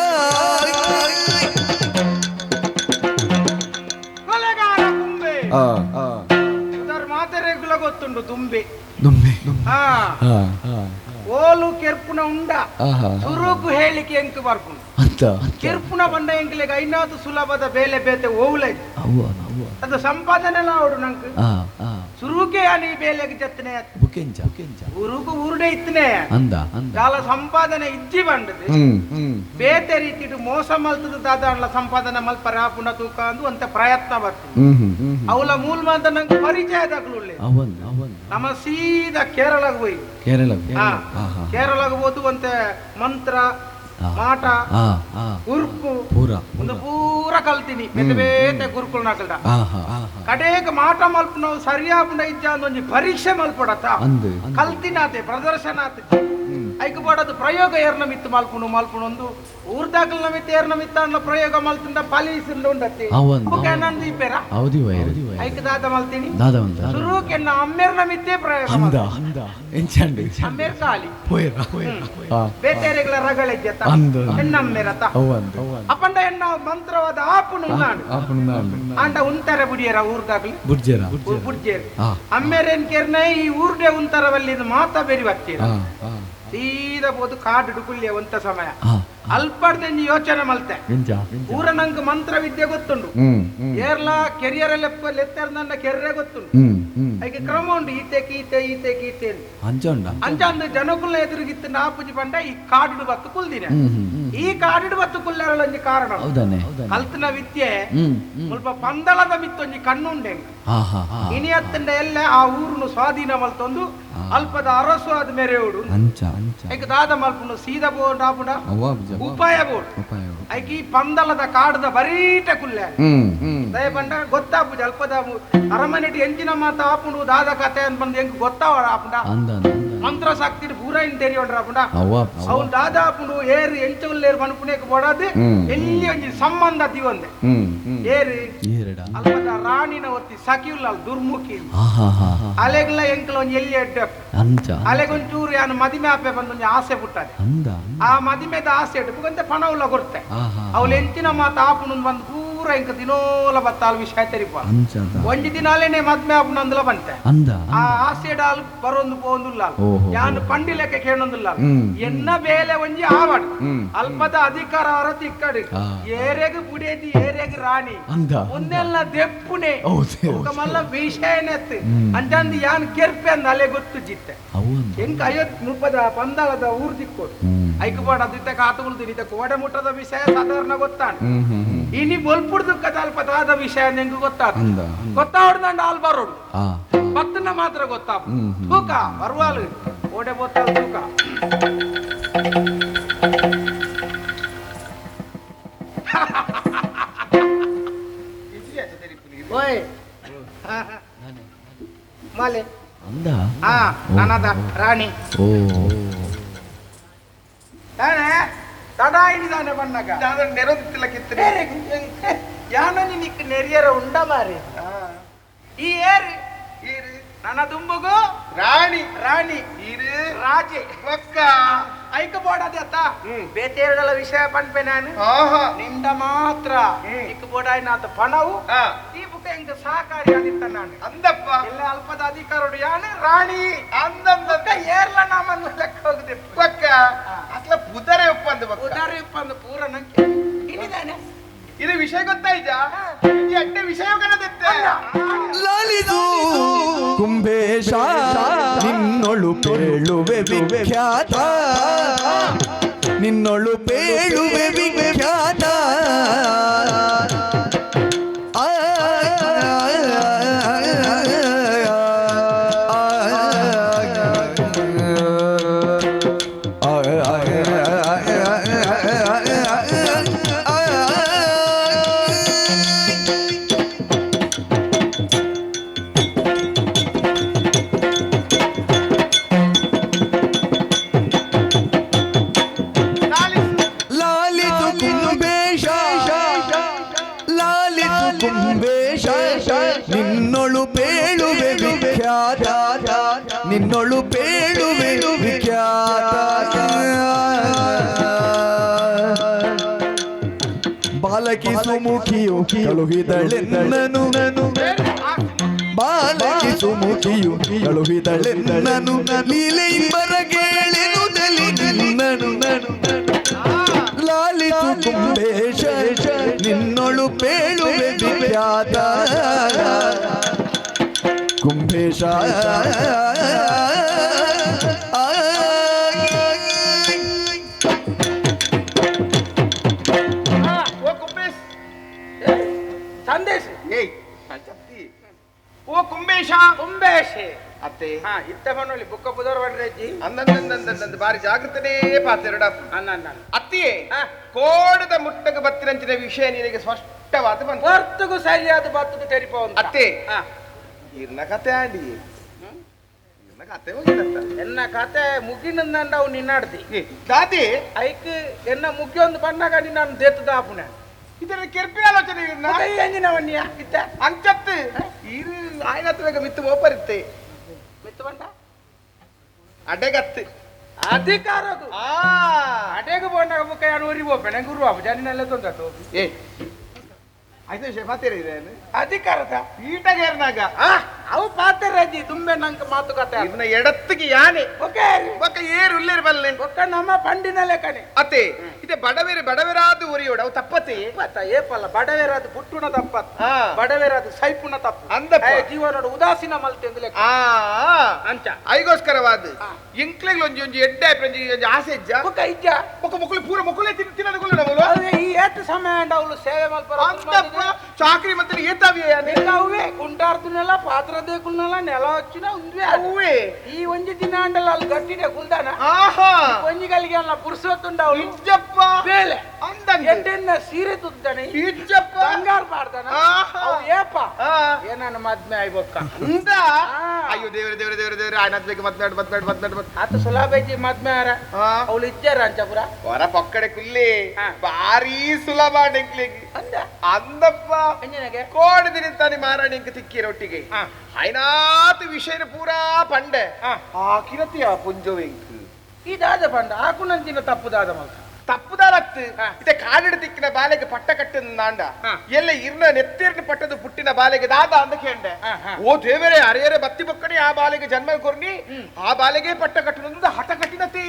ಕೊಲೆಗಾರ ಕುಂಬೆ ಇದರ ಮಾತೆರೆಗುಲ ಗೊತ್ತುಂಡು ತುಂಬೆ ಓಲು ಕೆರ್ಪುನ ಉಂಡ ಸುರುಕು ಹೇಳಿಕೆ ಎಂಕ್ ಬರ್ಪುಂಡು ಕೆರ್ಪುನ ಬಂಡ ಎಂಕ್ಲೆಗ್ ಐನಾತು ಸುಲಭದ ಬೇಲೆ ಬೇತೆ ಓವುಲೆ ಅದು ಸಂಪಾದನೆ ಅವಡು ನಂಗೆ ಸುರುಕೆ ಅನಿ ಬೇಲೆಗೆ ಜತ್ತನೆ ಉರುಕು ಉರುಡೆ ಇತ್ತನೆ ಕಾಲ ಸಂಪಾದನೆ ಇಜ್ಜಿ ಬಂಡದು ಬೇತೆ ರೀತಿ ಮೋಸ ಮಲ್ತದ ದಾದಾಂಡ್ಲ ಸಂಪಾದನೆ ಮಲ್ಪರ ಪುನ ತೂಕ ಅಂದು ಅಂತ ಪ್ರಯತ್ನ ಬರ್ತದೆ ಅವಳ ಮೂಲ ಅಂತ ನಂಗೆ ಪರಿಚಯದಾಗ್ಲು ನಮ್ಮ ಸೀದಾ ಕೇರಳಗೆ ಹೋಗಿ ಕೇರಳಗೆ ಹೋದು ಅಂತ ಮಂತ್ರ ಮಾಟ ಗುರುಕು ಒಂದು ಪೂರ ಕಲ್ತೀನಿ ಬೇತೆ ಬೇತೆ ಗುರುಕುಲ್ ನಾಕಲ್ದ ಕಡೆಗೆ ಮಾಟ ಮಲ್ಪ ನಾವು ಸರಿಯಾಪುಂಡ ಇಜ್ಜ ಒಂಜಿ ಪರೀಕ್ಷೆ ಮಲ್ಪಡತ್ತ ಕಲ್ತಿನಾತೆ ಪ್ರದರ್ಶನ ಆತ ಐಕ್ ಬೋಡದು ಪ್ರಯೋಗ ಏರ್ನ ಮಿತ್ತು ಮಲ್ಪುಣು ಒಂದು ಊರ್ದಾಕಲ್ನ ಮಿತ್ತು ಏರ್ನ ಮಿತ್ತ ಅನ್ನೋ ಪ್ರಯೋಗ ಮಲ್ತಿಂದ ಪಾಲಿಸಿಂದ ಉಂಡತ್ತಿ ನಂದು ಇಪ್ಪೇರ ಐಕ್ ದಾದ ಮಲ್ತೀನಿ ಶುರು ಕೆನ್ನ ಅಮ್ಮೇರ್ನ ಮಿತ್ತೇ ಪ್ರಯೋಗ ಅಮ್ಮೇರ್ ಕಾಲಿ ಬೇಟೆರೆಗಳ ರಗಳೆಜ್ಜತ ಹೆಣ್ಣಮ್ಮೇರತ ಅಪ್ಪಂಡ ಹೆಣ್ಣ ಮಂತ್ರವಾದ ಆಪುಣು ನಾಡು ಅಂಡ ಉಂತಾರೆ ಬುಡಿಯರ ಊರ್ದಾಗಲಿ ಬುಡ್ಜೇರ ಅಮ್ಮೇರೇನ್ ಕೇರ್ನೆ ಈ ಊರ್ಡೆ ಉಂತರವಲ್ಲಿ ಮಾತಾ ಬೇರಿ ಬರ್ತೀರ ಸೀದಾ ಬೋದು ಕಾಡು ಕುಳ್ಳಿಯ ಒಂತ ಸಮಯ ಅಲ್ಪಡ್ದೆಂಜಿ ಯೋಚನೆ ಮಲ್ತೆ ಊರ ನಂಗೆ ಮಂತ್ರ ವಿದ್ಯೆ ಗೊತ್ತುಂಡು ಏರ್ಲ ಕೆರಿಯರ್ ಲೆತ್ತರ್ನ ಕೆರ್ರೆ ಗೊತ್ತುಂಡು ಐಕೆ ಕ್ರಮ ಉಂಡು ಈತೆ ಅಂಚಂದು ಜನಕುಲ್ನ ಎದುರುಗಿತ್ತು ನಾಪುಜಿ ಬಂಡ ಈ ಕಾಡು ಬತ್ತು ಕುಲ್ದಿನ ಈ ಕಾಡು ಬತ್ತು ಕುಲ್ಲೆರಳೊಂಜಿ ಕಾರಣ ಕಲ್ತಿನ ವಿದ್ಯೆ ಸ್ವಲ್ಪ ಪಂದಳದ ಮಿತ್ತೊಂಜಿ ಕಣ್ಣುಂಡೆ ಇನಿ ಹತ್ತಂಡ ಎಲ್ಲ ಆ ಊರ್ನು ಸ್ವಾಧೀನ ಮಲ್ತೊಂದು ಅಲ್ಪದ ಅರಸು ಆದ ಮೇರೆಯೋಡು ಐಕೆ ದಾದ ಮಲ್ಪುಂಡು ಸೀದಾ ಬೋಡ್ ಆಪುಂಡ ಉಪಾಯ ಬೋಡ್ ಐಕಿ ಪಂದಲದ ಕಾಡದ ಬರೀಟ ಕುಲ್ಲೆ ದಯ ಬಂಡ ಗೊತ್ತಾಪುಜ ಅಲ್ಪದ ಅರಮನೆಟಿ ಎಂಚಿನ ಮಾತ ಆಪುಂಡು ದಾದ ಕತೆ ಅಂತ ಬಂದು ಹೆಂಗ್ ಗೊತ್ತಾವ ಆಪುಂಡ ಮಂತ್ರ ಶಕ್ತಿ ಪೂರ ಇಂಟೇರಿ ಹೊಂಡ್ರ ಆಪುಂಡ ಅವ್ನು ದಾದ ಆಪುಂಡು ಏರು ಎಂಚುಲ್ಲೇರು ಮನುಪುನೇಕ್ ಬೋಡಾದು ಎಲ್ಲಿ ಒಂಜಿ ಸಂಬಂಧ ದಿವಂದೆ ಏರು ಅಲ್ಪದ ರಾಣಿನ ಒತ್ತಿ ಸಕಿಯುಲ್ಲ ದುರ್ಮುಖಿ ಅಲೆಗ್ಲ ಎಂಕ್ಲ ಒಂಜಿ ಎಲ್ಲಿ ಎಡ್ಡೆ ಅಲೆಗೊಂಚೂರು ಯಾನು ಮದಿಮೆ ಆಪೆ ಬಂದೊಂಜಿ ಆಸೆ ಪುಟ್ಟದೆ ಆ ಮದಿಮೆದ ಆಸೆ ಎಡ್ಪುಗಂತೆ ಪಣವುಲ್ಲ ಕೊಡ್ತೆ ಅವ್ಲು ಎಂಚಿನ ಮಾತ ಆಪುನು ಬಂದು ಪೂರ ಇಂಕ ದಿನೋಲ ಬತ್ತಾಲ್ ವಿಷಯ ತೆರಿಪ ಒಂಜಿ ದಿನಾಲೇನೆ ಮದ್ಮೆ ಆಪುನ ಅಂದಲ ಬಂತೆ ಆ ಆಸೆ ಡಾಲ್ ಬರೊಂದು ಪೋಂದುಲ್ಲ ಯಾನು ಪಂಡಿ ಲೆಕ್ಕ ಕೇಳೊಂದುಲ್ಲ ಎನ್ನ ಬೇಲೆ ಒಂಜಿ ಆವಡ್ ಅಲ್ಪದ ಅಧಿಕಾರ ಅವರ ತಿಕ್ಕಡು ಏರೆಗ್ ಪುಡೇದಿ ಏರೆಗ್ ರಾಣಿ ಒಂದೆಲ್ಲ ದೆಪ್ಪುನೆ ಮಲ್ಲ ವಿಷಯನೆತ್ತು ಅಂಚಂದು ಯಾನ್ ಕೆರ್ಪೆ ಅಂದ ಅಲೆ ಗೊತ್ತು ಜಿತ್ತೆ ಎಂಕ 50 ಪಂದಳದ ಊರ್ ದಿಕ್ಕೋಡು ಐಕಪಾಡ ದಿತ್ತ ಕಾತುಗುಳ್ದು ನಿತ ಕೋಡೆ ಮುಟ್ಟದ ವಿಷಯ ಸಾಧಾರಣ ಗೊತ್ತಾಣ ಇನಿ ಬೊಲ್ಪುಡ್ ದುಃಖದ ಅಲ್ಪದಾದ ವಿಷಯ ನೆಂಗು ಗೊತ್ತಾವಡ್ದಂಡ ಆಲ್ ಬರೋಡು ಭಕ್ತನ ಮಾತ್ರ ಗೊತ್ತಾ ತೂಕ ಬರುವಾಲು ಕೋಡೆ ಬೋತಾಲ್ ತೂಕ ಓಯ್ ಮಾಲೆ ನಾನದ ರಾಣಿ ತಡ ಹಿಡಿದಾನೆ ಬಣ್ಣಗ ನೆರೋದಿತ್ತಿಲ್ಲ ಕಿತ್ತನೆ ಯಾನನಿ ನಿಕ್ ನೆರಿಯರ ಉಂಡ ಮಾರಿ ಈ ಏರು ನನ್ನ ದುಂಬುಗು ರಾಣಿ ಇರು ರಾಜೆ ಒಕ್ಕ ಐಕ ಬೋಡದೆ ಅತ್ತ ಬೇತೆರಗಳ ವಿಷಯ ಪಂಪೆ ನಾನು ನಿಂದ ಮಾತ್ರ ಇಕ್ಕ ಬೋಡಾಯಿನಾತ ಪಣವು ಈ ಬುಕ್ಕ ಇಂಕ ಸಹಕಾರಿ ಆದಿತ್ತ ನಾನು ಅಂದಪ್ಪ ಎಲ್ಲ ಅಲ್ಪದ ಅಧಿಕಾರೋಡು ಯಾನು ರಾಣಿ ಅಂದಕ್ಕ ಏರ್ಲ ನಾಮನ್ನು ಲೆಕ್ಕ ಹೋಗದೆ ಒಕ್ಕ ಅಟ್ಲ ಪುದರೆ ಒಪ್ಪಂದು ಉದಾರಿ ಒಪ್ಪಂದು ಪೂರ ನಂಗೆ ಇನಿದಾನೆ ಇದು ವಿಷಯ ಗೊತ್ತಾಯ್ತಾ ಈ ಅಡ್ಡ ವಿಷಯ ಕಣದತ್ತೆ ಲಾಲಿದು ಕುಂಬೇಶ ನಿನ್ನೊಳು ಪೇಳುವೆ ವಿಖ್ಯಾತ ನಿನ್ನೊಳು ಪೇಳುವೆ ವಿಖ್ಯಾತ ನಿನ್ನೊಳು ಪೇಳುವೆ ವಿಖ್ಯಾತ ನಿನ್ನೊಳು ಪೇಳುವೆ ವಿಖ್ಯಾತ ಬಾಲಕಿ ಸುಮುಖಿಯು ಕಳುಹಿದಳೆನ್ನನು ಬಾಲಕಿ ಸುಮುಖಿಯು ಕಳುಹಿದಳೆನ್ನನು ಲೀಲೆ ಬರಗೇಳೆನು ದಲಿನನು ಲಾಲಿತು ಕುಂಬೇಶ ನಿನ್ನೊಳು ಪೇಳುವೆ ವಿಖ್ಯಾತ ಕುಂಬೇಶ ಸಂದೇಶ ಓ ಕುಂಬೇಶ ಅತ್ತೆ ಇತ್ತ ಬಣ್ಣಲ್ಲಿ ಬುಕ್ಕ ಬುಧವಾರ ಬಡ್ರೆಜ್ಜಿ ಅಂದಂದಂದಂದಂದ ಬಾರಿ ಜಾಗೃತನೇ ಪಾತೆರಡ ಅತ್ತಿಯೇ ಕೋಡದ ಮುಟ್ಟಗ ಬತ್ತಿರಂಚಿನ ವಿಷಯ ನಿನಗೆ ಸ್ಪಷ್ಟವಾದ ಬಂತು ಹೊರ್ತುಗೂ ಸರಿಯಾದ ಬತ್ತದು ತೆರಿಪ ಅತ್ತೆ ಇರ್ನ ಕತೆ ಆಡಿ ಕತೆ ಮುಗಿದತ್ತ ಎನ್ನ ಕತೆ ಮುಗಿನಂದ ಅವು ನಿನ್ನಾಡ್ತಿ ದಾದಿ ಐಕ್ ಎನ್ನ ಮುಗಿಯೊಂದು ಬಂದಾಗ ನಾನು ದೇತದ ಆಪುನೆ ಇದರ ಕೆರ್ಪಿ ಆಲೋಚನೆ ಎಂಜಿನವನ್ಯ ಇತ್ತ ಅಂಚತ್ತು ಇರು ಆಯ್ನತ್ವೇಗ ಮಿತ್ತು ಓಪರಿತ್ತೆ ಮಿತ್ತು ಬಂಟ ಅಡೆಗತ್ತು ಅಧಿಕಾರದು ಅಡೆಗೆ ಬಂದಾಗ ಮುಖ ಯಾರು ಊರಿಗೆ ಹೋಗ್ಬೇಡ ಗುರು ಅಪ್ಪ ಜನಿನೆಲ್ಲ ತೊಂದಟ್ಟು ಏ ಆಯ್ತು ವಿಷಯ ಮಾತೇರಿದೆ ಅಧಿಕಾರದ ಈಟಗೇರ್ನಾಗ ಅವು ಪಾತ್ರಜ್ಜಿ ತುಂಬೆ ನಂಗೆ ಮಾತುಕತೆ ಇದನ್ನ ಎಡತ್ತಿಗೆ ಯಾನೆ ಓಕೆ ಬೊಕ್ಕ ಏರು ಉಲ್ಲೇರು ಬಲ್ಲೆ ಒಕ್ಕ ನಮ್ಮ ಪಂಡಿನ ಲೆಕ್ಕನೆ ಅತ್ತೆ ಇದೆ ಬಡವೇರಾದು ಉರಿಯೋಡು ಅವು ತಪ್ಪತ್ತೆ ಏಪಲ್ಲ ಬಡವೇರಾದು ಬುಟ್ಟುಣ ತಪ್ಪತ್ ಹಾ. ಬಡವೇರಾದು ಸೈಪುಣ ತಪ್ಪು ಅಂದಪ್ಪ. ಜೀವನೋಡು ಉದಾಸೀನ ಮಲ್ತೆ ಎಂದು ಲೆಕ್ಕ ಅಂಚ ಐಗೋಸ್ಕರವಾದ ಇಂಕ್ಲೆಗ್ ಒಂಜಿ ಒಂಜಿ ಎಡ್ಡೆ ಒಂಜಿ ಆಸೆ ಇಜ್ಜ ಒಕ್ಕ ಇಜ್ಜ ಬೊಕ್ಕ ಮಕ್ಕಳು ಪೂರ ಮಕ್ಕಳೇ ತಿನ್ನೋದು ನಮ್ಮಲು ಅದೇ ಈ ಏತು ಸಮಯ ಅಂಡ ಅವಳು ಸೇವೆ ಮಲ್ಪರ ಅಂತಪ್ಪ ಚಾಕ್ರಿ ಮತ್ತೆ ಏತಾವಿಯ ಅವೇ ಕುಂಟಾರ್ದುನೆಲ್ಲ ಪಾತ್ರ ದೇಕುಲ್ನೆಲ್ಲ ನೆಲ ಹಚ್ಚಿನ ಉಂದ್ವೆ ಅವೇ ಈ ಒಂಜಿ ದಿನ ಅಂಡಲ್ಲ ಅಲ್ಲಿ ಗಟ್ಟಿದೆ ಕುಲ್ದಾನ ಆಹಾ ಒಂಜಿಗಳಿಗೆ ಅಲ್ಲ ಪುರುಸೊತ್ತುಂಡ ಅವಳು ಇಜ್ಜಪ್ಪ ಬೇಲೆ ಅಂದಂಗೆ ಎಡ್ಡೆನ್ನ ಸೀರೆ ತುತ್ತಾನೆ ಇಜ್ಜಪ್ಪ ಬಂಗಾರ ಮಾಡ್ತಾನ ಆಹಾ. ಅವು ಏಪ ಆ ಏನಾನ ಮದ್ಮೆ ಆಯ್ಬೊಕ್ಕ ಅಂದ ಅಯ್ಯೋ ದೇವ್ರೆ ಆಯ್ನತ್ಬೇಕು ಮತ್ನಾಡು ಆತ ಸುಲಭ ಮದ್ಮೆ ಆರ ಅವಳು ಇದ್ದಾರ ಅಂಚಪುರ ಹೊರ ಪಕ್ಕಡೆ ಕುಲ್ಲಿ ಹಾ. ಭಾರಿ ಸುಲಭ ಡೆಂಕ್ಲಿಗೆ ಅಂದ ಅಂದಪ್ಪ ಅಂಜನಗೆ ಕೋಡ್ ದಿನಿತಾನಿ ಮಾರಾಣಿ ಇಂಕ ತಿಕ್ಕಿರೊಟ್ಟಿಗೆ ಐನಾತ್ ವಿಷಯ ಪೂರಾ ಪಂಡೆ ಆಕಿರತಿಯ ಪುಂಜೋವೆಂಕ್ ಇದಾದ ಪಂಡ ಆಕುನಂಚಿನ ತಪ್ಪುದಾದ ಮಗ ತಪ್ಪುದಾಲತ್ತು ಹಾ. ಇತ್ತೆ ಕಾಡಿಡ ತಿಕ್ಕಿನ ಬಾಲೆಗೆ ಪಟ್ಟ ಕಟ್ಟಿನ ನಾಂಡ ಹಾ. ಎಲ್ಲ ಇರ್ನ ನೆತ್ತಿರ್ನ ಪಟ್ಟದ ಪುಟ್ಟಿನ ಬಾಲೆಗೆ ದಾದ ಅಂದ ಕೇಂಡೆ ಹಾ, ಹಾ. ಓ ದೇವರೇ ಅರೆಯರೆ ಬತ್ತಿ ಬಕ್ಕಡಿ ಆ ಬಾಲೆಗೆ ಜನ್ಮ ಕೊರ್ನಿ ಆ ಬಾಲೆಗೆ ಪಟ್ಟ ಕಟ್ಟಿನ ಹಠ ಕಟ್ಟಿನತಿ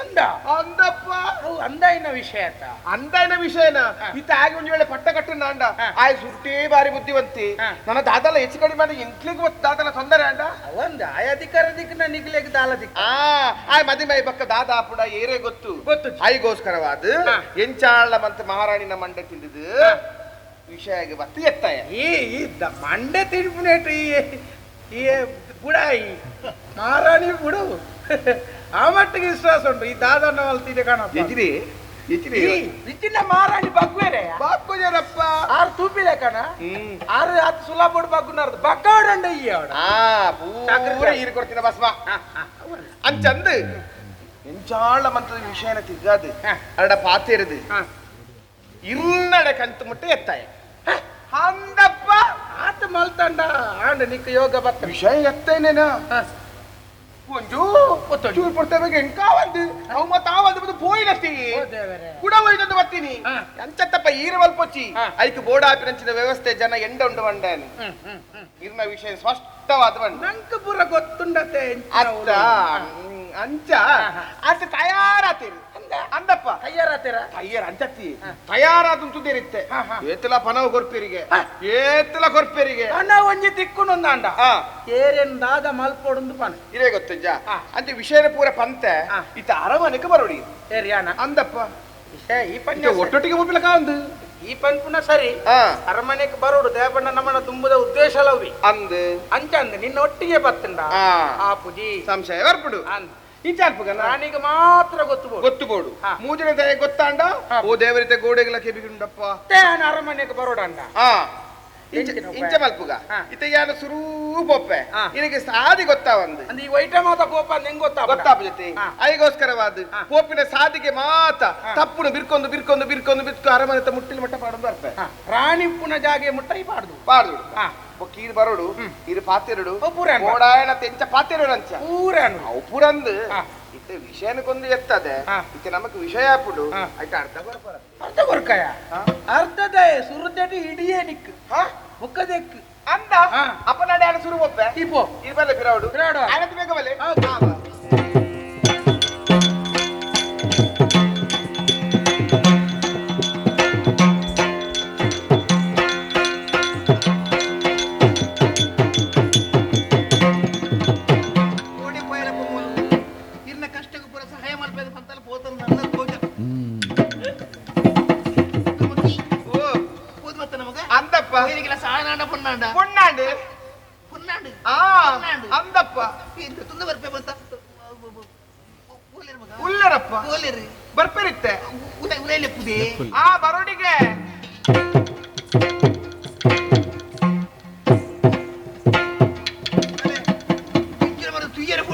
ಅಂದ ಅಂದಪ್ಪ ಅವು ಅಂದ ಇನ್ನ ವಿಷಯ ಆತ ಅಂದೈನ ವಿಷಯನ ಇತ್ತ ಆಗಿ ಒಂದ್ ವೇಳೆ ಪಟ್ಟ ಕಟ್ಟಿನ ನಾಂಡ ಆಯ್ ಸುರ್ಟೇ ಬಾರಿ ಬುದ್ಧಿವಂತಿ ಹಾ. ನನ್ನ ದಾದಲ ಹೆಚ್ಚು ಕಡಿಮೆ ಮಾಡಿ ಎಂಟ್ಲಿಗೆ ದಾದಲ ತೊಂದರೆ ಅಂಡ ಅವಂದ ಆಯ ಅಧಿಕಾರ ದಿಕ್ಕಿನ ನಿಗ್ಲೆಗ್ ದಾಲ ದಿಕ್ಕ ಆಯ್ ಮದಿಮೈ ಬಕ್ಕ ದಾದ ಪುಡ ಏರೇ ಗೊತ್ತು ಗೊತ್ತು. ಐಗೋಸ್ಕರವಾದ ಹಾ. ಎಂಚಾಳ ಮಂತ ಮಹಾರಾಣಿನ ಮಂಡೆ ತಿಳಿದು ವಿಷಯ ಬತ್ತಿ ಎತ್ತಾಯ ಈ ಮಂಡೆ ತಿರುಪುನೇಟು ಈ ಬುಡ ಈ ಮಹಾರಾಣಿ ಬುಡು ಆ ಮಟ್ಟಿಗೆ ವಿಶ್ವಾಸ ಉಂಟು ಈ ದಾದನ ಮಲ್ತಿದೆ ಕಾಣಪ್ಪ ಎಜಿರಿ ಇಚ್ಚಿನ ಮಹಾರಾಣಿ ಬಗ್ವೇರೆ ಬಾಪ್ಪುಜರಪ್ಪ ಆರು ತೂಪಿಲೆ ಕಣ ಆರು ಹತ್ತು ಸುಲಭ ಬಗ್ಗುನಾರ್ದು ಬಗ್ಗಾಡಂಡ ಈ ಅವಡ ಪೂರ ಈರು ಕೊಡ್ತೀನಿ ಬಸ್ಮ ಅಂಚಂದ್ ಎಂಚಾಳ ಮಂತದ ವಿಷಯನ ತಿರ್ಗಾದು ಅರಡ ಪಾತಿರದು ಇರ್ನಡೆ ಕಂತು ಮುಟ್ಟ ಎತ್ತಾಯ ಅಂದಪ್ಪ ಆತ ಮಲ್ತಂಡ ಆಂಡ ನಿಕ್ಕ ಯೋಗ ಬತ್ತ ವಿಷಯ ಎತ್ತೇನೇನ ಒಂಜು ಚೂರು ಪಡ್ತೇವೆ ಎಂಕಾವಂದು ಅವು ಮತ್ತ ಆವಂದು ಪೋಯಿನಸ್ತಿ ಕೂಡ ಒಯ್ದೊಂದು ಬರ್ತೀನಿ ಅಂಚತ್ತಪ್ಪ ಈರ ಮಲ್ಪೊಚ್ಚಿ ಐಕ್ ಬೋಡಾಪಿನಂಚಿನ ವ್ಯವಸ್ಥೆ ಜನ ಎಂಡ ಉಂಡು ಮಂಡೇನು ಇರ್ನ ವಿಷಯ ಸ್ಪಷ್ಟವಾದ ಬಂಡ ನಂಕ ಪೂರ ಗೊತ್ತುಂಡತೆ ಅತ್ತ ಅಂಚ ಅಂತ ತಯಾರಾತಿರು ಅಂದಪ್ಪ ತಯ್ಯರ ಅಂಚತ್ತಿ ತಯಾರಾದ ತುದಿರಿತ್ತೆ ಏತಲ ಪನವ ಕೊರ್ಪೆರಿಗೆ ಏತಲ ಕೊರ್ಪೆರಿಗೆ ಅಣ್ಣ ಒಂಜಿ ತಿಕ್ಕುನೊಂದು ಅಂಡ ಏರೆಂದಾದ ಮಲ್ಪೊಡೊಂದು ಪನ ಇರೇ ಗೊತ್ತಜ್ಜ ಅಂತ ವಿಷಯನ ಪೂರ ಪಂತೆ ಇತ್ತ ಅರಮನೆಗೆ ಬರೋಡಿ ಏರಿಯಾನ ಅಂದಪ್ಪ ವಿಷಯ ಈ ಪಂಚ ಒಟ್ಟೊಟ್ಟಿಗೆ ಹೋಗ್ಲಿಕ್ಕ ಒಂದು ಈ ಪಂಪುನ ಸರಿ ಅರಮನೆಗೆ ಬರೋಡು ದೇವಣ್ಣ ನಮ್ಮನ್ನ ತುಂಬುದ ಉದ್ದೇಶ ಅಲ್ಲವ್ರಿ ಅಂದ್ ಅಂಚಂದ ನಿನ್ನ ಒಟ್ಟಿಗೆ ಬತ್ತಂಡ ಆ ಪೂಜಿ ಸಂಶಯ ಬರ್ಬಿಡು ಅಂದ್ ಇಂಚಾಲ್ಪಗನ ನಾನೀಗ ಮಾತ್ರ ಗೊತ್ತು ಗೊತ್ತುಬೋಡು ಮೂಜನ ದಯ ಗೊತ್ತಾಂಡ ಓ ದೇವರಿತೆ ಗೋಡೆಗಳ ಕೆಬಿಗುಂಡಪ್ಪ ಅರಮನೆಗೆ ಬರೋಡಂಡ ಇಂಚ ಮಲ್ಪುಗ ಇತ ಯಾನ ಸುರೂ ಪೊಪ್ಪೆ ನಿನಗೆ ಸಾದಿ ಗೊತ್ತಾವಂದು ಅಂದ್ ಈ ವೈಟ ಮಾತ ಪೋಪ ಹೆಂಗ್ ಗೊತ್ತಾಪ ಜೊತೆ ಐಗೋಸ್ಕರವಾದ ಪೋಪಿನ ಸಾದಿಗೆ ಮಾತ ತಪ್ಪುನು ಬಿರ್ಕೊಂಡು ಅರಮನೆ ಮುಟ್ಟಿನ ಮಟ್ಟ ಪಾಡೋದು ಅರ್ಥ ರಾಣಿ ಪುನ ಜಾಗೆ ಮುಟ್ಟ ಈ ಪಾಡ್ದು ಪಾಡುದು ಕೀರ್ ಬರೋಡು ಇದು ಪಾತಿರಡು ಓಡಾಯಣ ತೆಂಚ ಪಾತಿರಡು ಅಂಚ ಪೂರನ್ ಅವು ಪುರಂದು ಇತ್ತೆ ವಿಷಯನಕ್ಕೊಂದು ಎತ್ತದೆ ಇತ್ತೆ ನಮಕ್ ವಿಷಯ ಪುಡು ಆಯ್ತು ಅರ್ಧ ಬರ್ಬಾರ ಅರ್ಧ ಬರ್ಕಾಯ ಅರ್ಧದ ಸುರುದಟಿ ಹಿಡಿಯೇ ನಿಕ್ ಮುಕ್ಕದೆಕ್ ಅಂದ ಅಪ್ಪನಾಡೆ ಆಡ ಶುರು ಒಪ್ಪೆ ಇಪ್ಪೋ ಇರ್ಬಲ್ಲ ಬಿರಾಡು ಬಿರಾಡು ಆನಂದ ಬೇಗ ಬಲೆ பொன்னாண்டு ಅಂದಪ್ಪ ಉಲ್ಲರಪ್ಪ ಬರ್ಪೇರಿತ್ತೆ ಆ ಬರೋಡಿಗೆ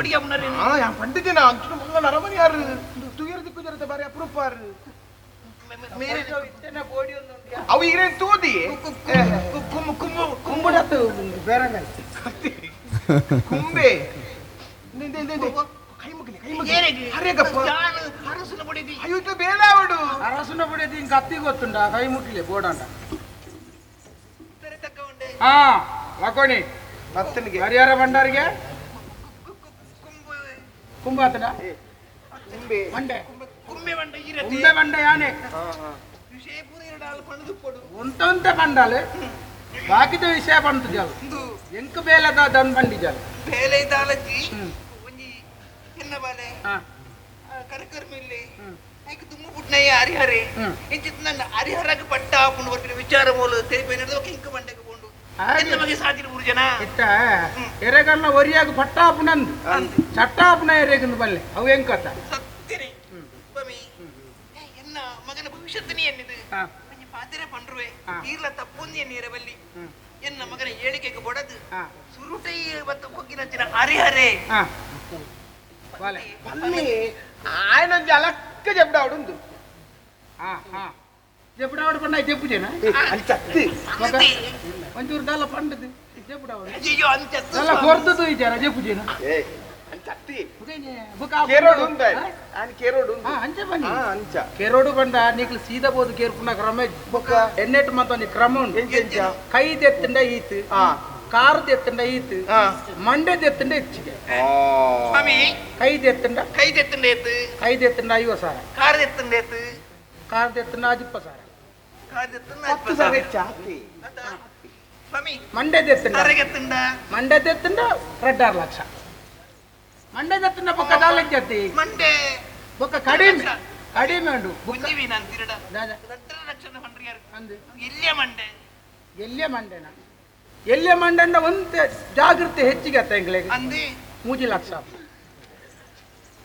பொடியா முன்னாடி yang penting na antu mangga naramani yaru tuyirdi kujarate bare apurupar மேரே ಇತ್ತೇನೆ ಬೋಡಿ ಒಂದು ಉಂಟು awu igre tudi ಕುಂಬುಡತ್ತು ಬೇರಂಗಲ್ kumbe ninde kai mugile ಏನಿಗೆ harregappa ನಾನು ಹರಸುನ ಪಡೆದಿ ayo itu belawadu ಅರಸುನ ಬಡಿದಿ ಇಂಕ ಅತ್ತಿ ಗೊತ್ತುಂಡ ಕೈ ಮುಟ್ಲಿಲೆ ಬೋಡಂಡ tere ತಕ್ಕವಂಡೆ ಹಾ ಲಕೋಣಿ ಭಕ್ತನಿಗೆ ಹರಿಹರ ಭಂಡಾರಿಗೆ ಕುಂಬೆ ಕುಂಬಾತನ kumbe ಮಂಡೆ ಕುಂಬೆ ಬಂಡ ಇರತಿ ಕುಂಬೆ ಮಂಡೆ ಯಾನೆ ವಿಷಯಪೂರ ಎರಡಾಳು ಪಣದು ಕೊಡು ಉಂತ ಬಂಡಾಲೆ ಬಾಕಿದ ವಿಷಯ ಬಂತು ಜಲ್ ಒಂದು ಎಂಕ ಬೇಲದ ದನ್ ಬಂಡಿ ಜಲ್ ಬೇಲೆ ದಾಲಜಿ ಒಂಜಿ ಎನ್ನ ಬಾಲೆ ಹಾ ಕರಕರ್ ಮಿಲ್ಲಿ ಐಕ ತುಂಬ ಪುಟ್ನಯ್ಯ ಹರಿಹರೆ ಇಂಚಿತ್ ನನ್ನ ಹರಿಹರಗೆ ಪಟ್ಟ ಹಾಕೊಂಡು ಬರ್ತೀನಿ ವಿಚಾರ ಮೂಲ ತೆರಿಪೈ ನಡೆದ ಇಂಕ ಬಂಡೆಗೆ ಕೊಂಡು ಎನ್ನ ಮಗೆ ಸಾಧಿನ ಮೂರು ಜನ ಇತ್ತ ಎರೆಗಲ್ಲ ಒರಿಯಾಗ ಪಟ್ಟಾಪುನಂದು ಚಟ್ಟಾಪುನ ಎರೆಗಂದು ಬಲ್ಲೆ ಅವು ಹೆಂಕತ್ತ ಸತ್ಯನೇ ಬಮಿ ಎನ್ನ ಮಗನ ಭವಿಷ್ಯತ್ತನೇ ಎನ್ನಿದು ಹಾ ಒಂಜಿ ಪಾತಿರೆ ಪಂಡ್ರುವೆ ಹಾ. ಈರ್ಲ ತಪ್ಪೊಂದು ಎನ್ನಿರಬಲ್ಲಿ ಎನ್ನ ಮಗನ ಹೇಳಿಕೆಗೆ ಬೊಡದು ಹಾ ಸುರುಟೈ ಬತ್ತ ಕೊಕ್ಕಿನಂಚಿನ ಹರಿಹರೆ ಹಾ ಬಾಲೆ palli ఆయన జలక్క చెప్పడాడు ಹಾ ಹಾ ಜೆಪ್ಪಡಾವಡು ಪಂಡ ಜೆಪ್ಪುಜೇನ అని చత్తి ಒಂಚೂರು ದಲ್ಲ ಪಂಡದು ಜೆಪ್ಪಡಾವಡು ಅಯ್ಯೋ ಅಂಚತ್ತು ದಲ್ಲ ಕೊರ್ದದು ಇದ್ದಾರ ಜೆಪ್ಪುಜೇನ ఏ అని చత్తి ಬುಕ కేరోడు ఉంది ఆయన కేరోడు ఉంది ಹಾ ಅಂಚೆ ಬನ್ನಿ అంచ ಕೆರೋಡು ಬಂಡ ನೀಕ್ಲು ಸೀದಾ ಬೋದು ಕೇರ್ಪುನ ಕ್ರಮ బొక్క ಎನ್ನೆಟ್ಟು ಮಾತೊಂದು ಕ್ರಮ ಉಂಟು ఎంచెంచ ಕೈ ತೆತ್ತಂಡ ಈತು ಕಾರು ತೆತ್ತಂಡ ಈತು ಮಂಡೆ ತೆತ್ತಂಡ ಹೆಚ್ಚಿಗೆ ಸ್ವಾಮಿ ಕೈ ತೆತ್ತಂಡ ಕೈ ತೆತ್ತಂಡೇತು ಕೈ ತೆತ್ತಂಡ 50 ಸಾವಿರ ಕಾರ್ ತೆತ್ತಂಡೇತು ಕಾರು ತೆತ್ತಂಡ 20 ಸಾವಿರ ಕಾರ್ ತೆತ್ತಂಡ పత్తు సరే చాతి ಸ್ವಾಮಿ ಮಂಡೆ ತೆತ್ತಂಡ ಅರೆಗೆತ್ತಂಡ ಮಂಡೆ ತೆತ್ತಂಡ 2.5 ಲಕ್ಷ ಮಂಡೆ ತೆತ್ತಂಡ ಬೊಕ್ಕ ದಾಲೆಜ್ಜತಿ ಮಂಡೆ ಬೊಕ್ಕ ಕಡಿಮೆ ಉಂಡು ಬುಂಜಿವಿ ನಾನು ತಿರಡ ದಾದ ದಟ್ಟರ ಲಕ್ಷಣ ಮಂಡ್ರಿ ಯಾರು ಅಂದು ಇಲ್ಲೇ ಮಂಡೆ ಎಲ್ಲೇ ಮಂಡಂಡ ಒಂದು ಜಾಗೃತಿ ಹೆಚ್ಚಿಗೆ ಅತ್ತ ಎಂಗ್ಲೆಗೆ ಅಂದಿ 3 ಲಕ್ಷ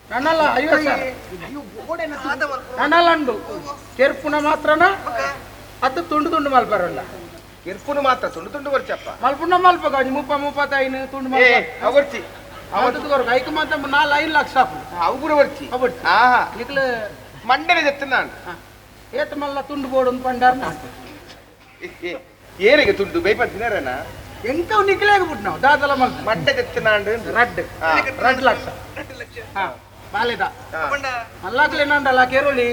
ನನ್ನಲ್ಲ 50 ಸಾವಿರ ಆದ ಮಲ್ಪ ನನ್ನಲ್ಲಂಡು ಕೆರ್ಪುನ ಮಾತ್ರನ ಅದು ತುಂಡು ಮಲ್ಪರಲ್ಲ ఎరుపును మాత్రం తుండు తుండు వరకు చెప్ప ಮಲ್ಪುನ ಮಲ್ಪ ಗಾಜಿ 35 ತುಂಡು ఏ ಮಲ್ಪ అవర్చి ಅವತ್ತು ಕೊರಕ ಐಕ ಮಾತ್ರ 4-5 ಲಕ್ಷ అవు కూడా వచ్చి ಅವತ್ತು ఆహా ನಿಕ್ಲ మండనే చెప్తున్నాను ಏತ ಮಲ್ಲ ತುಂಡು ಬೋಡು ಒಂದು ಪಂಡಾರ ఏరిగ తుండు భయపడుతున్నారనా ಎಂಕವ್ ನಿಕ್ಲೇಗೆ ಬಿಟ್ಟು ನಾವು ದಾದಲ ಮಲ್ಪ మండ చెప్తున్నాడు ರಡ್ ಲಕ್ಷ ಹಾ ಬಾಲೆದ ಪಂಡ ಮಲ್ಲಾಕ್ಲೇನಂಡಲ್ಲ ಕೆರೋಳಿ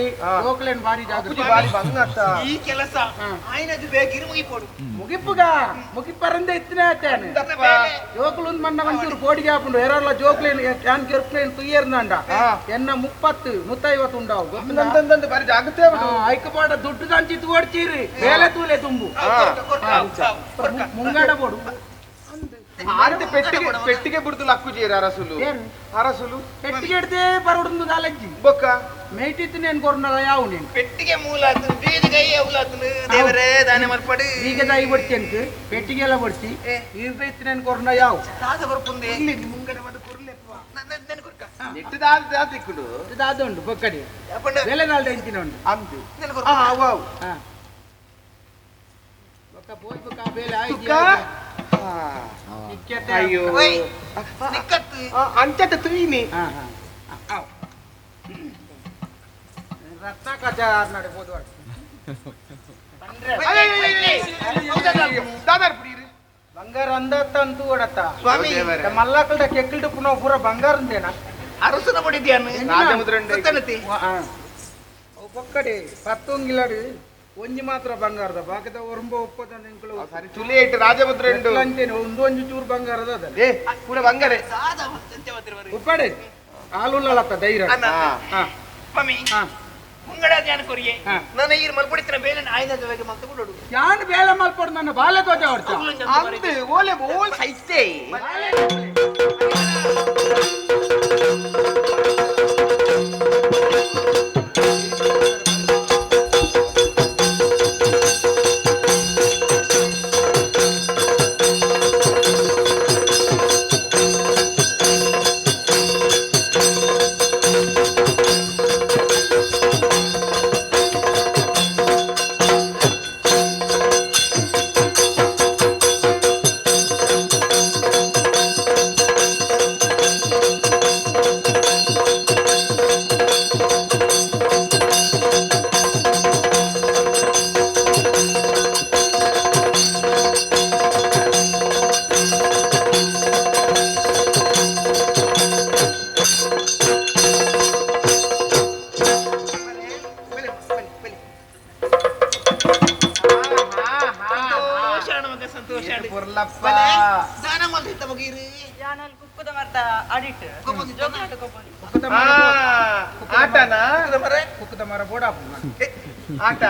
ಹೋಗ್ಲೇನ್ ಬಾರಿ ಜಾಗೃತಿ బారి బంగత ಈ ಕೆಲಸ ಆಯ್ನದು ಬೇಗ ಇರುಮುಗಿ ಕೊಡು ಮುಗಿಪ್ಪರಂದೆ ಇತ್ತಿನೇ ಆತೇನೆ ಜೋಕುಲು ಮಣ್ಣ ಒಂಚೂರು ಕೋಡಿಗೆ ಹಾಕೊಂಡು ಎರಲ್ಲ ಜೋಕ್ಲೇನು ಯಾನ್ ಕೆರ್ಪ್ಲೇನು ತುಯ್ಯರ್ನಂಡ ಎನ್ನ 30-50 ಉಂಡಾವು నందందంద బారి జాగ్రత్త ಐಕಪಾಡ ದುಡ್ಡು ಕಂಚಿತ್ತು ಓಡ್ಚೀರಿ ಬೇಲೆ ತೂಲೆ ತುಂಬು ಮುಂಗಡ ಬೋಡು ఆడితే పెట్టికే బుడుతు లక్కు చేయరు అరసులు అరసులు ಪೆಟ್ಟಿಗೆ ಹಿಡ್ದೆ ಬರೋಡು ದಾಲಜ್ಜಿ బొక్క ಮೇಟಿತ್ತು ನೇನು ಕೊರ್ನದ ಯಾವ ನೇನು ಪೆಟ್ಟಿಗೆ ಮೂಲ ಆತನು ಬೀದಿಗೈ ಅವಲಾತನು ದೇವರೇ ದಾನ ಮರ್ಪಡು ಈಗ ದಾಯಿ ಬಡ್ತಿ ಅಂಕ ಪೆಟ್ಟಿಗೆ ಎಲ್ಲ ಬಡ್ತಿ ಇರ್ದೈತಿ ನೇನು ಕೊರ್ನ ಯಾವ ದಾದ ಬರ್ಪುಂದೆ ಮುಂಗಡ ಮದ ಕುರ್ಲೆಪ್ಪ ನನ್ನ ಕೊರ್ಕ నెట్టు దాది దాది ఇక్కడ ಇದು ಅದು ಉಂಟು ಬೊಕ್ಕಡಿ ಪಂಡ ಬೆಲೆ ನಾಲ್ದು ಎಂಚಿನ ಉಂಟು అందు ನನ್ನ ಕೊರ್ಕ అవు అవు ಹಾ ಬೊಕ್ಕ ಬೋಯ್ ಬೊಕ್ಕ ಬೇಲೆ తుక్క ಆಯ್ತು అయ్యో ಓಯ್ ನಿಕ್ಕತ್ತು అంచెత తుయిని ಹಾ ಹಾ ರತ್ನ ಕಚಾರ್ ನಡೆ ಹೋದ್ವಾಡ దాదాపు ఇప్పుడు ಬಂಗಾರ ಅಂದತ್ತ ಅಂತೂ ಓಡತ್ತ ಸ್ವಾಮಿ ಮಲ್ಲಕಲ್ದ ಕೆಕ್ಕಲ್ಡು ಪುನಃ ಪೂರ ಬಂಗಾರ ಅಂತೇನ ಅರಸನ ಬಡಿದ್ಯಾನು రాజముద్రండి ಗೊತ್ತನತಿ ಅವು ಪಕ್ಕಡೆ ಪತ್ತೊಂಗಿಲಾಡು ಒಂಜಿ ಮಾತ್ರ ಬಂಗಾರದ ಬಾಕಿದ ಒರಂಬ ಒಪ್ಪದ ಎಂಕಲು సరే చులి ఎట్టు రాజముద్రండు ಅಂತೇನೆ ಒಂದೊಂದು ಚೂರು ಬಂಗಾರದ ಅದ ఏ పూర బంగారే ದಾದ ಸಂಚವತಿರವರು ಉಪ್ಪಡೆ ಹಾಲುಲ್ಲತ್ತ ಧೈರ್ಯ ಅನ್ನ ಹಾ ಸ್ವಾಮಿ ಹಾ ಮುಂಗಡ ಧ್ಯಾನ ಕೊರಿಯೆ ಹಾ. ನನ್ನ ಈ ಮಲ್ಪಡಿತರ ಬೇಲೆ ಆಯ್ನದ ಬಗ್ಗೆ ಮತ್ತೆ ಕೊಡೋಡು ಯಾನ್ ಬೇಲೆ ಮಲ್ಪಡು ನನ್ನ ಬಾಲೆ ತೋಜ ಹೊಡ್ತ అందు ఓలే ఓల్ సైతే ಮತ್ತ ಆಡಿಟ್ ಜೋಗಾಟ ಕೊಬ್ಬರಿ ಆಟನಾ ಕುಕ್ಕದ ಮರ ಬೋಡಾಪು ಆಟ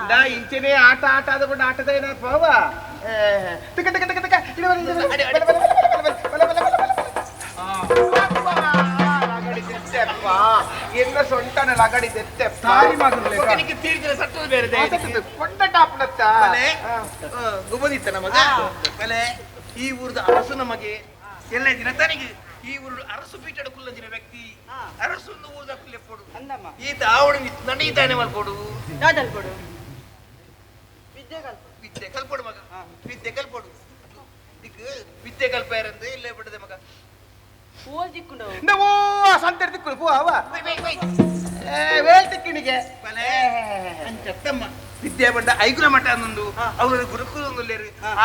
ನಾ ಇಂಚನೆ ಆಟ ಆಟ ಆದ ಕೂಡ ಆಟದ ಏನ ಪಾವ ತಿಕ್ಕ ತಿಕ್ಕ ತಿಕ್ಕ ತಿಕ್ಕ ಇಲ್ಲಿ ಬನ್ನಿ, ಇಲ್ಲಿ ಬನ್ನಿ. ಬಲ, ಬಲ, ಬಲ, ಬಲ, ಬಲ, ಬಲ, ಬಲ, ಬಲ. ಅಬ್ಬಾ, ಲಗಡಿ ತೆತ್ತೆಪ್ಪ. ಎಲ್ಲ ಸೊಂಟನ ಲಗಡಿ ತೆತ್ತೆಪ್ಪ. ಒಬ್ಬನಿಗೆ ತೀರ್ದಿರ ಸತ್ತದು ಬೇರೆ ಆತದ್ದು ಕೊಂಡ ಟಾಪ್ನತ್ತ. ಗುಬದಿತ್ತ ನಮಗ ಬಲೆ ಈ ಊರ್ದ ಅರಸು ನಮಗೆ ಎಲ್ಲ ದಿನ ತನಗೆ ಈ ಊರು ಅರಸು ಪೀಠದ ಕುಲ್ಲದಿನ ವ್ಯಕ್ತಿ ಅರಸು ಊರ್ದ ಕುಲ್ಲೆ ಕೊಡು ಅಂದಮ್ಮ ಈತ ಅವಳು ನಡೀತಾನೆ ಮಾಡ್ಕೊಡು ಯಾವ್ದಲ್ಲಿ ಕೊಡು ವಿದ್ಯೆ ಕಲ್ಪ ವಿದ್ಯೆ ಕಲ್ಪಡು ಮಗ ವಿದ್ಯೆ ಕಲ್ಪಡು ಇದಕ್ಕೆ ವಿದ್ಯೆ ಕಲ್ಪ ಯಾರಂದ್ರೆ ಇಲ್ಲೇ ಬಿಡದೆ ಮಗ ಓಲ್ ಚಿಕ್ಕೊಂಡು ನಾವು ಸಂತೆ ತಿಕ್ಕಳು ಪೋ ಅವ ವೇಲ್ ತಿಕ್ಕಿಣಿಗೆ ಬಲೆ ಅಂಚತ್ತಮ್ಮ ವಿದ್ಯೆ ಬಂಡ ಐಗುಣ ಮಠ ಅನ್ನೊಂದು ಅವರ ಗುರುಕುಲ ಒಂದು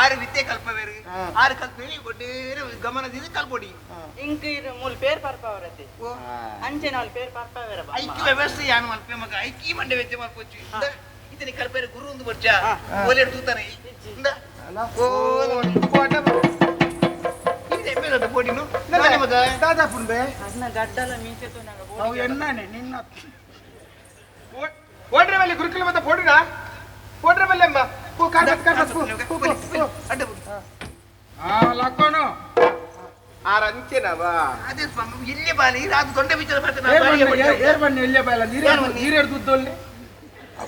ಆರು ವಿದ್ಯೆ ಕಲ್ಪವೇರು ಆರು ಕಲ್ಪೇರಿ ಒಡ್ಡೇರು ಗಮನದಿಂದ ಕಲ್ಪೊಡಿ ಇಂಕ್ ಮೂಲ ಪೇರ್ ಪರ್ಪವರತೆ ಅಂಚೆ ನಾಲ್ ಪೇರ್ ಪರ್ಪವರ ಐಕ್ಯ ವ್ಯವಸ್ಥೆ ಯಾನು ಮಲ್ಪೆ ಮಗ ಐಕ್ಯ ಮಂಡೆ ವ್ಯಕ್ತಿ ಮಲ್ಪೊಚ್ಚು ಇದನ್ನ ಕಲ್ಪೇರಿ ಗುರು ಒಂದು ಬರ್ಚ ಓಲೆ ತೂತಾನೆ ಬೋಡಿನು ಮಗ ದಾದಾಪುನ್ ಬೇ ಅನ್ನ ಗಡ್ಡಲ ಮೀಸೆತು ನಂಗೆ ಅವು ಎಣ್ಣೆ ನಿನ್ನ ಓಡ್ರೆ ಮೇಲೆ ಗುರುಕುಲ ಮತ್ತೆ ಪೋಡಿನ ಓಡ್ರೆ ಮೇಲೆ ಅಮ್ಮ ಪೋ ಕಾರ್ಬತ್ ಅಡ್ಡ ಲಕ್ಕೋನು ಆರಂಚೆನವ ಅದೇ ಇಲ್ಲೇ ಬಾಲಿ ಅದು ದೊಡ್ಡ ವಿಚಾರ ಬರ್ತದೆ ಏರ್ ಬನ್ನಿ ಇಲ್ಲೇ ಬಾಯಲ್ಲ ನೀರು ದುಡ್ಡಲ್ಲಿ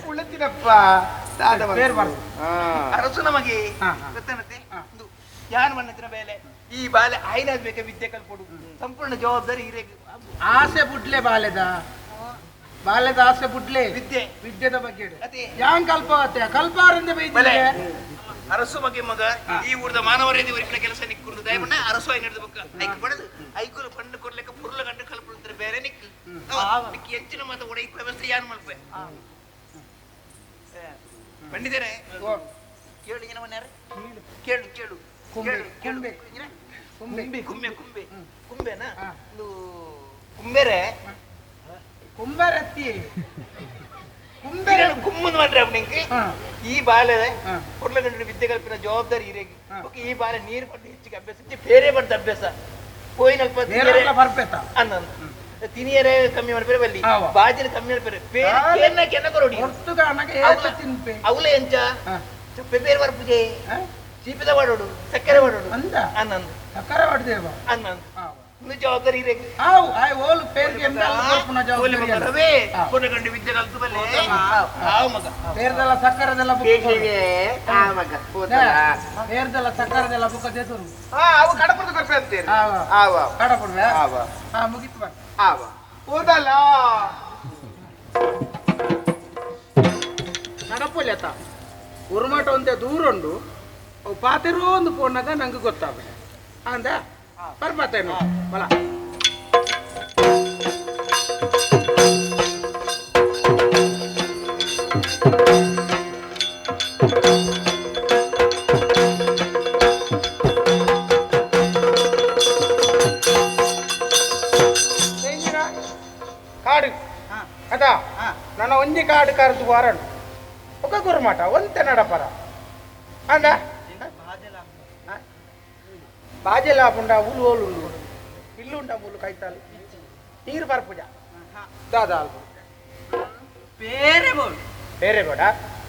ಉಳತಿನಪ್ಪ ಬೇರೆ ಬರ್ದು ಅರಸು ನಮಗೆ ಗೊತ್ತಾನತ್ತೆ ಯಾನ್ ಮಣ್ಣತ್ತಿನ ಬೇಲೆ ಈ ಬಾಲೆ ಆಯ್ನಾಗ್ಬೇಕ ವಿದ್ಯೆ ಕಲ್ಪೊಡು ಸಂಪೂರ್ಣ ಜವಾಬ್ದಾರಿ ಹಿರೇಗ ಆಸೆ ಬುಡ್ಲೆ ಬಾಲೆದ ಆಸೆ ಬುಡ್ಲೆ ವಿದ್ಯೆ ವಿದ್ಯೆದ ಬಗ್ಗೆ ಅದೇ ಯಾಂಗ್ ಕಲ್ಪವತ್ತೆ ಕಲ್ಪಾರಿಂದ ಬಲೆ ಬೈದಿದೆ ಅರಸು ಬಗ್ಗೆ ಮಗ ಈ ಊರ್ದ ಮಾನವರೇದಿ ವರಿಪಿನ ಕೆಲಸ ನಿಕ್ಕೊಂಡು ದಯಮಣ್ಣ ಅರಸು ಆಗಿ ನಡೆದ ಬಕ್ಕ ಐಕ್ ಬಡದು ಐಕುಲು ಪಂಡು ಕೊಡ್ಲಿಕ್ಕೆ ಪುರ್ಲ ಗಂಡು ಕಲ್ಪಡ್ತಾರೆ ಬೇರೆ ನಿಕ್ಕು ನಿಕ್ಕಿ ಹೆಚ್ಚಿನ ಮಾತ ಒಡ ಈ ವ್ಯವಸ್ಥೆ ಯಾನ್ ಮಲ್ಪೆ ಬಂದಿದ್ದೇನೆ ಕೇಳು ಏನ ಮನ್ಯಾರ ಕೇಳು ಕೇಳು ಕೇಳು ಕುಂಬೆ ಕುಂಬೆ ಕುಂಬೆ ಕುಂಬೆನಾ ಒಂದು ಕುಂಬೆರೆ ಕುಂಬರತ್ತಿ ಕುಮ್ಮನ್ ಮಾಡ್ರಿ ನಿಂಗೆ ಈ ಬಾಲೆ ಕೊಡ್ಲಗಂಡ ವಿದ್ಯೆ ಕಲ್ಪಿನ ಜವಾಬ್ದಾರಿ ಹಿರೇಗಿ ಈ ಬಾಲೆ ನೀರು ಪಟ್ಟು ಹೆಚ್ಚಿಗೆ ಅಭ್ಯಾಸ ಬೇರೆ ಬಡ್ದ ಅಭ್ಯಾಸ ಪೋಯಿನಲ್ಪ ಬರ್ಬೇಕ ಅನ್ನಂದು ತಿನಿಯರೇ ಕಮ್ಮಿ ಮಾಡ್ಬೇರೆ ಬಲ್ಲಿ ಬಾಜಿನ ಕಮ್ಮಿ ಮಾಡ್ಬೇರೆ ಕೆನ್ನ ಕೊರೋಡಿ ಅವಲೇ ಎಂಚ ಚಪ್ಪೆ ಬೇರೆ ಬರ್ಪುಜೆ ಚೀಪಿದ ಮಾಡೋಡು ಸಕ್ಕರೆ ಮಾಡೋಡು ಅನ್ನಂದು ಸಕ್ಕರೆ ಹೊಡೆದೇವ ಅನ್ನಂದು ಇನ್ನು ಜವಾಬ್ದಾರಿ ಹಿರೇಗಿ ಓಲು ಪೇರ್ಗೆ ರವೇ ಕೊಡಗಂಡು ವಿದ್ಯೆ ಕಲ್ತು ಬಲ್ಲೆ ಮಗ ಪೇರ್ದೆಲ್ಲ ಸಕ್ಕರೆದೆಲ್ಲ ಮಗ ಪೇರ್ದೆಲ್ಲ ಸಕ್ಕರೆದೆಲ್ಲ ಬುಕ್ಕ ದೇತರು ಅವು ಕಡಪದ ಕೊರ್ಪೆ ಅಂತೇನೆ ಕಡಪಡ್ವೆ ಮುಗಿತು ಬರ್ ಹೋದಲ್ಲ ಕಡಪಲ್ಯತ ಉರುಮಟ ಒಂದೇ ದೂರ ಉಂಡು ಅವು ಪಾತಿರೋ ಒಂದು ಪೋನಾಗ ನಂಗೆ ಗೊತ್ತಾಗ ಅಂದ ಬರ್ಬತ್ತೇನು ಬಲ ಕಾಡು ಅದಾ ನನ್ನ ಒಂಜಿ ಕಾಡು ಕರೆದು ವಾರಣ ఒక గురమాట ಒಂತೆ ನಡಪರ ಅಂದ ಬಾಜೆಲಾಪುಂಡ ಉಲು ಓಲುಂಡು ಇಲ್ಲುಂಡ ಮೂಲು ಕೈತಾಲ್ ನೀರು ಬರ್ಪುಜ ದಾದಾ ಅಲ್ಪ ಬೇರೆ ಬೋಡು ಬೇರೆ ಬೇಡ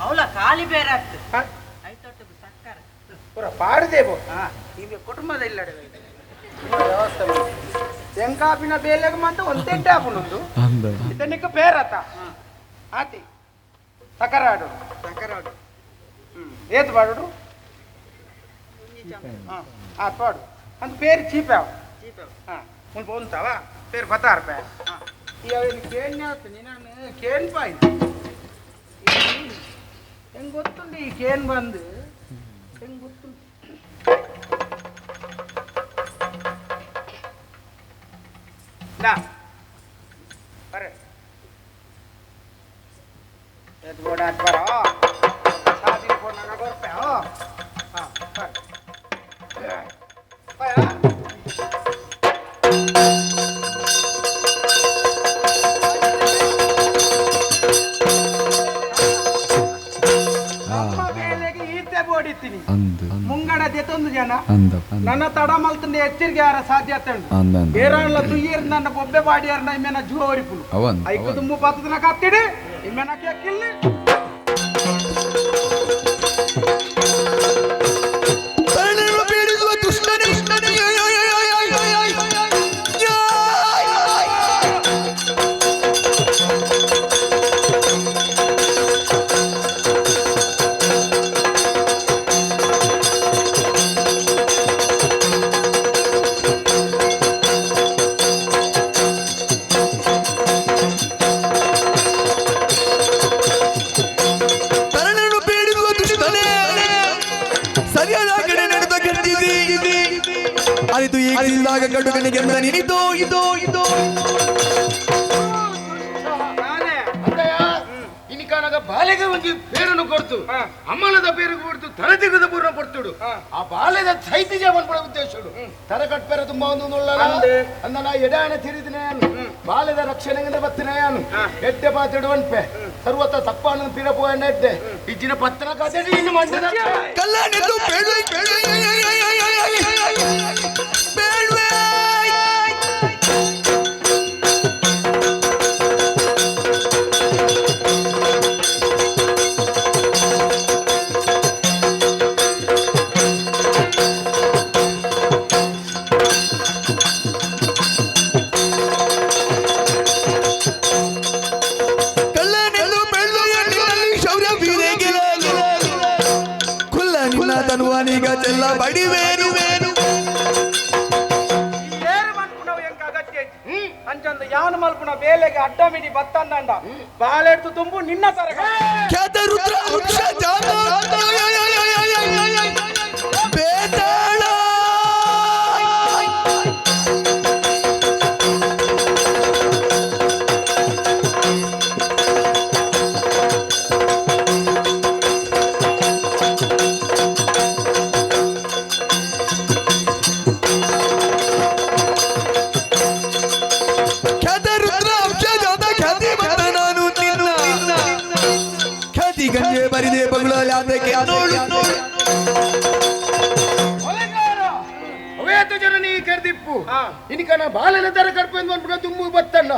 ಅವಳ ಖಾಲಿ ಬೇರೆ ಆಗ್ತದೆ ಐತೊಟ್ಟು ಸಕ್ಕರೆ ಪೂರ ಪಾಡದೇಬೋ ಈಗ ಕುಟುಂಬದ ಇಲ್ಲಡೆ ವ್ಯವಸ್ಥೆ ಎಂಕಾಪಿನ ಬೇಲೆಗೆ ಮಾತ್ರ ಒಂದೆಂಟೆ ಹಾಪುಂಡು ಇದನ್ನಿಕ್ಕ ಬೇರತ್ತ ಆತಿ ಸಕ್ಕರೆ ಆಡು ಏತ್ ಬಾಡು ಪಾಡು ಅಂತ పేరు చీపావు ముಲ್ಪ ఉంటావా పేరు 16 రూపాయ కేన్ నేను కేన్ పాయింది ಹೆಂಗ್ ಗೊತ್ತುಂಡಿ ಈ ಕೇನ್ ಬಂದು ಹೆಂಗ್ ಗೊತ್ತುಂಟು ಬರೇ ಎದ್ ಬೋಡ ಅಟ್ ಬರೋ ಸಾದಿ ಫೋನ್ ನನಗೆ ರೂಪಾಯಿ ನಮ್ಮ ಬೇಲೆಗೆ ಈತೆ ಬೋಡಿತ್ತೀನಿ ಮುಂಗಡ ದೆತ್ತೊಂದು ಅಂಜನ ನನ್ನ ತಡ ಮಲ್ತಂದೆ ಎಚ್ಚರಿಕೆ ಯಾರ ಸಾಧ್ಯತೆ ಉಂಟು ಏರಾಣ್ಲ ತುಯ್ಯರ್ ನನ್ನ ಬೊಬ್ಬೆ ಬಾಡಿಯಾರ ಇಮ್ಮೆನ ಜುವರಿಪುಲು ಐಕು ತುಂಬು ಪತ್ತದನ ಕತ್ತಿಡಿ ಇಮ್ಮೆನ ಕೆಕ್ಕಿಲ್ಲಿ ಗಡುಗನಿಗೆ ನಿನಿದೋ ಇದೋ ಇದೋ ಇನಿಕಾನಾಗ ಬಾಲೆಗೆ ಒಂದು ಪೇರನ್ನು ಕೊಡ್ತು ಅಮ್ಮನದ ಪೇರು ಕೊಡ್ತು ತರತಿಗದ ಪೂರ್ಣ ಕೊಡ್ತುಡು ಆ ಬಾಲೆದ ಸೈತಿ ಜೀವನ ಪಡ ಉದ್ದೇಶಡು ತರ ಕಟ್ಪೇರ ತುಂಬಾ ಒಂದು ಅಂದ ನಾ ಎಡಾಣ ತಿರಿದಿನೇ ಬಾಲೆದ ರಕ್ಷಣೆಗೆ ಬತ್ತಿನೇ ಎಡ್ಡೆ ಪಾತಿಡು ಅನ್ಪೆ ಸರ್ವತ ತಪ್ಪಾನ ಪಿರ ಪೋಯಣ್ಣ ಎಡ್ಡೆ ಇಜ್ಜಿನ ಪತ್ತನ ಕತೆ ಇನ್ನು ಮಾಡಿದ ಕಲ್ಯಾಣದ್ದು ಬಡಿವೇನು ಅಂಚಂದ ಯಾನು ಮಲ್ಪುನ ಬೇಲೆಗೆ ಅಡ್ಡ ಮಿಡಿ ಬತ್ತಂದಂಡ ಬಾಳೆಡ್ತು ತುಂಬು ನಿನ್ನ ತರ ಬೇತಾಳ ಬರಿದೆ ಬಗಳಲ್ಲ ಅದಕ್ಕೆ ಅವೇತ ಜನ ನೀ ಕರ್ದಿಪ್ಪು ಇನಿಕನ ಬಾಲನ ತರ ಕರ್ಪೆಂದು ಅನ್ಬಿಡ ತುಂಬು ಬತ್ತಣ್ಣ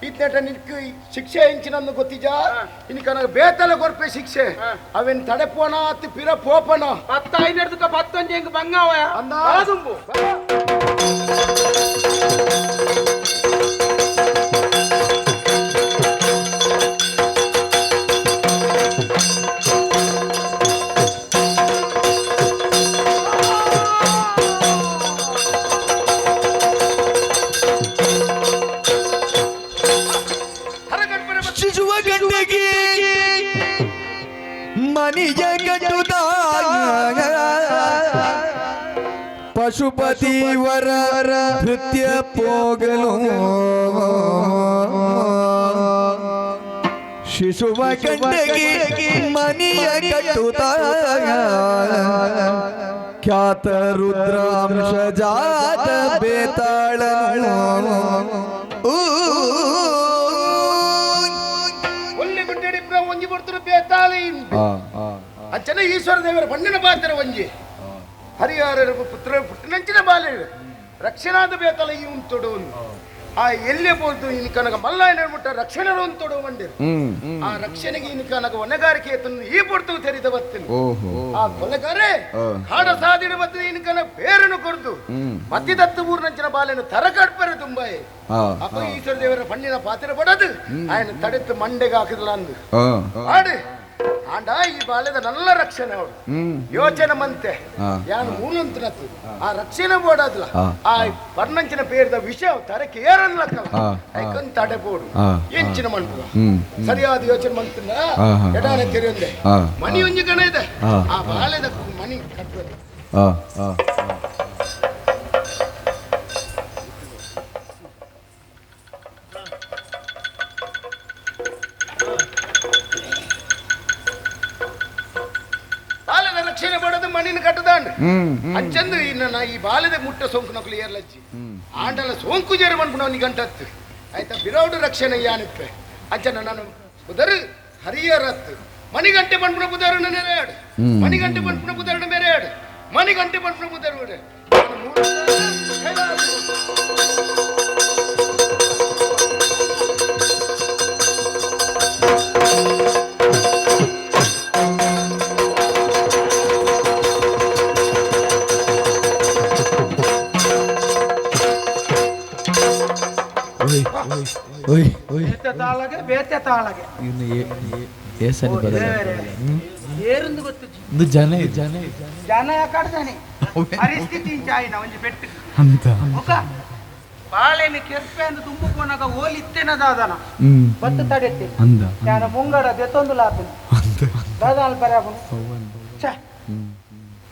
ಇತ್ನೇಟ ನಿನ್ಕು ಶಿಕ್ಷೆ ಇಂಚಿನಂದು ಗೊತ್ತಿಜ ಇನಿಕನ ಬೇತಲ ಕೊರ್ಪೆ ಶಿಕ್ಷೆ ಅವೆನ್ ತಡೆಪೋಣ ಅತ್ತು ಪಿರ ಪೋಪಣ 15 ಹಿಡಿದುಕ 11 ಹೆಂಗ್ ಬಂಗಾವ ಅಂದ ತುಂಬು ಮನಿಯ ಗಟ್ಟುದ ಪಶುಪತಿ ವರ ನೃತ್ಯ ಪೋಗಲು ಶಿಶುವ ಗಂಟೆಗೆ ಮನಿಯ ಗಟ್ಟುದ ಖ್ಯಾತ ರುದ್ರಾಂಶ ಜಾತ ಬೇತಾಳ ಒಂಜಿ ಕೊಡ್ತಾರೆ ಬೇತಾಳಿ ಅಂಚನ ಈಶ್ವರ ದೇವರ ಬಣ್ಣಿನ ಪಾತ್ರ ಒಂಜಿ ಹರಿಹರ ಪುತ್ರ ಪುಟ್ಟನಂಚಿನ ಬಾಲೆ ರಕ್ಷಣಾದ ಬೇತಾಳ ಈ ಉಂಟೊಡು ಆ ಎಲ್ಲೇ ಬೋದು ಇನ್ಕನಗ ಮಲ್ಲಾಯನ ಮುಟ್ಟ ರಕ್ಷಣೆ ಉಂಟೊಡು ಮಂಡಿರು ಆ ರಕ್ಷಣೆಗೆ ಇನ್ಕನಗ ಹೊಣೆಗಾರಿಕೆ ಈ ಪೊಡ್ತು ತೆರಿದ ಬತ್ತಿನ ಆ ಕೊಲೆಗಾರೆ ಕಾಡ ಸಾಧಿನ ಬತ್ತಿನ ಇನ್ಕನ ಬೇರನ್ನು ಕೊರ್ದು ಮತ್ತಿದತ್ತು ಊರ್ನಂಚಿನ ಬಾಲೆನು ತರಕಡ್ಪರೆ ತುಂಬಾಯೆ ಅಪ್ಪ ಈಶ್ವರ ದೇವರ ಬಣ್ಣಿನ ಪಾತ್ರ ಪಡದು ఆయన ತಡೆತ್ತು ಮಂಡೆಗೆ ಹಾಕಿದ್ಲ ಅಂದು ಆಡು ಆಂಡ ಈ ಬಾಲ್ಯದ ನಲ್ಲ ರಕ್ಷಣೆ ಅವಳು ಯೋಚನೆ ಮಂತೆ ಯಾನು ಮೂಲಂತನತ್ತು ಆ ರಕ್ಷಣೆ ಬೋಡಾದ್ಲ ಆ ಪರ್ನಂಚಿನ ಪೇರಿದ ವಿಷಯ ತರಕ್ಕೆ ಏರನ್ಲಕ್ಕಲ್ಲ ಐಕನ್ ತಡೆ ಬೋಡು ಎಂಚಿನ ಮಂಟು ಸರಿಯಾದ ಯೋಚನೆ ಮಂತನ ಎಡಾನೆ ತೆರೆಯೊಂದೆ ಮನಿ ಒಂಜಿ ಗಣ ಇದೆ ಆ ಬಾಲ್ಯದ ಮನಿ ಕಟ್ಟಬೇಕು ರಕ್ಷಣೆ ಮಾಡೋದು ಮಣ್ಣಿನ ಕಟ್ಟದಾಂಡ್ ಅಂಚಂದು ಇನ್ನ ಈ ಬಾಲ್ಯದ ಮುಟ್ಟ ಸೋಂಕು ನಕಲು ಏರ್ಲಚ್ಚಿ ಆಂಡಲ ಸೋಂಕು ಜೇರು ಮನ್ಪುಣ ಅವನಿಗೆ ಗಂಟತ್ತು ಆಯ್ತಾ ಬಿರೋಡು ರಕ್ಷಣೆ ಯಾನಿಪ್ಪೆ ಅಂಚನ ನಾನು ಉದರ್ ಹರಿಯರತ್ತು ಮಣಿಗಂಟೆ ಮನ್ಪುಣ ಬುಧಾರಣ ನೆರೆಯಾಡು ಮಣಿಗಂಟೆ ಮನ್ಪುಣ ಬುಧಾರಣ ಬೇರೆಯಾಡು ಮನೆ ಗಂಟೆ ಪಟ್ಟು ಮುದ್ದೆ ಬೇತೆ ತಾಳಗೆ ಏರುಂದು ಗೊತ್ತು ಜನ ಜನ ಯಾಕಾಡ್ತಾನೆ ಪರಿಸ್ಥಿತಿ ಜಾಯಿನ ಒಂಜಿ ಬೆಟ್ಟು ಅಂತ ಮುಖ ಬಾಳೆನ ಕೆರ್ಪೆ ಅಂತ ತುಂಬ ಕೊನಾಗ ಓಲಿತ್ತೇನ ದಾದನ ಬತ್ತು ತಡೆತ್ತೆ ಅಂದ ಯಾನ ಮುಂಗಡ ದೆತ್ತೊಂದು ಲಾಪು ದಾದಾಲ್ ಬರಾಬು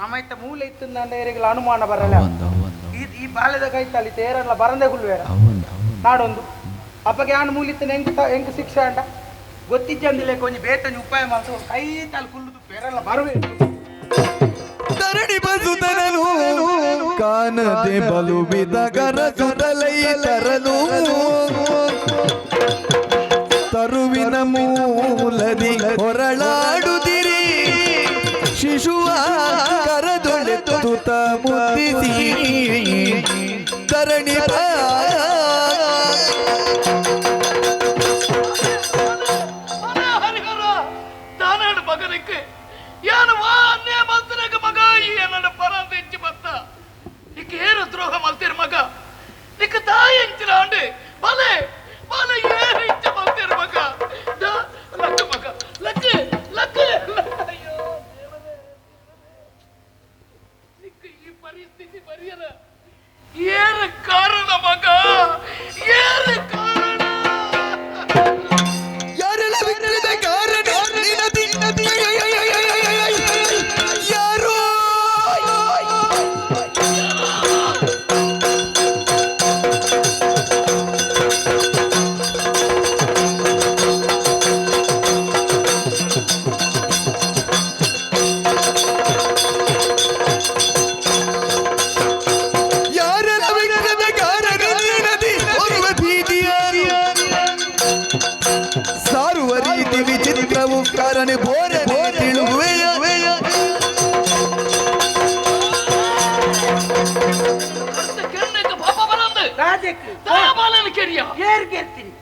ನಮ್ಮೈತ ಮೂಲೆ ಇತ್ತು ಏರಿಗಳ ಅನುಮಾನ ಬರಲ್ಲ ಈ ಬಾಲ್ಯದ ಕೈತಲ್ಲಿ ತೇರಲ್ಲ ಬರಂದೇ ಗುಲ್ವೇರ ನಾಡೊಂದು ಅಪ್ಪಗೆ ಯಾನು ಮೂಲಿತ್ತನ ಹೆಂಗ ಶಿಕ್ಷೆ ಅಂಡ ಗೊತ್ತಿದ್ದಂದಿಲ್ಲ ಕೊಂಚ ಬೇತನ ಉಪಾಯ ಮಾಡ್ತು ಕೈ ತಾಲ್ ಕುಲ್ಲುದು ಬೇರೆಲ್ಲ ಬರಬೇಕು ತರಣಿ ಬಸುತನನು ಕಾನದೆ ಬಲು ಬಿದಗರ ಸುಡಲೈ ತರಲು ತರುವಿನ ಮೂಲದಿ ಹೊರಳಾಡುದಿರಿ ಶಿಶುವ ಕರದೊಳೆತುತ ಮುದ್ದಿಸಿ ತರಣಿ ತಾನಾಡು ಮಗನಿಕ್ಕೆ ಏನು ಅನ್ಯ ಮಲ್ತನಾಗ ಮಗ ಈ ನನ್ನ ಪರ ಹೆಚ್ಚು ಬತ್ತ ನಿಕ್ಕೆ ಏನು ದ್ರೋಹ ಮಲ್ತೀರ ಮಗ ನಿಕ್ಕ ತಾಯಿ ಹೆಂಚಿನ ಅಂಡೆ ಬಲೆ ಬಲೆ ಏನು ಹೆಚ್ಚ ಮಲ್ತೀರ ಮಗ ಲಕ್ಕ ಮಗ ಲಕ್ಕ ಲಕ್ಕ ಅಯ್ಯೋ ನಿಕ್ಕ ಈ ಪರಿಸ್ಥಿತಿ ಬರೆಯಲ್ಲ ಏನು ಕಾರಣ ಮಗ ಏನು ಕಾರಣ ಯಾರೆಲ್ಲ ವಿಕ್ರಿದ ಕಾರಣ ಯಾರು ಯಾರೆಲ್ಲ ವಿಕ್ರಿದ ಕಾರಣ ನದಿ ಬರುವ ಭೀತಿಯ ಸಾರುವ ರೀತಿ ವಿಚಿತ್ರವು ಕಾರಣ ಬೋರೆ ತಿಳುವೆ ರಾಜಕ್ಕೆ ಬಾಲನ ಕೆರಿಯ ಏರ್ ಕೆರ್ತೀನಿ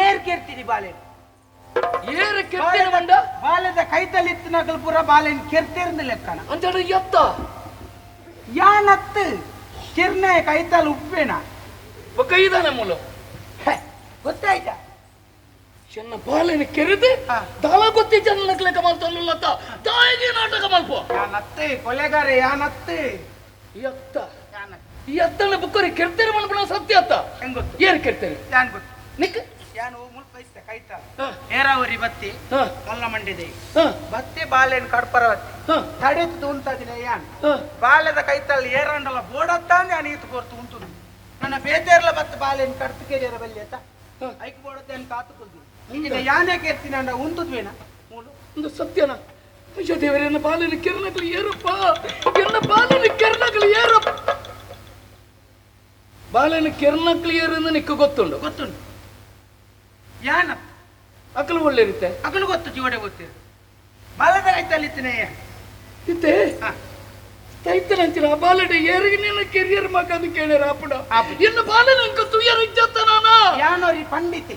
ಏರ್ ಕೆರ್ತೀನಿ ಬಾಲೆ ಏರು ಕೆತ್ತಿನ ಮಂಡ ಬಾಲೆದ ಕೈತಲ್ಲಿ ಇತ್ತಿನಕಲ್ ಪೂರ ಬಾಲೆನ್ ಕೆರ್ತಿರ್ನ ಲೆಕ್ಕನ ಅಂತ ಎತ್ತ ಯಾನತ್ತು ಕಿರ್ನೆ ಕೈತಲ್ ಉಪ್ಪೇನ ಕೈದಾನೆ ಮೂಲ ಗೊತ್ತಾಯ್ತಾ ಚೆನ್ನ ಬಾಲೆನ ಕೆರೆದು ತಲ ಗೊತ್ತಿ ಚೆನ್ನ ಲೆಕ್ಕ ಮಲ್ತಲ್ಲತ್ತ ತಾಯಿಗೆ ನಾಟಕ ಮಲ್ಪ ಯಾನತ್ತೆ ಕೊಲೆಗಾರ ಯಾನತ್ತೆ ಎತ್ತ ಈ ಎತ್ತನ ಬುಕ್ಕರಿ ಕೆರ್ತಾರೆ ಮಲ್ಪನ ಸತ್ಯ ಅತ್ತ ಹೆಂಗ್ ಗೊತ್ತು ಏನ್ ಕೆರ್ತಾರೆ ಯಾನ್ ಗೊತ್ತು ನಿಕ್ ಯಾನು ಮುಲ್ಪೈಸ್ತೆ ಕೈತ ಏರಾವರಿ ಬತ್ತಿ ಮೊಲ್ಲ ಮಂಡಿದೆ ಬತ್ತಿ ಬಾಲೆನ್ ಕಡ್ಪರವತ್ತಿ ತಡೆತು ಉಂಟದಿನ ಯಾನ್ ಬಾಲೆದ ಕೈತಲ್ಲಿ ಏರಂಡಲ ಬೋಡತ್ತಾಂದೆ ನಾನು ಈತು ಕೊರ್ತು ಉಂಟು ನನ್ನ ಬೇತೇರ್ಲ ಬತ್ತ ಬಾಲೆನ್ ಕಡ್ತು ಕೇರಿಯರ ಬಲ್ಲಿ ಆತ ಐಕ್ ಬೋಡತ್ತೆ ಅನ್ ಕಾತುಕೊಳ್ತೀನಿ ಈಗ ಯಾನೇ ಕೇರ್ತೀನಿ ಅಂಡ ಉಂಟುದ್ವೇನ ಮೂಲು ಒಂದು ಸತ್ಯನ ಅಯ್ಯೋ ದೇವರೇ ನನ್ನ ಬಾಲಿನ ಕಿರಣಗಳು ಏರಪ್ಪ ನನ್ನ ಬಾಲಿನ ಕಿರಣಗಳು ಏರಪ್ಪ ಬಾಲಿನ ಕಿರಣಗಳು ಏರಿಂದ ನಿಕ್ಕ ಗೊತ್ತುಂಟು ಗೊತ್ತುಂಟು ಯಾನ ಅಕಲು ಒಳ್ಳೆ ಇರುತ್ತೆ ಅಕಲು ಗೊತ್ತು ಜೀವಡೆ ಗೊತ್ತಿರು ಬಾಲದ ಕೈತಲ್ಲಿ ಇತ್ತಿನ ಇತ್ತೆ ತೈತನಂಚಿನ ಆ ಬಾಲಡೆ ಏರಿಗೆ ನಿನ್ನ ಕೆರಿಯರ್ ಮಗ ಅಂತ ಕೇಳ್ಯಾರ ಆಪುಡ ಇನ್ನು ಬಾಲನ ಅಂಕ ತುಯ್ಯರ ಇಜ್ಜತ್ತ ನಾನ ಯಾನೋರಿ ಪಂಡಿತಿ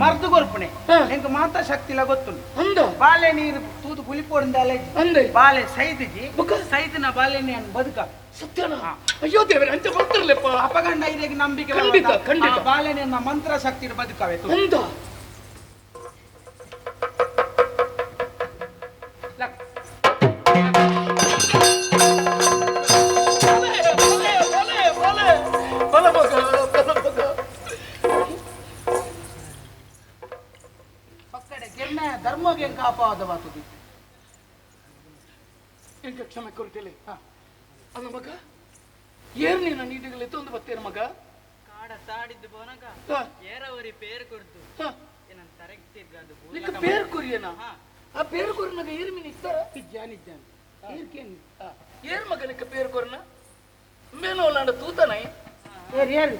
ಮರ್ದು ಗೊರ್ಪಣೆ ಎಂಕ ಮಾತಾ ಶಕ್ತಿಲ ಗೊತ್ತುಂಟು ಅಂದ ಬಾಲೆ ನೀರು ತೂದು ಗುಲಿಪೋಡಿಂದ ಅಂದೆ ಬಾಲೆ ಸೈದಿಜಿ ಸೈದಿನ ಬಾಲೆನೆ ಬದುಕ ಸತ್ಯನ ಅಯ್ಯೋ ದೇವರೇ ಅಂತ ಬರ್ತಿರ್ಲೆಪ್ಪ ಅಪಗಂಡ ಇದಕ್ಕೆ ನಂಬಿಕೆ ಖಂಡಿತ ಖಂಡಿತ ಬಾಲೆನೆ ಮಂತ್ರ ಶಕ್ತಿ ಬದುಕವೆ ಅಂದ ಧರ್ಮಗೆ ಕಾಪಾದ ಬಾತುದಿ ಎಂಕ ಕ್ಷಮೆ ಕೊಡ್ತೇನೆ ಅಲ್ಲ ಮಗ ಏರ್ ನೀನು ನೀತಿಗಳು ಎತ್ತೊಂದು ಬರ್ತೇನೆ ಮಗ ಕಾಡ ತಾಡಿದ್ದು ಬೋನಗ ಏರವರಿ ಪೇರು ಕೊಡ್ತು ಏನಂತ ತರಗ್ತಿರ್ಗದು ನಿಕ್ಕ ಪೇರು ಕೊರಿಯನ ಆ ಪೇರು ಕೊರಿನಾಗ ಏರ್ ಮೀನು ಇತ್ತಾರ ಜಾನಿದ್ದಾನೆ ಏರ್ಕೇನ್ ಏರ್ ಮಗ ನಿಕ್ಕ ಪೇರು ಕೊರನ ಮೇನೋಲಾಂಡ ತೂತನೈ ಏರ್ ಏರ್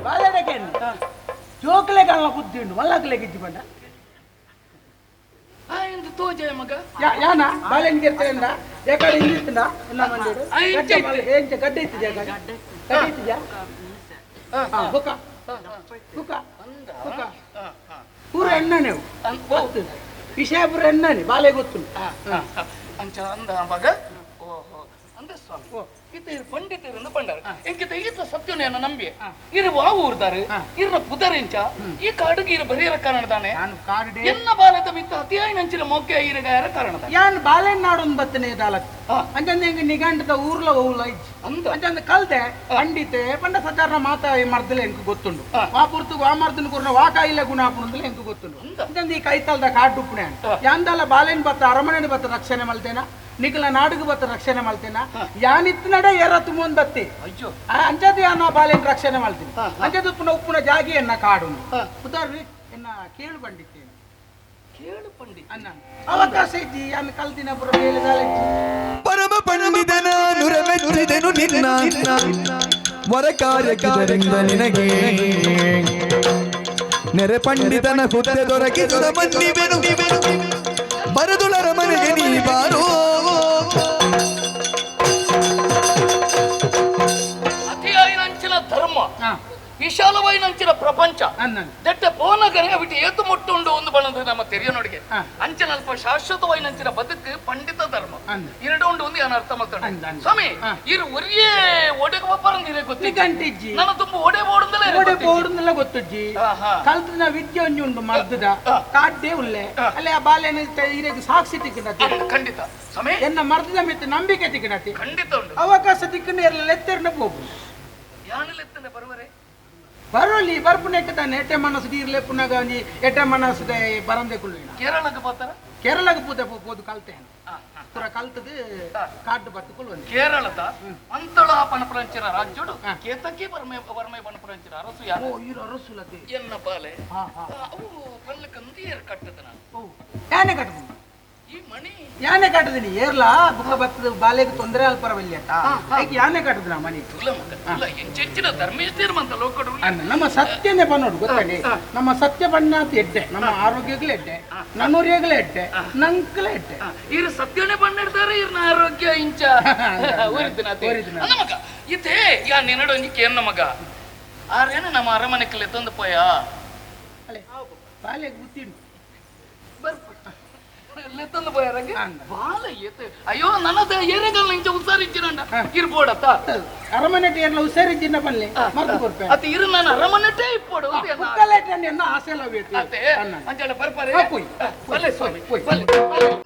ಬಾಲೆಡಕೇನು ಜೋಕ್ಲೆ ಕಳ್ಳ ಬುದ್ಧಿ ಉಂಟು ಮಲ್ಲಕ್ಲೆ ಗಿಜ್ಜಿ ಬಂಡ ಎಂದು ತೋಜೆ ಮಗ ಯಾನ ಬಾಳೆನ್ ಗೆರ್ತೇಂದ ಯಾಕಡೆ ಹಿಂದಿತ್ತಂದ ಎಲ್ಲ ಮಂದಿರು ಆ, ಇಂಚೆ ಇತ್ತು. ಏಂಚ ಗಡ್ಡೆ ಇತ್ತಿದ್ಯಾ ಗಡ್ಡೆ ಇತ್ತಿದ್ಯಾ ಬುಕ್ಕ ಬುಕ್ಕ ಬುಕ್ಕ ಪೂರ ಎಣ್ಣೆ ವಿಷಯ ಪೂರ ಎಣ್ಣೆ ಬಾಲೆ ಗೊತ್ತು ಅಂಚ ಅಂದ ಮಗ ಓಹೋ ಅಂದ ಸ್ವಾಮಿ ಇತ್ತ ಪಂಡಿತರು ಪಂಡಾರ ಎಂಕಿತ ಈತ ಸತ್ಯನೇನ ನಂಬಿ ಇರು ವಾವು ಊರ್ದಾರು ಇರ್ನ ಪುದರೆಂಚ ಈ ಕಾಡಿಗೆ ಇರು ಬರೀರ ಕಾರಣದಾನೆ ನಾನು ಕಾರಡೆ ಎನ್ನ ಬಾಲದ ಮಿತ್ತ ಅತಿಯಾಗಿ ನಂಚಿನ ಮೊಕ್ಕೆ ಇರಗಾರ ಕಾರಣದ ಯಾನ್ ಬಾಳೆನ್ ನಾಡೊಂದು ಬತ್ತನೆ ದಾಲಕ್ ಅಂಚಂದ ಹೆಂಗ ನಿಗಂಡದ ಊರ್ಲ ಹೋಗ್ಲ ಇಜ್ಜಿ ಅಂದ ಅಂಚಂದ ಕಲ್ತೆ ಪಂಡಿತೆ ಪಂಡ ಸಚಾರನ ಮಾತ ಮರ್ದಲೆ ಎಂಕು ಗೊತ್ತುಂಡು ವಾ ಪುರ್ತು ವಾ ಮರ್ದನ ಕೂರ್ನ ವಾ ಕಾಯಿಲೆ ಗುಣ ಹಾಪುಂದಲೆ ಎಂಕು ಗೊತ್ತುಂಡು ಅಂಚಂದ ಈ ಕೈತಲ್ದ ಕಾಡು ಉಪ್ಪುಣೆ ಯಾಂದಲ್ಲ ಬಾಳೆನ್ ಬತ್ತ ಅರಮನೆ ಬತ್ತ ರಕ್ಷಣೆ ಮಲ್ತೇನ ನಿಖಲ ನಾಡುಗು ಬತ್ತ ರಕ್ಷಣೆ ಮಲ್ತೇನ ಯಾನಿತ್ ನಡೆ ಎರತ್ತು ಮುಂದ್ ಬತ್ತಿ ಅಯ್ಯೋ ಅಂಚದ ಯಾನ ಬಾಳೆನ್ ರಕ್ಷಣೆ ಮಲ್ತೀನಿ ಅಂಚದ ಉಪ್ಪುನ ಜಾಗಿ ಎನ್ನ ಕಾಡು ಉದಾರ್ರಿ ಎನ್ನ ಕೇಳು ಬಂಡಿತ್ತೇನೆ ಕೇಳು ಪಂಡಿತ ಅನ್ನ ಅವಕಾಶ ಇದ್ದಿ ಯಾನ ಕಲ್ತಿನ ಪುರ ಮೇಲೆ ದಾಲೆಜ್ಜಿ ಪರಮ ಪಂಡಿತನ ನುರಮೆಚ್ಚಿದೆನು ನಿನ್ನ ವರ ಕಾರ್ಯಕ್ಕಿದರಿಂದ ನಿನಗೆ ನೆರೆ ಪಂಡಿತನ ಹುದ್ದೆ ದೊರಕಿಸುವ ಮನ್ನಿವೆನು ಬರದುಳರ ಮನೆಗೆ ನೀ ಬಾರೋ ಅತಿಯಾಗಿ ನಂಚಿನ ಧರ್ಮ ವಿಶಾಲವಾಗಿ ನಂಚಿನ ಪ್ರಪಂಚ ದಟ್ಟ ಪೋನಗರೆ ಅವಿಟ್ಟು ಏತು ಮುಟ್ಟುಂಡು ಒಂದು ಬಣ್ಣದ ನಮ್ಮ ತೆರೆಯನೊಡಿಗೆ ಅಂಚಿನ ಅಲ್ಪ ಶಾಶ್ವತವಾಗಿ ನಂಚಿನ ಬದುಕು ಪಂಡಿತ ಧರ್ಮ ಎರಡು ಉಂಡು ಒಂದು ಏನು ಅರ್ಥ ಮಾಡ್ತಾನೆ ಸ್ವಾಮಿ ಇರು ಒರಿಯೇ ಒಡೆಗೆ ಒಬ್ಬರಂದಿರೆ ಗಂಟಿಜ್ಜಿ ನನ್ನ ತುಂಬ ಒಡೆ ಓಡುದಲ್ಲ ಓಡೆ ಬೋಡುಂದೆಲ್ಲ ಗೊತ್ತಜ್ಜಿ ಕಲ್ತಿನ ವಿದ್ಯೆ ಒಂಜುಂಡು ಮರ್ದದ ಕಾಡ್ಡೆ ಉಲ್ಲೆ ಅಲ್ಲೇ ಆ ಬಾಲ್ಯನ ಇರೆಗೆ ಸಾಕ್ಷಿ ತಿಕ್ಕಿನತಿ ಖಂಡಿತ ಸ್ವಾಮಿ ಎನ್ನ ಮರ್ದದ ಮೆತ್ತೆ ನಂಬಿಕೆ ತಿಕ್ಕಿನತಿ ಖಂಡಿತ ಉಂಟು ಅವಕಾಶ ತಿಕ್ಕನ ಎಲ್ಲ ಲೆತ್ತೆರ್ನ ಹೋಗು ಯಾನಲೆತ್ತನೆ ಬರುವರೆ ಬರೋಲಿ ಬರ್ಪುನ ಎಟ್ಟದಾನೆ ಎಟ್ಟೆ ಮನಸ್ಸು ನೀರ್ಲೆ ಪುನಗ ಒಂಜಿ ಎಟ್ಟೆ ಮನಸ್ಸು ಬರಂದೆ ಕುಳ್ಳಿನ ಕೇರಳಕ್ಕೆ ಬರ್ತಾರ ಕೇರಳಗೆ ಪೂತೆ ಪೋದು ಕಲ್ತೆ ಪುರ ಕಲ್ತದ ಕಾಡು ಬತ್ತುಕೊಳ್ಳುವ ಕೇರಳದ ಅಂತಳ ಪಣಪರಂಚಿನ ರಾಜ್ಯೋಡು ಕೇತಕ್ಕೆ ವರ್ಮೆ ಪಣಪರಂಚಿನ ಅರಸು ಯಾರು ಇರು ಅರಸುಲತೆ ಎನ್ನ ಬಾಲೆ ಅವು ಕಲ್ಲಕಂದು ಏರ್ ಕಟ್ಟದ ನಾನು ಯಾನೆ ಕಟ್ಟದ ಈ ಮಣಿ ಯಾನೆ ಕಟ್ಟದಿನಿ ಏರ್ಲಾ ಬುಕ್ಕ ಬತ್ತದ ಬಾಲೆಗೆ ತೊಂದರೆ ಅಲ್ಪರವಲ್ಲಿ ಅಂತ ಯಾನೆ ಕಟ್ಟದ ಮನಿ ತುಲ ಮಗ ತುಲ ಹೆಚ್ಚೆಚ್ಚಿನ ಧರ್ಮೇಶ್ವರಮಂತ ಲೋಕಡು ಅನ್ನ ನಮ್ಮ ಸತ್ಯನೇ ಬನ್ನೋಡು ಗೊತ್ತಾಗಿ ನಮ್ಮ ಸತ್ಯ ಬಣ್ಣ ಅಂತ ಎಡ್ಡೆ ನಮ್ಮ ಆರೋಗ್ಯಗಳು ಎಡ್ಡೆ ನನ್ನೂರಿಯಗಳು ಎಡ್ಡೆ ನಂಕಲ ಎಡ್ಡೆ ಇರು ಸತ್ಯನೇ ಬಣ್ಣಿಡ್ತಾರೆ ಇರ್ನ ಆರೋಗ್ಯ ಇಂಚ ಒರಿದಿನ ಮಗ ಇದೇ ಯಾ ನಿನ್ನಡೊಂದಿಕ್ಕೆ ಎನ್ನ ಮಗ ಆರೇನ ನಮ್ಮ ಅರಮನೆಕಲ್ಲಿ ತಂದು ಪೋಯ ಅಲ್ಲೇ ಬಾಲೆಗೆ ಬುತ್ತಿಂಡು ತಂದು ಪೋಯಾರಂಗೆ ಬಾಲ ಏತೆ ಅಯ್ಯೋ ನನ್ನದ ಏರೆಗಲ್ಲ ಇಂಚ ಉಸಾರಿಚ್ಚಿರಂಡ ಇರ್ಬೋಡತ್ತ ಅರಮನೆ ಎಲ್ಲ ಹುಷಾರಿದ್ದಿನ ಬಲ್ಲೆ ಮರ್ದು ಕೊಡ್ಪೆ ಅತಿ ಇರು ನಾನು ಅರಮನೆಟೇ ಇಪ್ಪೋಡು ಕುಕ್ಕಲೆಟ್ ಎನ್ನ ಆಸೆ ಲವ್ಯತೆ ಅತ್ತೆ ಅಂಜನ ಬರ್ಪಾರೆ ಬಲ್ಲೆ ಸ್ವಾಮಿ ಬಲ್ಲೆ